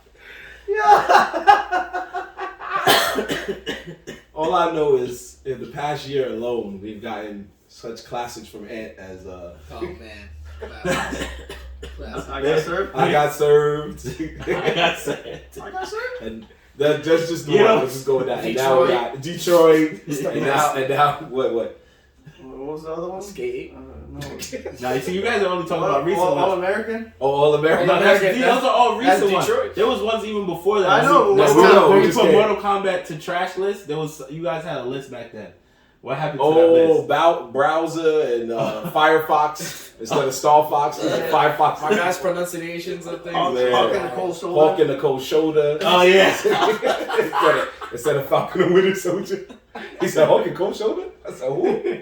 All I know is in the past year alone, we've gotten such classics from Ant as Oh man. Classic. I got served. I Got Served. I got said. I got served. And that's just the You one. know, Let's just go with that. And now we got Detroit. and now what? What was the other one? Skate. No. Now you see, you guys are only talking about recent All ones. American. Oh, All American. No, American, those are all that's recent ones. Detroit. There was ones even before that. I know, No, but we know. When We we just put can't. Mortal Kombat to trash list, there was you guys had a list back then. What happened to that Oh, list? browser and Firefox instead of Star Fox. Firefox. My guy's pronunciations of things. Hawk Yeah. Hawk and the cold shoulder. Hawk and the Cold Shoulder. Oh yeah. instead of Falcon and Winter Soldier. He said Hawk and Cold Shoulder? I said, who?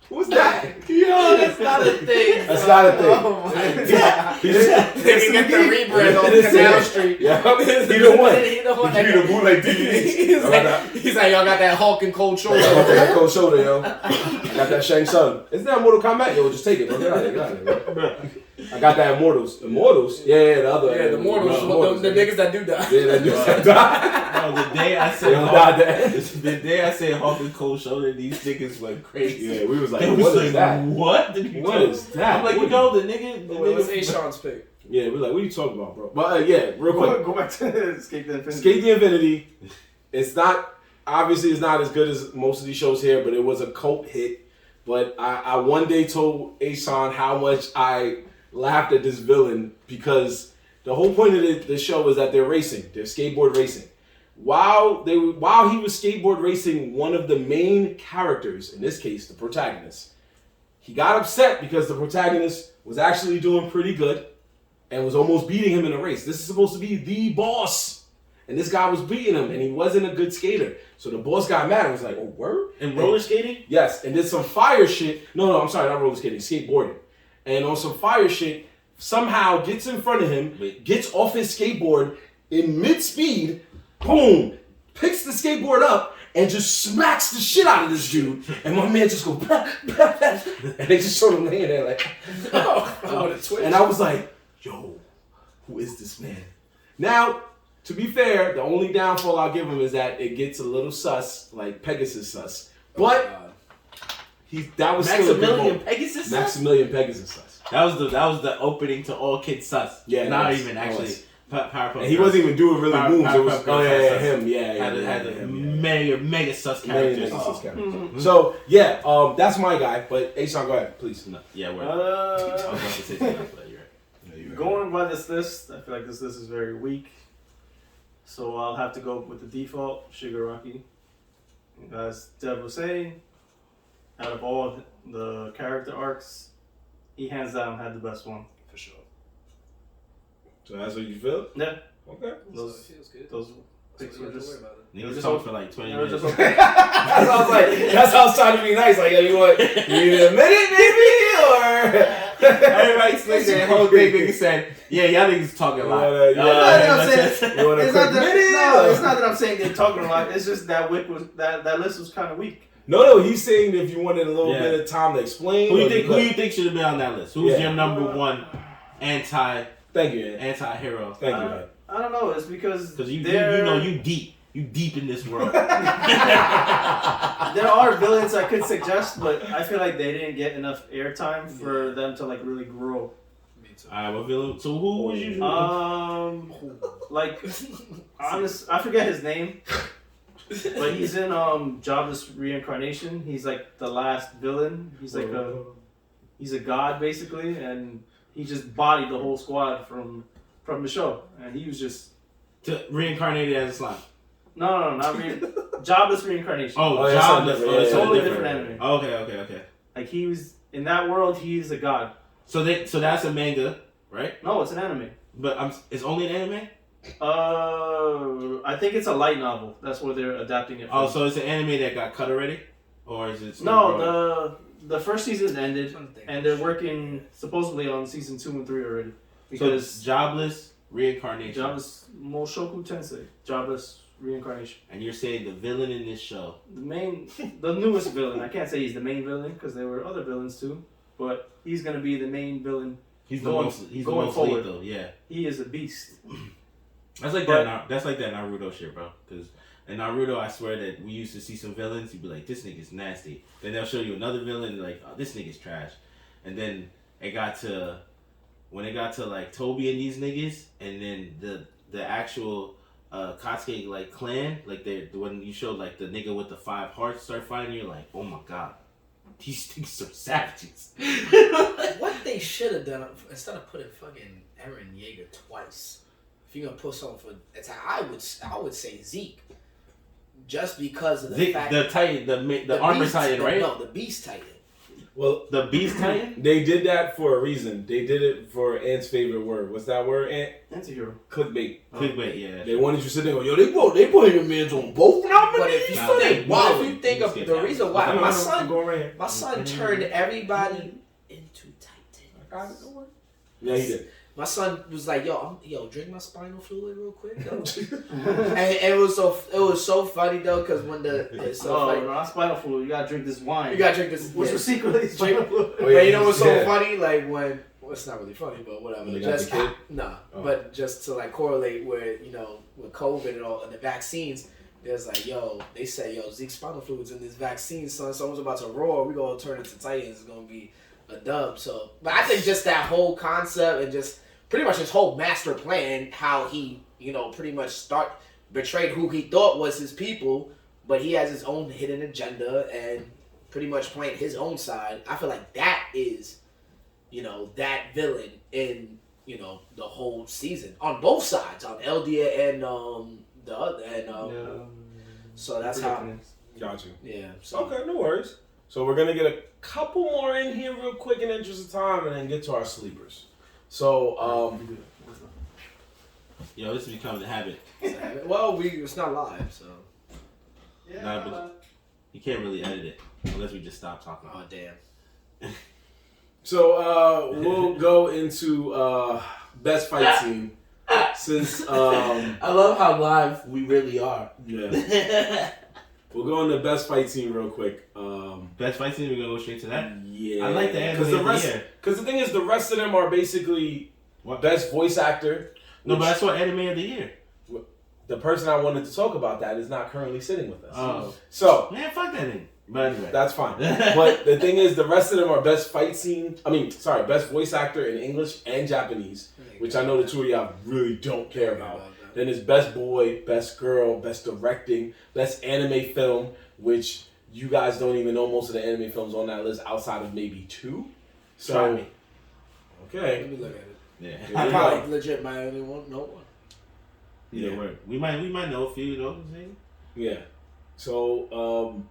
Who's that? Yo, that's not a thing. That's not a thing. Oh my god. He just They can get the rebrand on Canal Street. Yeah, he the one. He the one He the that bootleg DVD. he's like, y'all got that Hulk and cold shoulder. Hawk and Cold Shoulder, yo. I got that Shang Tsung. Isn't that Mortal Kombat? Yo, just take it, bro. Get out of here, bro. I got that Immortals. Immortals? Yeah, the other. Yeah, the Mortals, the niggas that do die. Yeah, that dude died. No, the day I said They don't die there. the day I said Hawk and Cold Shoulder, these niggas went crazy. Yeah, we was like, They what was is like, that? what? What is that? I'm like, you know, the nigga. What's Sean's pick? Yeah, we're like, what are you talking about, bro? But yeah, real quick. Go back to Escape the Infinity. Skate the Infinity. It's not, obviously, it's not as good as most of these shows here, but it was a cult hit. But I one day told Asan how much I laughed at this villain because the whole point of the show is that they're racing. They're skateboard racing. While he was skateboard racing, one of the main characters, in this case, the protagonist, he got upset because the protagonist was actually doing pretty good and was almost beating him in a race. This is supposed to be the boss. And this guy was beating him, and he wasn't a good skater. So the boss got mad and was like, oh, word? And roller skating? Yes, and did some fire shit. No, I'm sorry, not roller skating, skateboarding. And on some fire shit, somehow gets in front of him, gets off his skateboard in mid-speed, boom, picks the skateboard up, and just smacks the shit out of this dude. And my man just goes, bah, bah, bah. And they just showed him laying there like, and I was like, yo, who is this man? Now, to be fair, the only downfall I'll give him is that it gets a little sus, like Pegasus sus. But that was still a good Maximilian moment. Pegasus? Maximilian Pegasus sus. That was the opening to All Kids Sus. Yeah, not it was. even It actually. was. Powerpuff And he wasn't even doing really moves. It was Powerpuff him. Yeah, had a him. mega sus characters. So yeah, that's my guy. But Asan, go ahead, please. No, yeah, we're. I was about to say something, but you're right. Going by this list, I feel like this list is very weak. So I'll have to go with the default, Shigaraki. As Deb was saying, out of all the character arcs, he hands down had the best one. For sure. So that's what you feel? Yeah. Okay. Those feels good. Those picks were just... Niggas just talk for like 20 they were minutes. just okay. That's how I was trying to be nice. Like, yo, you need a minute, maybe, or Everybody slick that whole thing. Nigga said, "Yeah, y'all niggas talking a lot." It's not that I'm saying they're talking a lot. It's just that that list was kind of weak. No, he's saying if you wanted a little bit of time to explain. Who you think should have been on that list? Who's your number one Thank you, anti-hero? Thank you, man. I don't know. It's because you know you deep in this world. There are villains I could suggest, but I feel like they didn't get enough airtime for them to like really grow. Me too. Alright, what villain? So who was you? I forget his name, but he's in Jobless Reincarnation. He's like the last villain. He's like he's a god basically, and he just bodied the whole squad from the show, and he was just reincarnated as a slime. No, not Jobless Reincarnation. Jobless. It's a totally different anime. Okay. Like he was in that world, he's a god. So that's a manga, right? No, it's an anime. But it's only an anime. I think it's a light novel. That's where they're adapting it from. Oh, so it's an anime that got cut already, or is it? No, the first season ended, and they're working supposedly on season 2 and 3 already. Because so Jobless Reincarnation. Jobless Moshoku Tensei. Jobless Reincarnation. And you're saying the villain in this show? The newest villain. I can't say he's the main villain because there were other villains too, but he's gonna be the main villain. He's going forward though. Yeah. He is a beast. That's like that Naruto shit, bro. Because in Naruto, I swear that we used to see some villains. You'd be like, this nigga's nasty. Then they'll show you another villain, like, oh, this nigga's trash. And then when it got to like Toby and these niggas, and then the actual Katsuki like clan, like when you showed like the nigga with the 5 hearts start fighting, you're like, oh my god, these things are savages. What they should have done instead of putting fucking Eren Yeager twice. If you're gonna put something for attack, I would say Zeke, just because of the fact the Titan, the armor Beast, Titan, right? No, the Beast Titan. Well, the Beast Titan. They did that for a reason. They did it for Ant's favorite word. What's that word, Ant? Anti-hero. Clickbait. Clickbait, yeah. They wanted you to sit there and go, yo, they put your mans on both nominees. But if you think of the reason why my son turned everybody into Titans. Yeah, he did. My son was like, yo, drink my spinal fluid real quick, though. And it was so funny though, because when it's so funny. No, not spinal fluid. You gotta drink this wine. You gotta drink this, which was secretly spinal fluid. But you know what's so funny? Like well, it's not really funny, but whatever. But just to like correlate with with COVID and all and the vaccines, there's like, they say, Zeke's spinal fluid's in this vaccine, son. Someone's about to roar. We gonna turn into Titans. It's gonna be a dub. So, but I think just that whole concept and just pretty much his whole master plan, how he, pretty much betrayed who he thought was his people, but he has his own hidden agenda and pretty much playing his own side. I feel like that is, that villain in, the whole season on both sides, on Eldia and the other, and so that's how. Got you. Yeah. So. Okay, no worries. So we're gonna get a couple more in here real quick in the interest of time, and then get to our sleepers. So, this is becoming a habit. Well, it's not live, so. Yeah. Nah, but you can't really edit it unless we just stop talking. Oh damn. So we'll go into best fight scene. Since I love how live we really are. Yeah. We'll go into best fight scene real quick. Best fight scene, we're gonna go straight to that? Yeah. I like the anime because the thing is, the rest of them are basically best voice actor. No, but that's what anime of the year. The person I wanted to talk about that is not currently sitting with us. Oh. So. Man, fuck that nigga. But anyway. That's fine. But the thing is, the rest of them are best fight scene. Best voice actor in English and Japanese, which I know the two of y'all really don't care about. Then there's best boy, best girl, best directing, best anime film, which you guys don't even know most of the anime films on that list outside of maybe 2. So, try me. Okay. Let me look at it. Yeah. I probably legit might only know one. Yeah, word. We might know a few, you know what I'm saying? Yeah. So,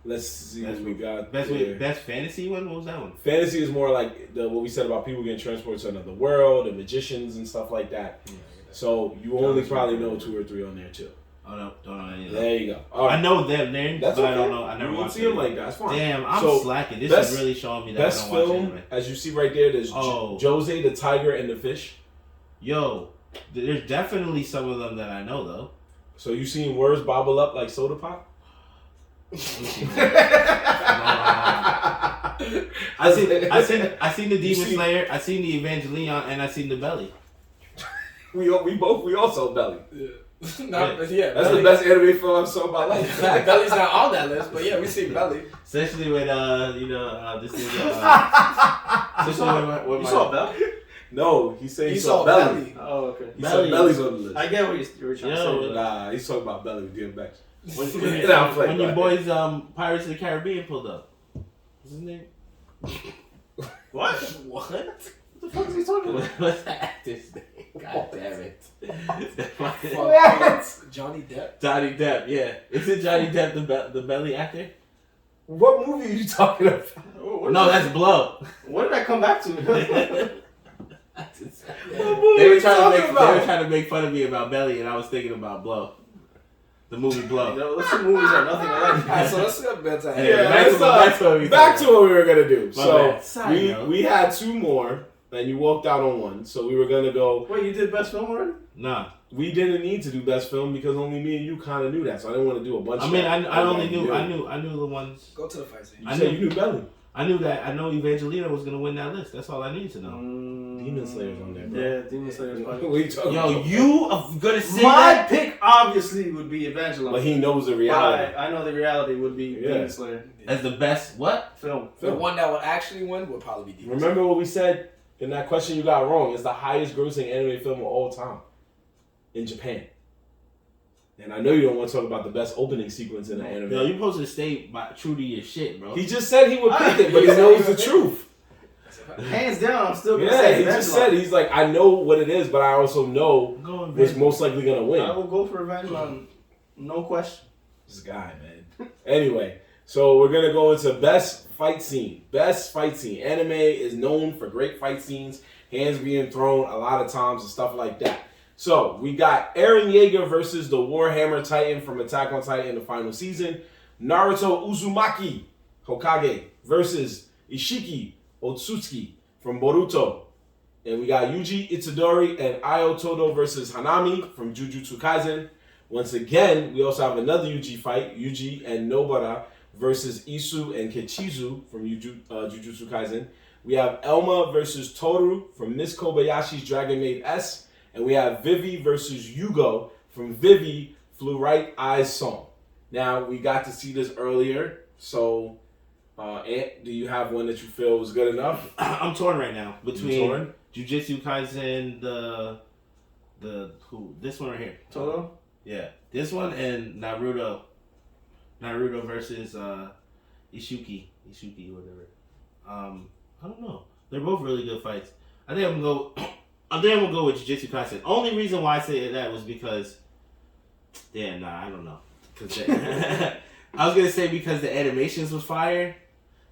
let's see what we got. Best fantasy one? What was that one? Fantasy is more like what we said about people getting transported to another world and magicians and stuff like that. Yeah, so you only probably know 2 or 3 on there too. Oh no, don't know any of There you go. All right. I know them names, That's but okay. I don't know. I never You won't watched see them it. like that. That's fine. Damn, I'm So, slacking. This best- is really showing me that I Best don't watch film, anime. as you see right there, there's Jose the Tiger and the Fish. Yo, there's definitely some of them that I know though. So you seen words bobble up like soda pop? I seen the Demon Slayer, I seen the Evangelion, and I seen the Belly. We all saw Belly. That's That's Belly. the best anime film I've saw in my life. Belly's not on that list, but yeah, we see Belly. Especially when this is You saw Bell? No, he said he saw saw Belly. Belly. Oh, okay. He said Belly's on the list. I get what you were trying to say. Nah, he's talking about Belly with DMX. when your boys Pirates of the Caribbean pulled up. What's his name? What? What? The fuck is he talking about? What's the actor's name? God damn it. What? Johnny Depp. Johnny Depp, yeah. Is Johnny Depp the Belly actor? What movie are you talking about? No, that's Blow. What did I come back to? They were trying to make fun of me about Belly, and I was thinking about Blow. The movie Blow. Those two movies are nothing alike. Alright, so let's get back to Back to what we were gonna do. My So bad. Side note. we had two more, and you walked out on one. So we were gonna go. Wait, you did best film already? Nah. We didn't need to do best film because only me and you kind of knew that. So I didn't want to do a bunch. I of mean, that. I only knew I knew the ones. Go to the fight scene. You said you knew Belly. I knew that. I know Evangelina was gonna win that list. That's all I needed to know. Demon Slayer's on there, bro. Yeah, Demon Slayer's What probably. are you talking Yo, about? you are gonna say My that? pick obviously would be Evangelion. But he knows the reality. I know the reality would be Demon Slayer As the best what? film. The one that would actually win would probably be Demon Slayer. Remember what we said in that question you got wrong? It's the highest grossing anime film of all time in Japan. And I know you don't want to talk about the best opening sequence in the anime. Yo, you supposed to stay true to your shit, bro. He just said he would pick it, but he knows the truth. Hands down, I'm still gonna Yeah, say he just said, he's like, I know what it is, but I also know what's most likely going to win. I will go for Evangelion, no question. This guy, man. Anyway, so we're going to go into best fight scene. Best fight scene. Anime is known for great fight scenes, hands being thrown a lot of times and stuff like that. So we got Eren Yeager versus the Warhammer Titan from Attack on Titan in the final season. Naruto Uzumaki Hokage versus Ishiki Otsutsuki from Boruto. And we got Yuji Itadori and Ayo Todo versus Hanami from Jujutsu Kaisen. Once again, we also have another Yuji fight, Yuji and Nobara versus Isu and Kechizu from Jujutsu Kaisen. We have Elma versus Toru from Miss Kobayashi's Dragon Maid S. And we have Vivi versus Yugo from Vivi Flew Right Eyes Song. Now, we got to see this earlier, so Ant, do you have one that you feel was good enough? I'm torn right now between Jujutsu Kaisen, this one right here. Toto? Yeah, this one and Naruto versus Ishuki, whatever. I don't know. They're both really good fights. I think I'm gonna go with Jujutsu Kaisen. Only reason why I say that was because, I don't know. I was gonna say because the animations was fire,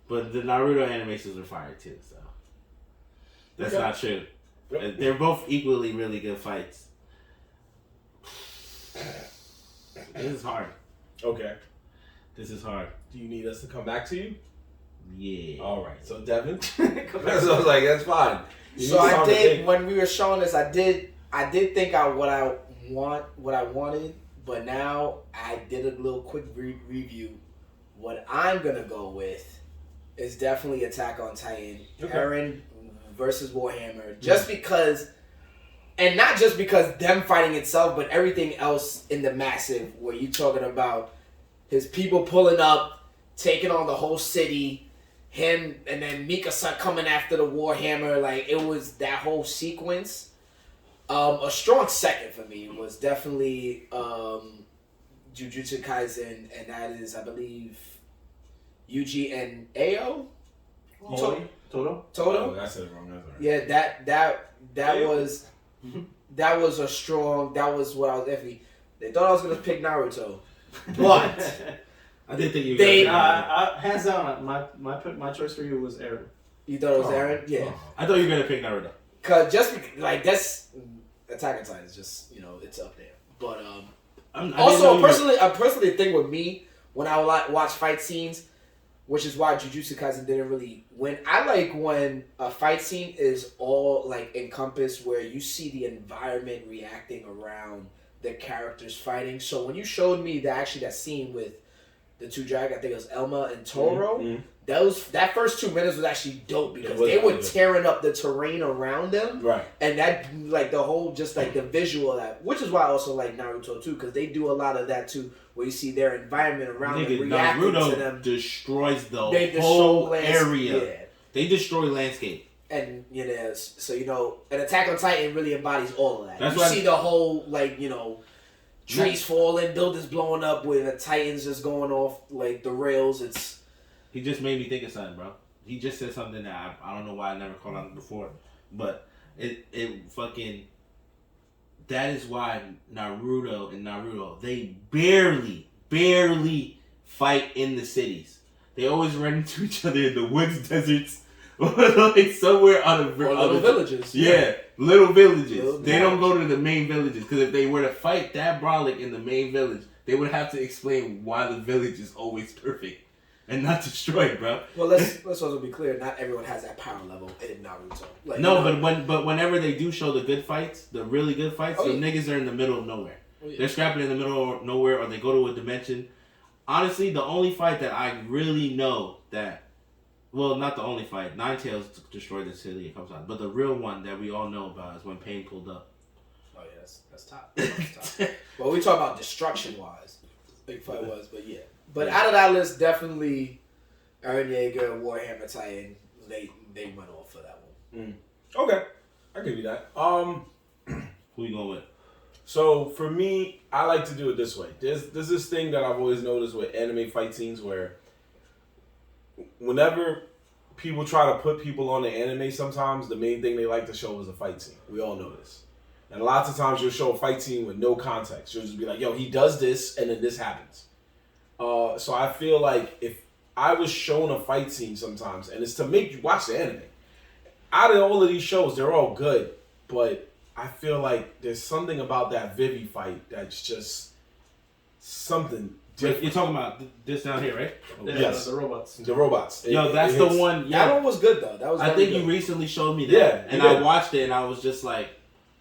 but the Naruto animations were fire too. So that's not true. They're both equally really good fights. This is hard. Okay. This is hard. Do you need us to come back to you? Yeah. All right. So Devin, so I was like, that's fine. So I did when we were showing this. I did think out what I wanted, but now I did a little quick review. What I'm gonna go with is definitely Attack on Titan, Eren versus Warhammer, just because, and not just because them fighting itself, but everything else in the massive. Where you talking about his people pulling up, taking on the whole city. Him and then Mikasa coming after the Warhammer, like it was that whole sequence. A strong second for me was definitely Jujutsu Kaisen, and that is, I believe, Yuji and Ayo. Toto? Oh, I said it wrong. That's right. Yeah, that was a strong. That was what I was definitely. They thought I was gonna pick Naruto, but. I didn't think you were gonna hands down, my choice for you was Eren. You thought it was Eren? Yeah. I thought you were gonna pick Naruto. Cause just like that's Attack on Titan is just it's up there. But I personally think with me when I watch fight scenes, which is why Jujutsu Kaisen didn't really win. I like when a fight scene is all like encompassed, where you see the environment reacting around the characters fighting. So when you showed me that scene with the two dragons, I think it was Elma and Toro. That first 2 minutes was actually dope because they were tearing up the terrain around them, right? And that like the whole just like the visual of that, which is why I also like Naruto too, because they do a lot of that too, where you see their environment around them reacting Naruto to them. Destroys the whole area. Yeah. They destroy landscape. And so an Attack on Titan really embodies all of that. That's you see the whole trees falling, buildings blowing up, with the Titans just going off like the rails. He just made me think of something, bro. He just said something that I don't know why I never called on before, but it fucking. That is why Naruto they barely fight in the cities. They always run into each other in the woods, deserts, or like somewhere on a little villages. Yeah, little villages. They don't go to the main villages, because if they were to fight that Brolic in the main village, they would have to explain why the village is always perfect and not destroyed, bro. Well, let's also be clear. Not everyone has that power level in Naruto. But whenever they do show the good fights, the really good fights, the niggas are in the middle of nowhere. They're scrapping in the middle of nowhere, or they go to a dimension. Honestly, the only fight that I really know that, well, not the only fight. Nine Tails destroyed the city a couple times, but the real one that we all know about is when Pain pulled up. Oh yeah, that's top. That's top. Well, we talk about destruction wise, big fight was, but yeah. But out of that list, definitely Eren Yeager and Warhammer Titan. They went off for that one. Okay, I give you that. Who you going with? So for me, I like to do it this way. There's this thing that I've always noticed with anime fight scenes where whenever people try to put people on the anime, sometimes the main thing they like to show is a fight scene. We all know this. And lots of times you'll show a fight scene with no context. You'll just be like, yo, he does this, and then this happens. So I feel like if I was shown a fight scene sometimes, and it's to make you watch the anime, out of all of these shows, they're all good, but I feel like there's something about that Vivi fight that's just something different. You're talking about this down here, right? Yeah, yes. The robots. The robots. Yo, that's the one. Yeah. That one was good, though. That was. I think you recently showed me that. Yeah. And I watched it, and I was just like,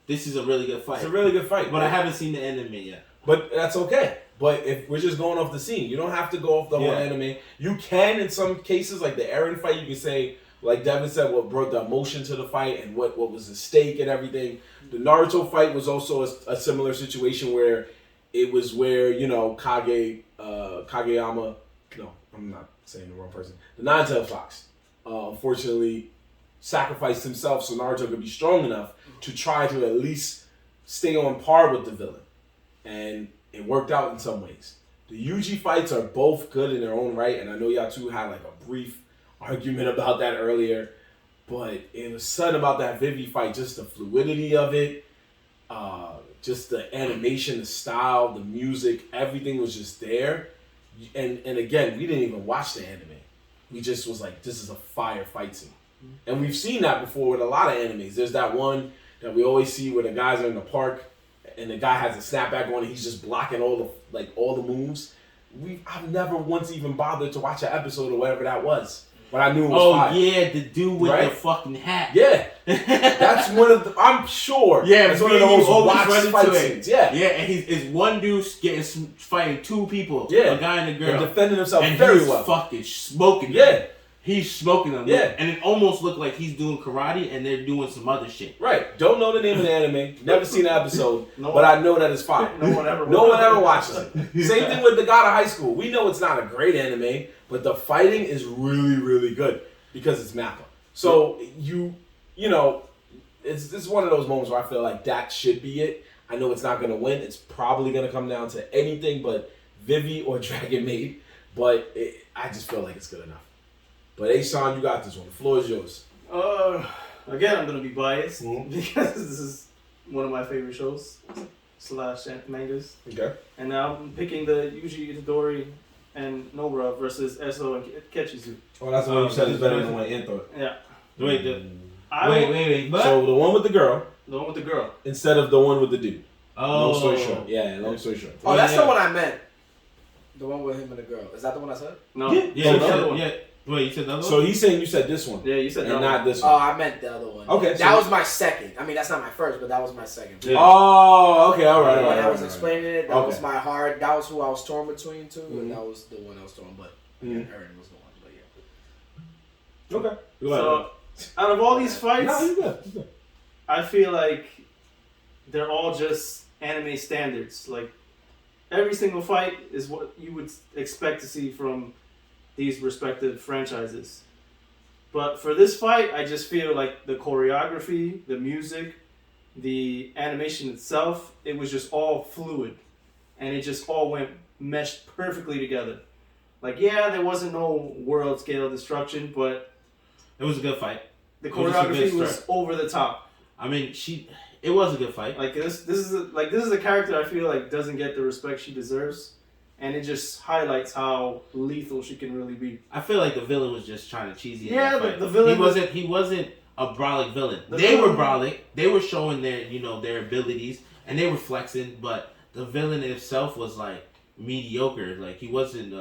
this is a really good fight. It's a really good fight. But I haven't seen the anime yet. But that's okay. But if we're just going off the scene, you don't have to go off the whole anime. You can, in some cases, like the Eren fight, you can say, like Devin said, what brought the emotion to the fight and what was at stake and everything. The Naruto fight was also a similar situation where it was where, Kageyama, no, I'm not saying the wrong person, the Nine-Tailed Fox, unfortunately sacrificed himself so Naruto could be strong enough to try to at least stay on par with the villain. And it worked out in some ways. The Yuji fights are both good in their own right, and I know y'all two had like a brief argument about that earlier, but it was something about that Vivi fight, just the fluidity of it, just the animation, the style, the music, everything was just there. And again, we didn't even watch the anime. We just was like, this is a fire fight scene. And we've seen that before with a lot of animes. There's that one that we always see where the guys are in the park and the guy has a snapback on and he's just blocking all the moves. I've never once even bothered to watch an episode or whatever that was. But I knew it was fire. Yeah, the dude with the fucking hat. Yeah. That's one of the, I'm sure. Yeah, that's one of the most watched fight scenes. Yeah. Yeah, and it's one dude fighting two people. Yeah. A guy and a girl. And defending himself and very he's well. Fucking smoking them. Yeah. He's smoking them. Yeah. And it almost looked like he's doing karate and they're doing some other shit. Right. Don't know the name of the anime. Never seen an episode. But I know that it's fire. No one ever watches it. Same thing with the God of High School. We know it's not a great anime, but the fighting is really, really good because it's Mappa. So it's one of those moments where I feel like that should be it. I know it's not going to win. It's probably going to come down to anything but Vivi or Dragon Maid. But I just feel like it's good enough. But Aishan, you got this one. The floor is yours. Again, I'm gonna be biased because this is one of my favorite shows / mangas. Okay. And now I'm picking the Yuji Itadori and Nobara versus Eso and Kechizu. Oh, that's the one you said is better than the one Ian thought. Yeah. Wait. But so the one with the girl. The one with the girl. Instead of the one with the dude. Long story short. Yeah, long story short. Oh, that's the one I meant. The one with him and the girl. Is that the one I said? No. Yeah, Oh, you no. said, yeah. Wait, you said the other one? So he's saying you said this one. Yeah, you said that and one. not this Oh, one. I meant the other one. Okay, That so- was my second. I mean, that's not my first, but that was my second. Yeah. Oh, okay, all right. When I was right. explaining it, that Okay. was my hard. That was who I was torn between two, Mhm. and that was the one I was torn. But Mhm. Aaron was the one. But yeah. Okay. Go ahead. So, out of all these fights, No, you good. You good. I feel like they're all just anime standards. Like, every single fight is what you would expect to see from these respective franchises. But for this fight, I just feel like the choreography, the music, the animation itself, it was just all fluid. And it just all meshed perfectly together. Like, yeah, there wasn't no world scale destruction, but It was a good fight. the It was just a choreography good was start. over the top. I mean, it was a good fight. Like this is a character I feel like doesn't get the respect she deserves, and it just highlights how lethal she can really be. I feel like the villain was just trying to cheesy. in Yeah, that fight. the villain He wasn't a brolic villain. The They were villain- brolic. They were showing their abilities and they were flexing. But the villain himself was like mediocre. Like he wasn't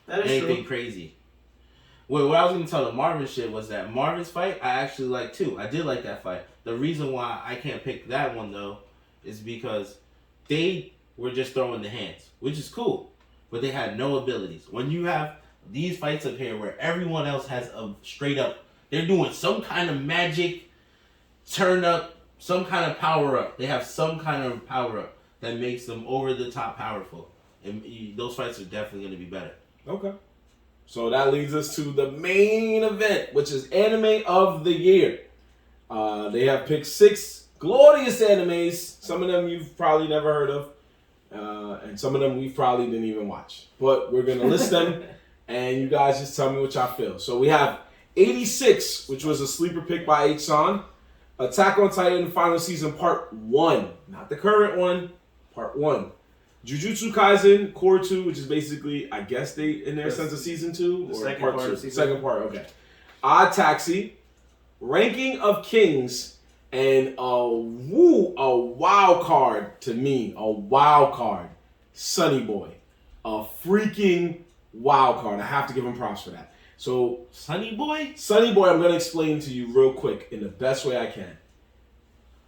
That is anything true. crazy. Well, what I was going to tell the Marvin shit was that Marvin's fight I actually liked too. I did like that fight. The reason why I can't pick that one though is because they were just throwing the hands, which is cool, but they had no abilities. When you have these fights up here where everyone else has a straight up, they're doing some kind of magic turn up, some kind of power up. They have some kind of power up that makes them over the top powerful. And those fights are definitely going to be better. Okay. So that leads us to the main event, which is Anime of the Year. They have picked 6 glorious animes. Some of them you've probably never heard of. And some of them we probably didn't even watch. But we're going to list them, and you guys just tell me what y'all feel. So we have 86, which was a sleeper pick by H-San. Attack on Titan Final Season Part 1. Not the current one. Part 1. Jujutsu Kaisen Core 2, which is basically, I guess they in there Yes. since of Season 2? The Or second Part part 2? of Season Second 2. part, okay. Odd Taxi. Ranking of Kings. And a wild card to me. A wild card. Sunny Boy. A freaking wild card. I have to give him props for that. So, Sunny Boy? Sunny Boy, I'm going to explain to you real quick in the best way I can.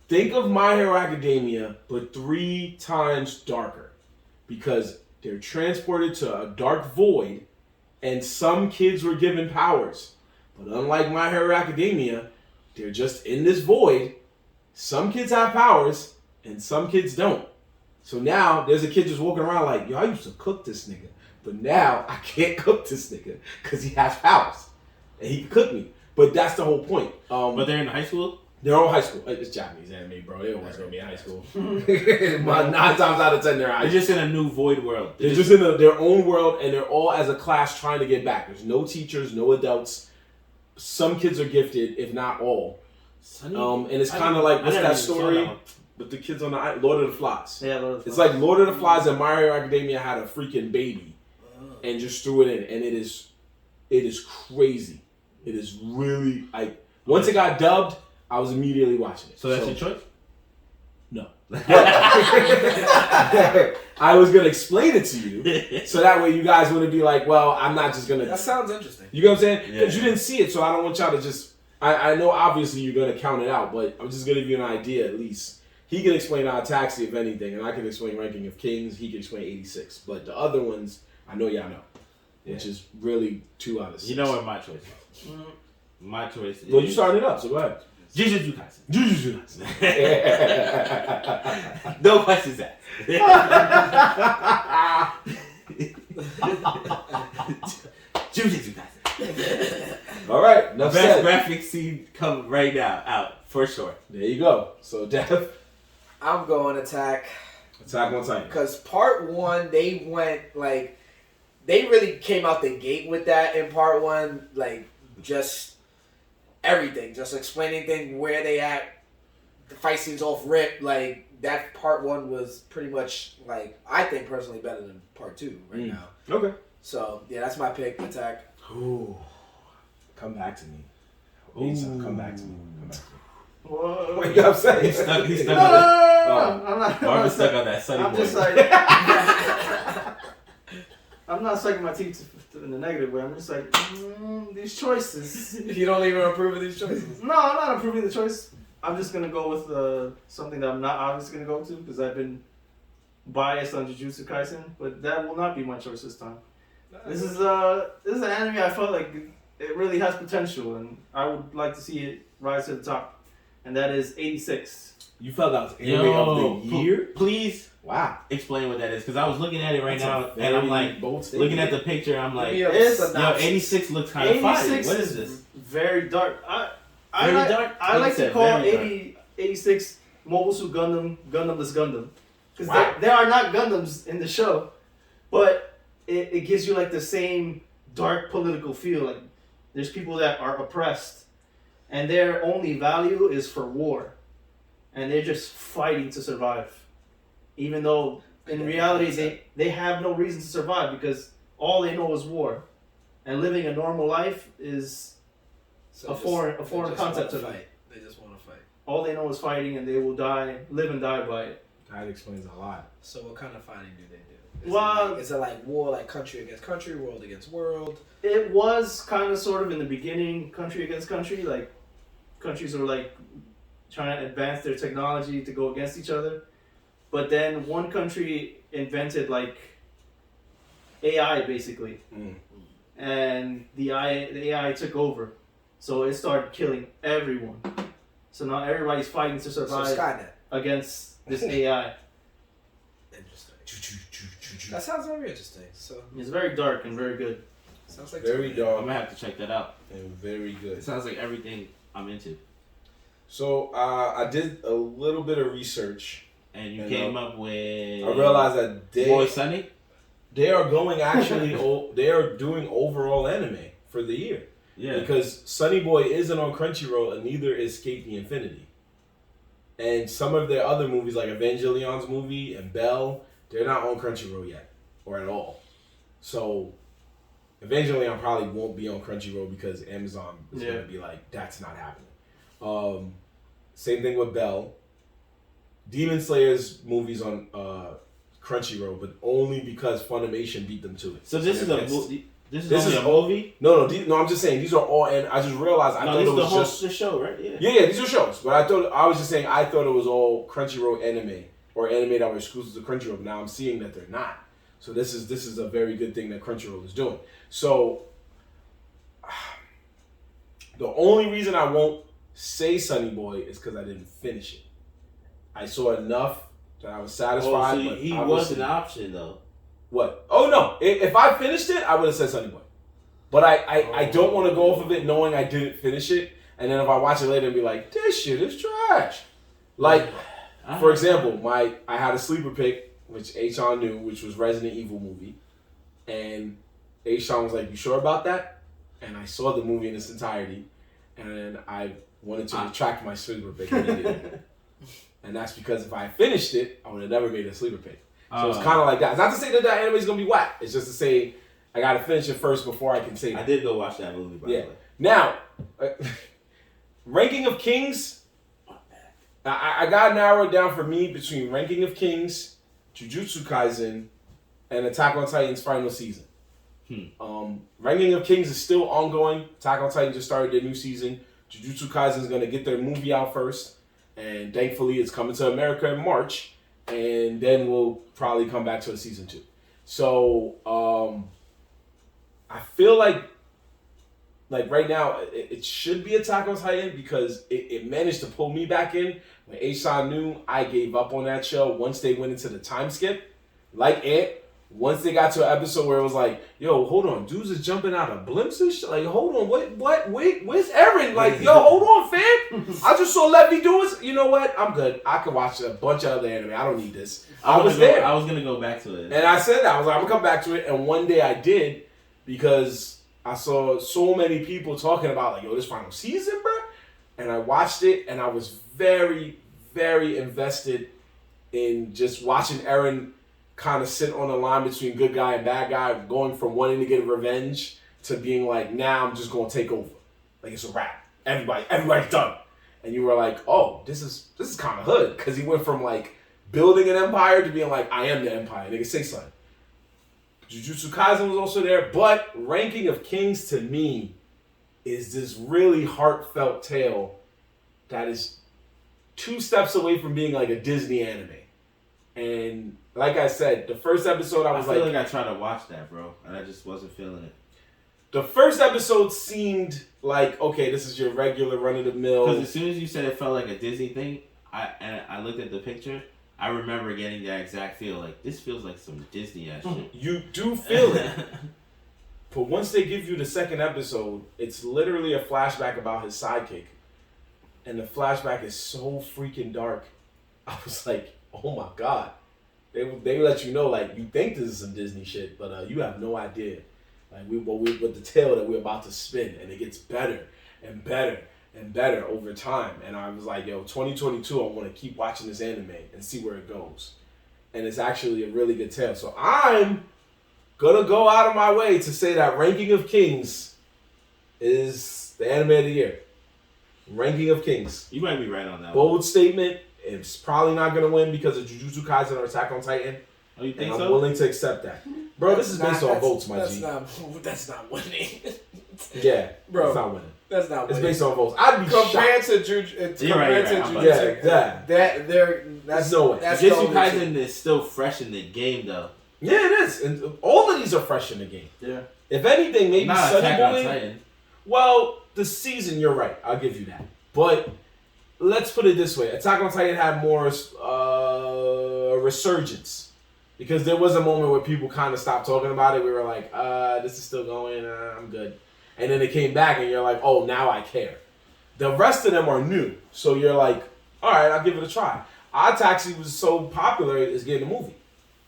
Think of My Hero Academia, but 3 times darker. Because they're transported to a dark void, and some kids were given powers. But unlike My Hero Academia, they're just in this void. Some kids have powers, and some kids don't. So now, there's a kid just walking around like, yo, I used to cook this nigga. But now, I can't cook this nigga, because he has powers. And he can cook me. But that's the whole point. But they're in high school? They're all high school. It's Japanese anime, bro. They always gonna be in high school. 9 times out of 10, they're high They're school. just in a new void world. They're just in their own world, and they're all as a class trying to get back. There's no teachers, no adults. Some kids are gifted, if not all. Sunny And it's I kind of didn't- like, I what's never that even saw story that one. with the kids on the island? Lord of the Flies. Yeah, Lord of the It's Flies. like Lord of the Flies and My Hero Academia had a freaking baby and just threw it in, and it is crazy. It is really like once it got dubbed, I was immediately watching it. So that's your choice? No. I was gonna explain it to you, so that way you guys wouldn't be like, "Well, I'm not just gonna." That sounds interesting. You know what I'm saying? Because Yeah. you didn't see it, so I don't want y'all to just. I know obviously you're gonna count it out, but I'm just gonna give you an idea at least. He can explain our taxi if anything, and I can explain Ranking of Kings. He can explain 86, but the other ones I know y'all know, which is really 2 out of 6. You know what my choice is? My choice is... Well, you started it up, so go ahead. Jujutsu Kaisen. Jujutsu. No questions asked. Jujutsu Kaisen. All right, The enough best said. graphic scene come right now, out, for sure. There you go. So, Dev, I'm going Attack. Attack on Titan. Because part 1, they went, like, they really came out the gate with that in part 1. Like, just everything. Just explaining things, where they at. The fight scenes off rip. Like, that part 1 was pretty much, like, I think personally better than part 2 right now. Okay. So, yeah, that's my pick, Attack. Ooh. Come back to me. Come back to me. Come back to me. Whoa. What you know what I'm saying? He's stuck No, on it. no, I'm not. Marvin's stuck on that Sunny I'm boy. just like, I'm not sucking my teeth in the negative way. I'm just like, these choices. You don't even approve of these choices. No, I'm not approving the choice. I'm just gonna go with something that I'm not obviously gonna go to because I've been biased on Jujutsu Kaisen, but that will not be my choice this time. This is an anime I felt like it really has potential, and I would like to see it rise to the top. And that is 86. You felt that was anime of the year? Please Wow. explain what that is, because I was looking at it right That's now, a and I'm very like, bold statement. looking at the picture, I'm like, Give me it's- a yo, synopsis. 86 looks kind of fire. What is this? Very dark. I Very dark? I like You to said call very 86 Mobile Suit Gundam Gundamless Gundam. Because Wow. there are not Gundams in the show, but it gives you like the same dark political feel. Like there's people that are oppressed, and their only value is for war, and they're just fighting to survive, even though in reality they have no reason to survive because all they know is war, and living a normal life is So a just- foreign they just concept to wanna them. fight. They just want to fight. All they know is fighting, and they will live and die by it. That explains a lot. So what kind of fighting do they do? Well- Is it like war, like country against country, world against world? It was kind of sort of in the beginning, country against country. Like countries were like trying to advance their technology to go against each other. But then one country invented like AI basically, and the AI took over, so it started killing everyone. So now everybody's fighting to So survive Skynet. against this AI. Interesting. That sounds very interesting. So It's very dark and very good. sounds like Very I'm dark gonna have to check that out. and very It good. sounds like everything I'm into. So I did a little bit of research. And you And, came up with. I realized that Boy Sunny? they are going actually they are doing overall anime for the year. Yeah. Because Sunny Boy isn't on Crunchyroll and neither is Escape the Infinity. And some of their other movies like Evangelion's movie and Belle, they're not on Crunchyroll yet or at all. So Evangelion probably won't be on Crunchyroll because Amazon is going to be like, that's not happening. Same thing with Belle. Demon Slayer's movies on Crunchyroll, but only because Funimation beat them to it. So this is a Yes. movie. This This is is only a movie? No, I'm just saying these are all, and I just realized I No, thought this it is the was whole just the show, right? Yeah. yeah, these are shows. But I was just saying I thought it was all Crunchyroll anime or anime that were exclusive to Crunchyroll. But now I'm seeing that they're not. So this is a very good thing that Crunchyroll is doing. So the only reason I won't say Sunny Boy is because I didn't finish it. I saw enough that I was satisfied. Oh, so but he was obviously- an option though. What? Oh no! If I finished it, I would have said Sunny Boy. But I don't want to go off of it knowing I didn't finish it, and then if I watch it later and be like, this shit is trash. Like, for example, I had a sleeper pick, which H-On knew, which was Resident Evil movie, and H-On was like, "You sure about that?" And I saw the movie in its entirety, and then I wanted to retract my sleeper pick immediately. And that's because if I finished it, I would have never made a sleeper pick. So it's kind of like that. It's not to say that that anime is going to be whack. It's just to say I got to finish it first before I can say that. I did go watch that movie, by the way. Now, Ranking of Kings, I got narrowed down for me between Ranking of Kings, Jujutsu Kaisen, and Attack on Titan's final season. Ranking of Kings is still ongoing. Attack on Titan just started their new season. Jujutsu Kaisen is going to get their movie out first. And thankfully, it's coming to America in March. And then we'll probably come back to a season 2. So, I feel like right now, it should be Attack on Titan because it managed to pull me back in. When Aesop knew, I gave up on that show once they went into the time skip. Like Ant, once they got to an episode where it was like, yo, hold on, dudes is jumping out of blimps and shit. Like, hold on, wait, where's Eren? Like, yo, hold on, fam. I just saw Levy do it. You know what? I'm good. I can watch a bunch of other anime. I don't need this. I was there. I was going to go back to it. And I said that. I was like, I'm going to come back to it. And one day I did because I saw so many people talking about, like, yo, this final season, bro. And I watched it, and I was very, very invested in just watching Eren kind of sit on the line between good guy and bad guy, going from wanting to get revenge to being like, now I'm just going to take over. Like, it's a wrap. Everybody's done. And you were like, oh, this is kind of hood. Because he went from, like, building an empire to being like, I am the empire. They can say something. Jujutsu Kaisen was also there, but Ranking of Kings to me is this really heartfelt tale that is 2 steps away from being like a Disney anime. And like I said, the first episode I feel like I tried to watch that, bro, and I just wasn't feeling it. The first episode seemed like, okay, this is your regular run-of-the-mill. Because as soon as you said it felt like a Disney thing, I looked at the picture, I remember getting that exact feel. Like, this feels like some Disney-ass shit. You do feel it. But once they give you the second episode, it's literally a flashback about his sidekick. And the flashback is so freaking dark. I was like, oh my God. They let you know, like, you think this is some Disney shit, but you have no idea. Like, with the tale that we're about to spin. And it gets better and better and better over time. And I was like, yo, 2022, I want to keep watching this anime and see where it goes. And it's actually a really good tale. So I'm gonna go out of my way to say that Ranking of Kings is the anime of the year. Ranking of Kings. You might be right on that. Bold statement. It's probably not gonna win because of Jujutsu Kaisen or Attack on Titan. Oh, you think and so? I'm willing to accept that. Bro, this is based on votes, my G. That's not winning. Yeah, bro. It's not winning. That's not winning. It's based on votes. I'd be compared shocked. to Jujutsu. You're right. Yeah. That's no way. That's Jujutsu Kaisen is still fresh in the game, though. Yeah, it is. And all of these are fresh in the game. Yeah. If anything, maybe Not Sunny Attack on Boy. Titan. Well, the season, you're right. I'll give you that. But let's put it this way. Attack on Titan had more resurgence. Because there was a moment where people kind of stopped talking about it. We were like, this is still going. I'm good. And then it came back and you're like, oh, now I care. The rest of them are new. So you're like, all right, I'll give it a try. Odd Taxi was so popular, it's getting a movie.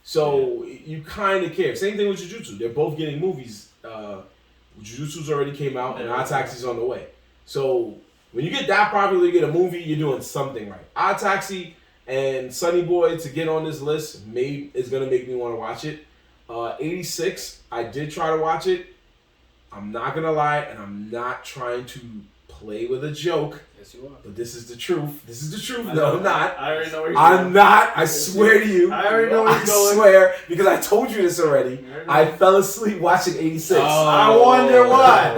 So you kind of care. Same thing with Jujutsu. They're both getting movies. Jujutsu's already came out and Odd Taxi's on the way. So when you get that popular, you get a movie, you're doing something right. Odd Taxi and Sunny Boy to get on this list is going to make me want to watch it. 86, I did try to watch it. I'm not going to lie, and I'm not trying to play with a joke. Yes, you are. But this is the truth. This is the truth. No, I'm not. I already know where you're going. I'm not. I swear to you. I already know where you're going. I swear, because I told you this already. I fell asleep watching 86. Oh. I wonder why.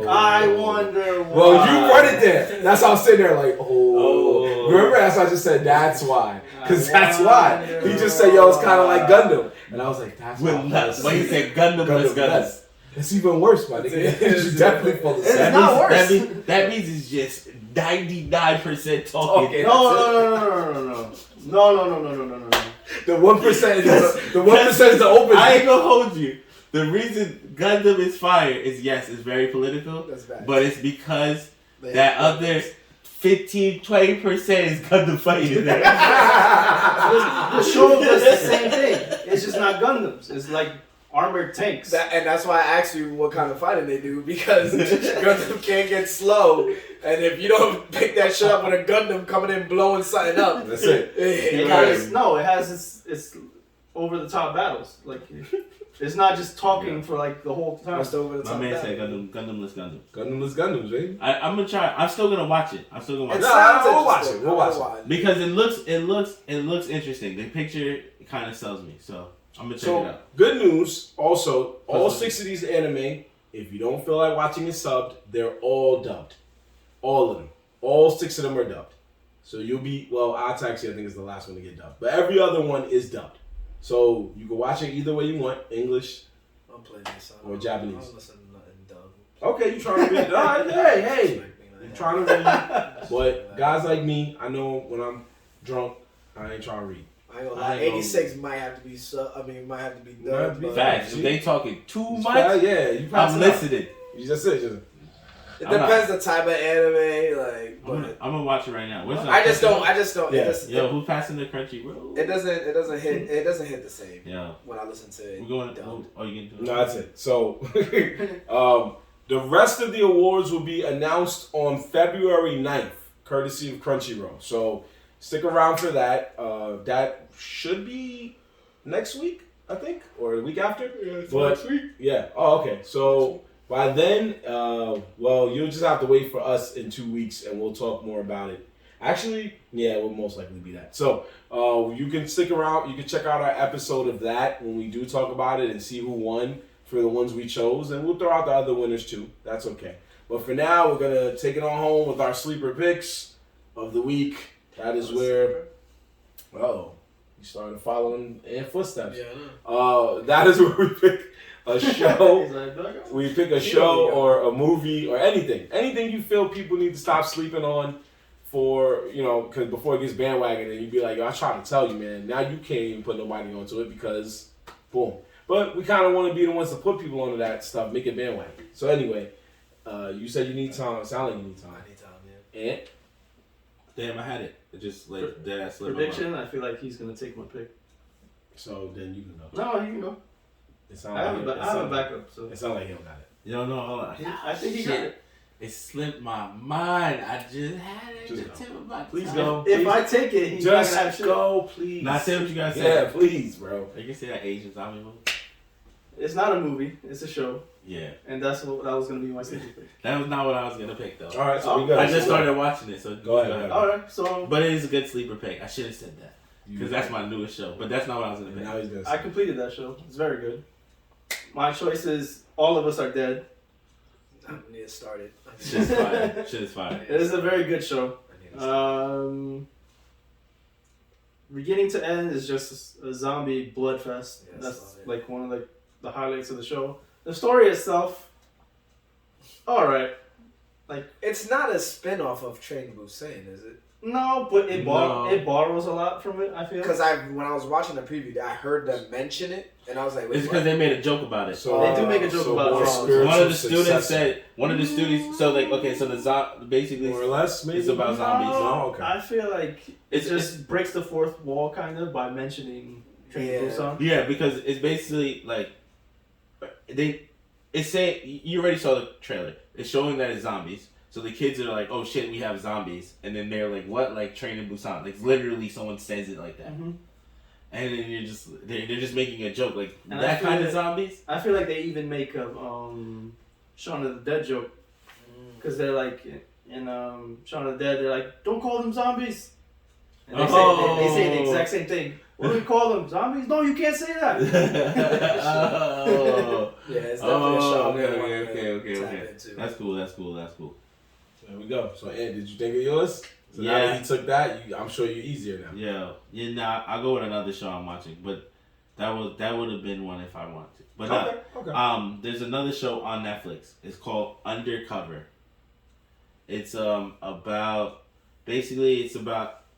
I wonder why. Well, you run it there. That's how I'm sitting there like, oh. Remember, that's why I just said, that's why. Because that's why. He just said, yo, it's kind of like Gundam. And I was like, that's why. When he said Gundam. It's even worse, my nigga. You definitely full of It's not worse. That means it's just 99% talking. Okay. No. The 1% is the open. I ain't gonna hold you. The reason Gundam is fire is, yes, it's very political. That's bad. But it's because that other 15-20% is Gundam fighting there. The show does the same thing. It's just not Gundams. It's like armored tanks. And that's why I asked you what kind of fighting they do, because Gundam can't get slow, and if you don't pick that shit up with a Gundam coming in blowing something up, that's it. It has its over the top battles. Like it's not just talking for like the whole time. My man said Gundamless Gundam. Gundamless Gundams, baby. I'm gonna try. I'm still gonna watch it. We'll watch it. Because it looks interesting. The picture kind of sells me, so I'm gonna check it out. Good news. Also, all 6 of these anime, if you don't feel like watching it subbed, they're all dubbed. All of them. All 6 of them are dubbed. So you'll be, Odd Taxi I think is the last one to get dubbed. But every other one is dubbed. So you can watch it either way you want, English or Japanese. I don't listen to nothing dubbed. Okay, you trying to read. All right, hey. You trying to read. But guys like me, I know when I'm drunk, I ain't trying to read. I ain't gonna lie, 86 might have to be might have to be dubbed. Facts. If they talking too much, I'm listening. You just said it depends the type of anime, like. I'm gonna watch it right now. I just don't. Yeah. Yo, who's passing the Crunchyroll? It doesn't hit the same. Yeah. When I listen to it. We're going. Oh, you getting to it? No, that's it. So, the rest of the awards will be announced on February 9th, courtesy of Crunchyroll. So, stick around for that. That should be next week, I think, or the week after. Yeah, next week. Yeah. Oh, okay. So. By then, you'll just have to wait for us in 2 weeks, and we'll talk more about it. Actually, yeah, it will most likely be that. So you can stick around. You can check out our episode of that when we do talk about it and see who won for the ones we chose. And we'll throw out the other winners too. That's okay. But for now, we're going to take it on home with our sleeper picks of the week. That is where, you started following in footsteps. Yeah, that is where we pick a show. We pick a show or a movie or anything. Anything you feel people need to stop sleeping on for, because before it gets bandwagon and you'd be like, yo, I try to tell you, man. Now you can't even put nobody onto it because, boom. But we kind of want to be the ones to put people onto that stuff, make it bandwagon. So anyway, you said you need time. Sound like you need time. I need time, yeah. And? Damn, I had it. It just dead ass prediction. I feel like he's gonna take my pick. So then you can go. No, you can go. I have a backup. So it sounds like he don't got it. You don't know. Hold on. I think he got it. It slipped my mind. I just had it. Just at the tip of my Please tongue. go. If I take it, he's not gonna have Just shit. go, please. Not say what you guys say. Yeah, please, bro. You can say that Asian zombie movie. It's not a movie. It's a show. Yeah. And that was gonna be my sleeper pick. That was not what I was gonna pick though. All right, so we got. I just started watching it, so Go ahead. All right, so But it is a good sleeper pick. I should have said that because that's my newest show. But that's not what I was gonna And pick. now he's gonna. I completed that show. It's very good. My choice is All of Us Are Dead. I need to start it. Shit is fire. Shit is fire. It is a very good show. I need to start Beginning to end is just a zombie blood fest. Yes, That's love it. like one of the highlights of the show. The story itself, all right. It's not a spin-off of Train to Busan, is it? No, but it No. it borrows a lot from it. I feel. Because when I was watching the preview, I heard them mention it, and I was like, wait, It's because they made a joke about it. So They do make a joke about more it. spiritual One of the students successor. said, so the basically more or less, maybe. it's about zombies. Oh, okay. I feel like it It's just breaks the fourth wall kind of by mentioning Train to Busan. Yeah, because it's basically like it's saying you already saw the trailer. It's showing that it's zombies. So the kids are like, "Oh shit, we have zombies," and then they're like, "What?" Like Train to Busan. Like literally, someone says it like that, Mm-hmm. and then they're just making a joke like And that kind of that- zombies. I feel like they even make a Shaun of the Dead joke because they're like in Shaun of the Dead, they're like, "Don't call them zombies," and they say the exact same thing. What do we call them? Zombies? No, you can't say that. Oh, yeah, it's definitely a show. okay. That's cool. There we go. So, Ed, did you think of yours? So now Yeah. that he took that, I'm sure you're easier now. Yeah. Nah, I'll go with another show I'm watching, but that would have been one if I wanted to. But no. Okay. There's another show on Netflix. It's called Undercover. It's about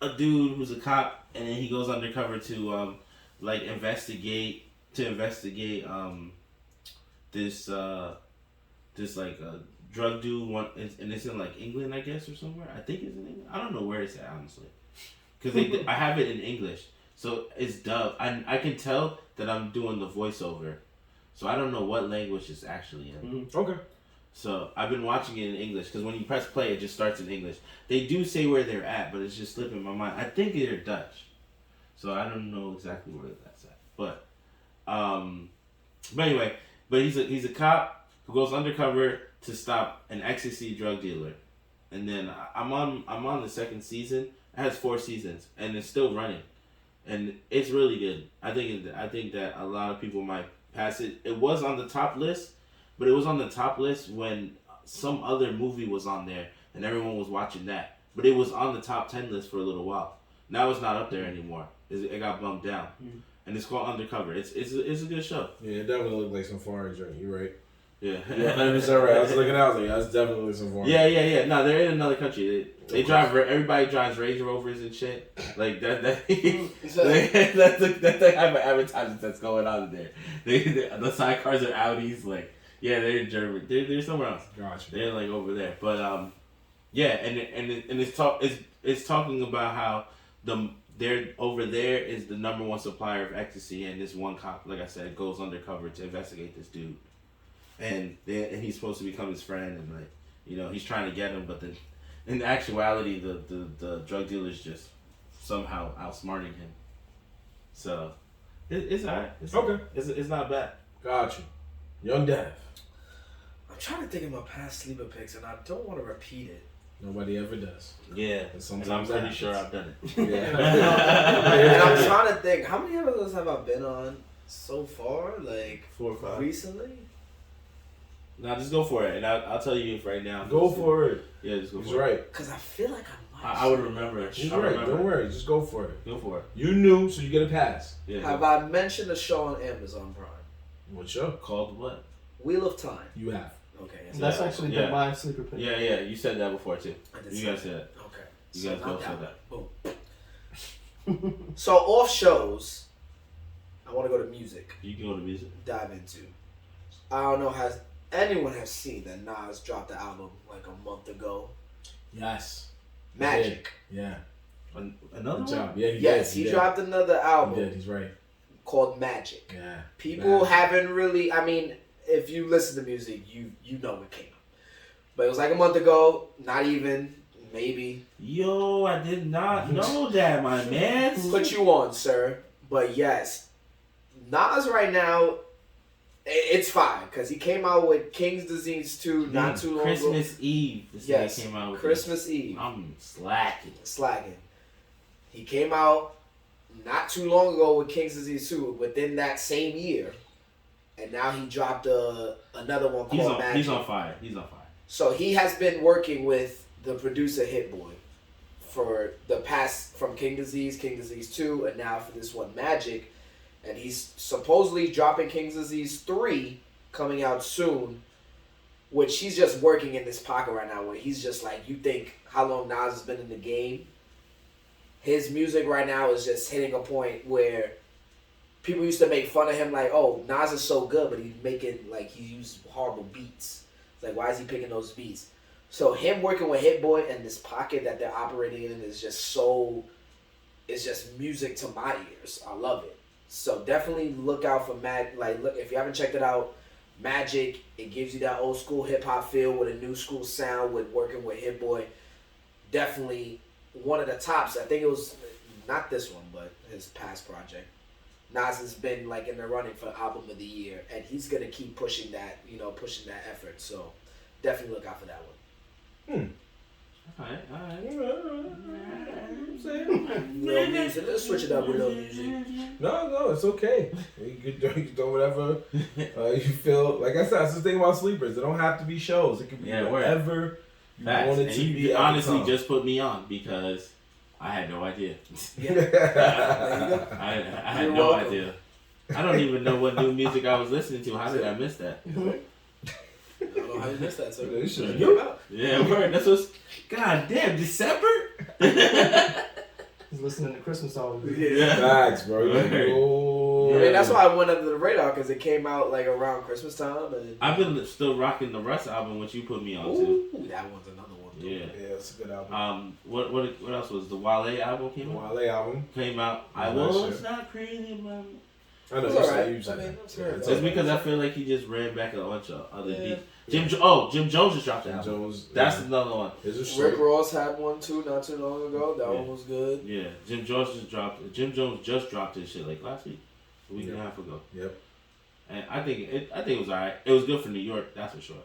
a dude who's a cop, and then he goes undercover to investigate this drug dude and it's in like England, I guess, or somewhere. I think it's in England. I don't know where it's at, honestly, because I have it in English, so it's dubbed. I can tell that I'm doing the voiceover, so I don't know what language it's actually in. Okay. So I've been watching it in English because when you press play, it just starts in English. They do say where they're at, but it's just slipping my mind. I think they're Dutch, so I don't know exactly where that's at. But anyway, he's a cop who goes undercover to stop an ecstasy drug dealer, and then I'm on the second season. It has 4 seasons, and it's still running, and it's really good. I think that a lot of people might pass it. It was on the top list. But it was on the top list when some other movie was on there and everyone was watching that. But it was on the top 10 list for a little while. Now it's not up there anymore. It got bumped down. And it's called Undercover. It's a good show. Yeah, it definitely looked like some foreign drink. You're right. Yeah. You're 100% right. I was looking out, that's definitely some foreign. Yeah. No, they're in another country. They drive. Everybody drives Range Rovers and shit. Like that. That's the type of advertising that's going on in there. The sidecars are Audis. Like. Yeah, they're in Germany. They're somewhere else. Gotcha. They're like over there. But yeah, and it's talking about how they're over there is the number 1 supplier of ecstasy, and this one cop, like I said, goes undercover to investigate this dude, and he's supposed to become his friend, and he's trying to get him, but then in actuality the drug dealer's just somehow outsmarting him. So it's alright. Okay. It's not bad. Gotcha. Young Dev. I'm trying to think of my past sleeper picks, and I don't want to repeat it. Nobody ever does. Yeah, and I'm pretty sure I've done it. And I'm trying to think, how many episodes have I been on so far? Like 4 or 5 recently? Now just go for it, and I'll tell you if right now. Go for it. Yeah, just go He's for it. right. Because I feel like I might. I would remember. He's I right. remember. Don't worry. Just go for it. Go for it. You knew, so you get a pass. Yeah. Have I mentioned a show on Amazon Prime? What show? Called what? Wheel of Time. You have. Okay. That's actually been my sleeper pick. Yeah. You said that before too. I did You say guys said that. Okay. You guys both said that. Boom. So off shows, I want to go to music. You can go to music. Dive into. I don't know, has anyone have seen that Nas dropped the album like a month ago? Yes. Magic. Yeah. Another Good job. one? Yeah, Yes, he dropped another album He did. He's right. called Magic. Yeah. People haven't really. I mean, if you listen to music, you know it came out. But it was like a month ago. Not even. Maybe. Yo, I did not know that, my man. Put you on, sir. But yes, Nas right now, it's fine because he came out with King's Disease 2 not too long ago. Christmas Eve. This Yes, came out with Christmas Eve. I'm slacking. He came out not too long ago with King's Disease 2 within that same year. And now he dropped another one called Magic. He's on fire. So he has been working with the producer Hit Boy for the past, from King Disease 2, and now for this one, Magic. And he's supposedly dropping King Disease 3 coming out soon, which he's just working in this pocket right now where he's just like, you think how long Nas has been in the game? His music right now is just hitting a point where people used to make fun of him like, oh, Nas is so good, but he's making, like, he used horrible beats. It's like, why is he picking those beats? So him working with Hit Boy and this pocket that they're operating in is just it's just music to my ears. I love it. So definitely look out for look, if you haven't checked it out, Magic, it gives you that old school hip hop feel with a new school sound with working with Hit Boy. Definitely one of the tops. I think it was not this one, but his past project. Nas has been like in the running for album of the year, and he's gonna keep pushing that effort. So definitely look out for that one. Alright. Real music. Let's switch it up with real music. No, it's okay. You can do whatever you feel. Like I said, that's the thing about sleepers. They don't have to be shows. It can be whatever you want it to be. You honestly just put me on because I had no idea. Yeah. There you go. I had no idea. I don't even know what new music I was listening to. How did I miss that? I don't know how you missed that, so You should get out. Yeah, word. That's what's. God damn, December? He's listening to Christmas songs. Yeah. Facts, bro. I mean, that's why I went under the radar because it came out like around Christmas time. And I've been still rocking the Russ album, which you put me on too. That one's another one. Yeah. Yeah, it's a good album. What else was the Wale album came out? Wale album Came out. I was not crazy, man. I know. It's alright. It's because I feel like he just ran back a bunch of other beats. Jim Jones just dropped the album. That's another one. Rick Ross had one too, not too long ago. That one was good. Yeah, Jim Jones just dropped his shit like last week, a week and a half ago. Yep. And I think it was alright. It was good for New York, that's for sure.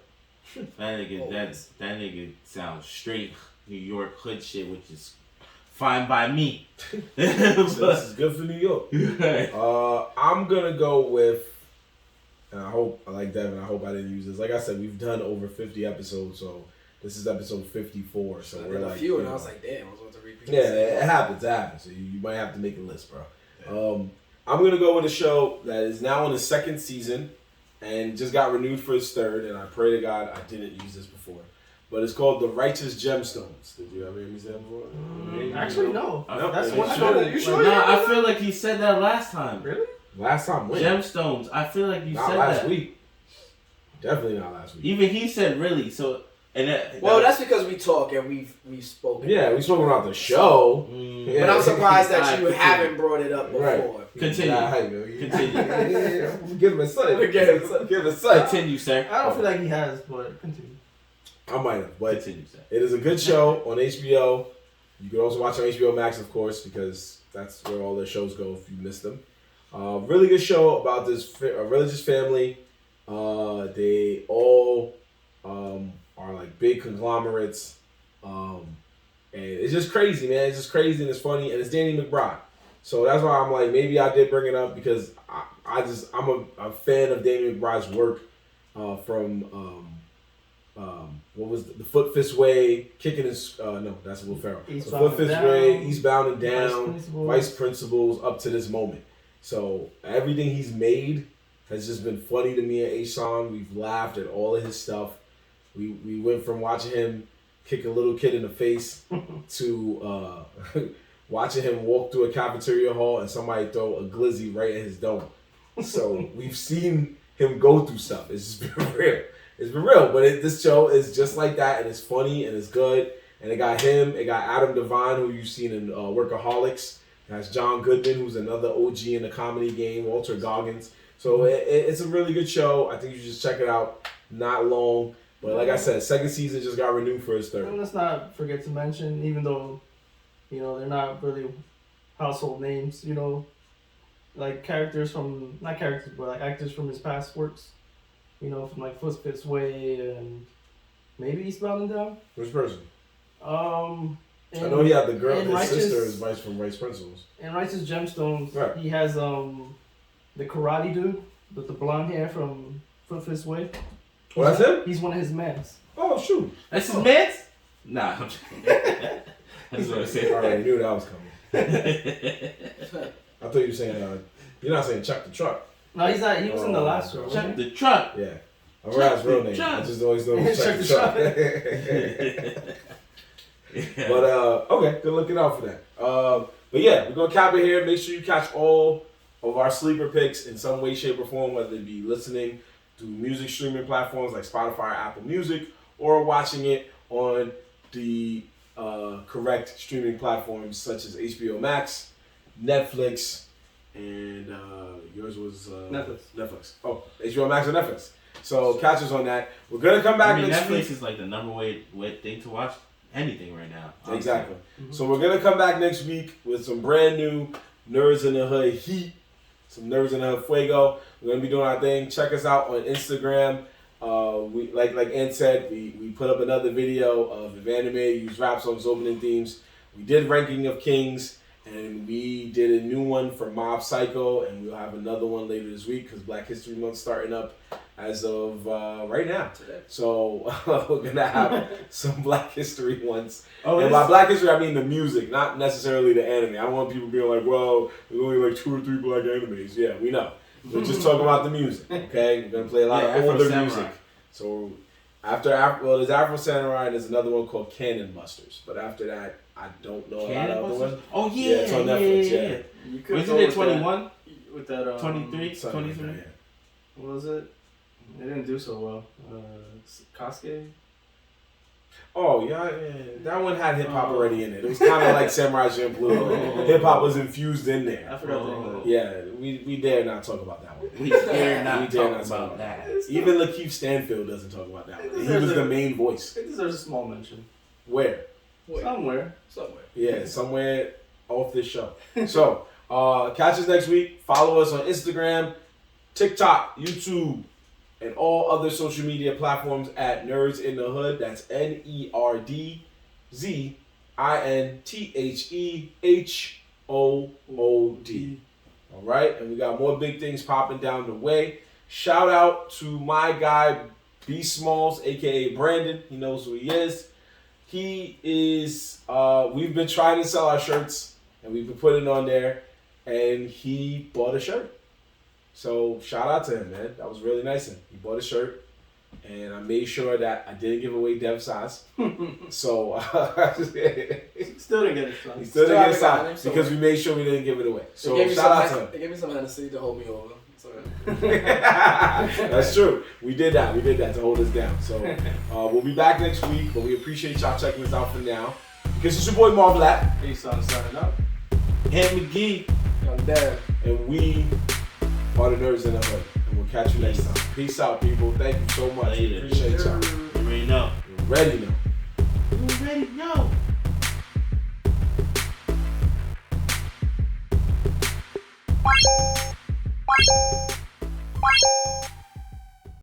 That nigga sounds straight New York hood shit, which is fine by me. So this is good for New York. I'm gonna go with, and I hope, like Devin, I hope I didn't use this. Like I said, we've done over 50 episodes, so this is episode 54. So I we're did like, a few, and I was like, damn, I was about to repeat. yeah, it happens. So you might have to make a list, bro. Yeah. I'm gonna go with a show that is now in the second season and just got renewed for its third. And I pray to God I didn't use this before, but it's called The Righteous Gemstones. Did you ever hear me say that before? Actually, no. That's one one show show. that you sure? Nah, I feel like he said that last time. Really? Last time when? Gemstones. I feel like you Not said last that. week. Definitely not last week. Even he said really. So that's because we talk and we've spoken. Yeah, we spoke about the show. Yeah. But I'm surprised that Alright, you continue. haven't brought it up before. Right. Continue. Continue. Give him a sight. Give him a sight. Continue, sir. I don't feel like he has, but continue. I might have, but Continue, sir. it is a good show on HBO. You can also watch on HBO Max, of course, because that's where all their shows go if you miss them. Really good show about this religious family. They all are like big conglomerates. And it's just crazy, man. It's just crazy and it's funny and it's Danny McBride. So that's why I'm like, maybe I did bring it up because I'm a fan of Danny McBride's work from what was the Foot Fist Way, Kicking His no, that's Will Ferrell. The Foot Fist Way, Eastbound and Down, Vice Principals up to this moment. So everything he's made has just been funny to me and Asan. We've laughed at all of his stuff. We went from watching him kick a little kid in the face to watching him walk through a cafeteria hall and somebody throw a glizzy right at his dome. So we've seen him go through stuff. It's just been real. It's been real. But this show is just like that, and it's funny and it's good. And it got him. It got Adam Devine, who you've seen in Workaholics. It has John Goodman, who's another OG in the comedy game. Walter Goggins. So it's a really good show. I think you should just check it out. Not long. But like I said, second season just got renewed for its third. And let's not forget to mention, even though, they're not really household names, like actors from his past works, from like Foot Fist Way and maybe Eastbound and Down. Which person? I know he had the girl, his sister is Vice from Vice Principals. In Righteous Gemstones, right. He has the karate dude with the blonde hair from Foot Fist Way. Oh, that's him? He's one of his mans. Oh, shoot. That's his mans? Nah, I'm that's what I said. I already knew that was coming. I thought you were saying, you're not saying Chuck the Truck. No, he's not. He was in the last one. Chuck the Truck. Yeah. I forgot his real name. I just always know he's Chuck the Truck. But, okay, good looking out for that. But yeah, we're going to cap it here. Make sure you catch all of our sleeper picks in some way, shape, or form, whether it be listening to music streaming platforms like Spotify or Apple Music, or watching it on the correct streaming platforms such as HBO Max, Netflix, and yours was Netflix. Oh, HBO Max or Netflix. So catch us on that. We're gonna come back next week. Netflix is like the number one thing to watch anything right now. Honestly. Exactly. Mm-hmm. So we're gonna come back next week with some brand new Nerds in the Hood heat. Some Nerds in the Hood Fuego. We're gonna be doing our thing. Check us out on Instagram. We like Ant said, we put up another video of if anime use rap songs opening themes. We did Ranking of Kings, and we did a new one for Mob Psycho, and we'll have another one later this week because Black History Month starting up as of right now. Today. So we're gonna have some Black History ones. Oh, and by Black History, I mean the music, not necessarily the anime. I don't want people being like, "Well, there's only like 2 or 3 black animes." Yeah, we know. We're just talking about the music, okay? We're gonna play a lot of older music. So after there's Afro Samurai, and there's another one called Cannon Busters. But after that, I don't know a lot of other ones. Oh yeah, it's on Netflix. Yeah. Wasn't it 21? With that 23, 23. What was it? They didn't do so well. Kasuke? Oh, yeah, that one had hip-hop already in it. It was kind of like Samurai Champloo. Hip-hop was infused in there. I forgot Yeah, we dare not talk about that one. We dare not talk about that. Even Lakeith Stanfield doesn't talk about that one. He was the main voice. It deserves a small mention. Where? Somewhere. Yeah, somewhere off this show. So, catch us next week. Follow us on Instagram, TikTok, YouTube, and all other social media platforms at Nerds in the Hood. That's NERDZINTHEHOOD. All right, and we got more big things popping down the way. Shout out to my guy B Smalls, aka Brandon. He knows who he is. He is. We've been trying to sell our shirts, and we've been putting it on there, and he bought a shirt. So shout out to him, man. That was really nice of him. He bought a shirt, and I made sure that I didn't give away Dev size. So still didn't get it size. He still didn't get a size because we made sure we didn't give it away. So shout out to him. They gave me some Hennessy to hold me over. That's true. We did that to hold us down. So we'll be back next week, but we appreciate y'all checking us out for now. Because it's your boy Marv Black. Peace on signing up. And McGee. I'm dead. And we are the Nerds in the Hood. And we'll catch you next time. Peace out, people. Thank you so much. Later. Appreciate y'all. You already know. You're ready, man.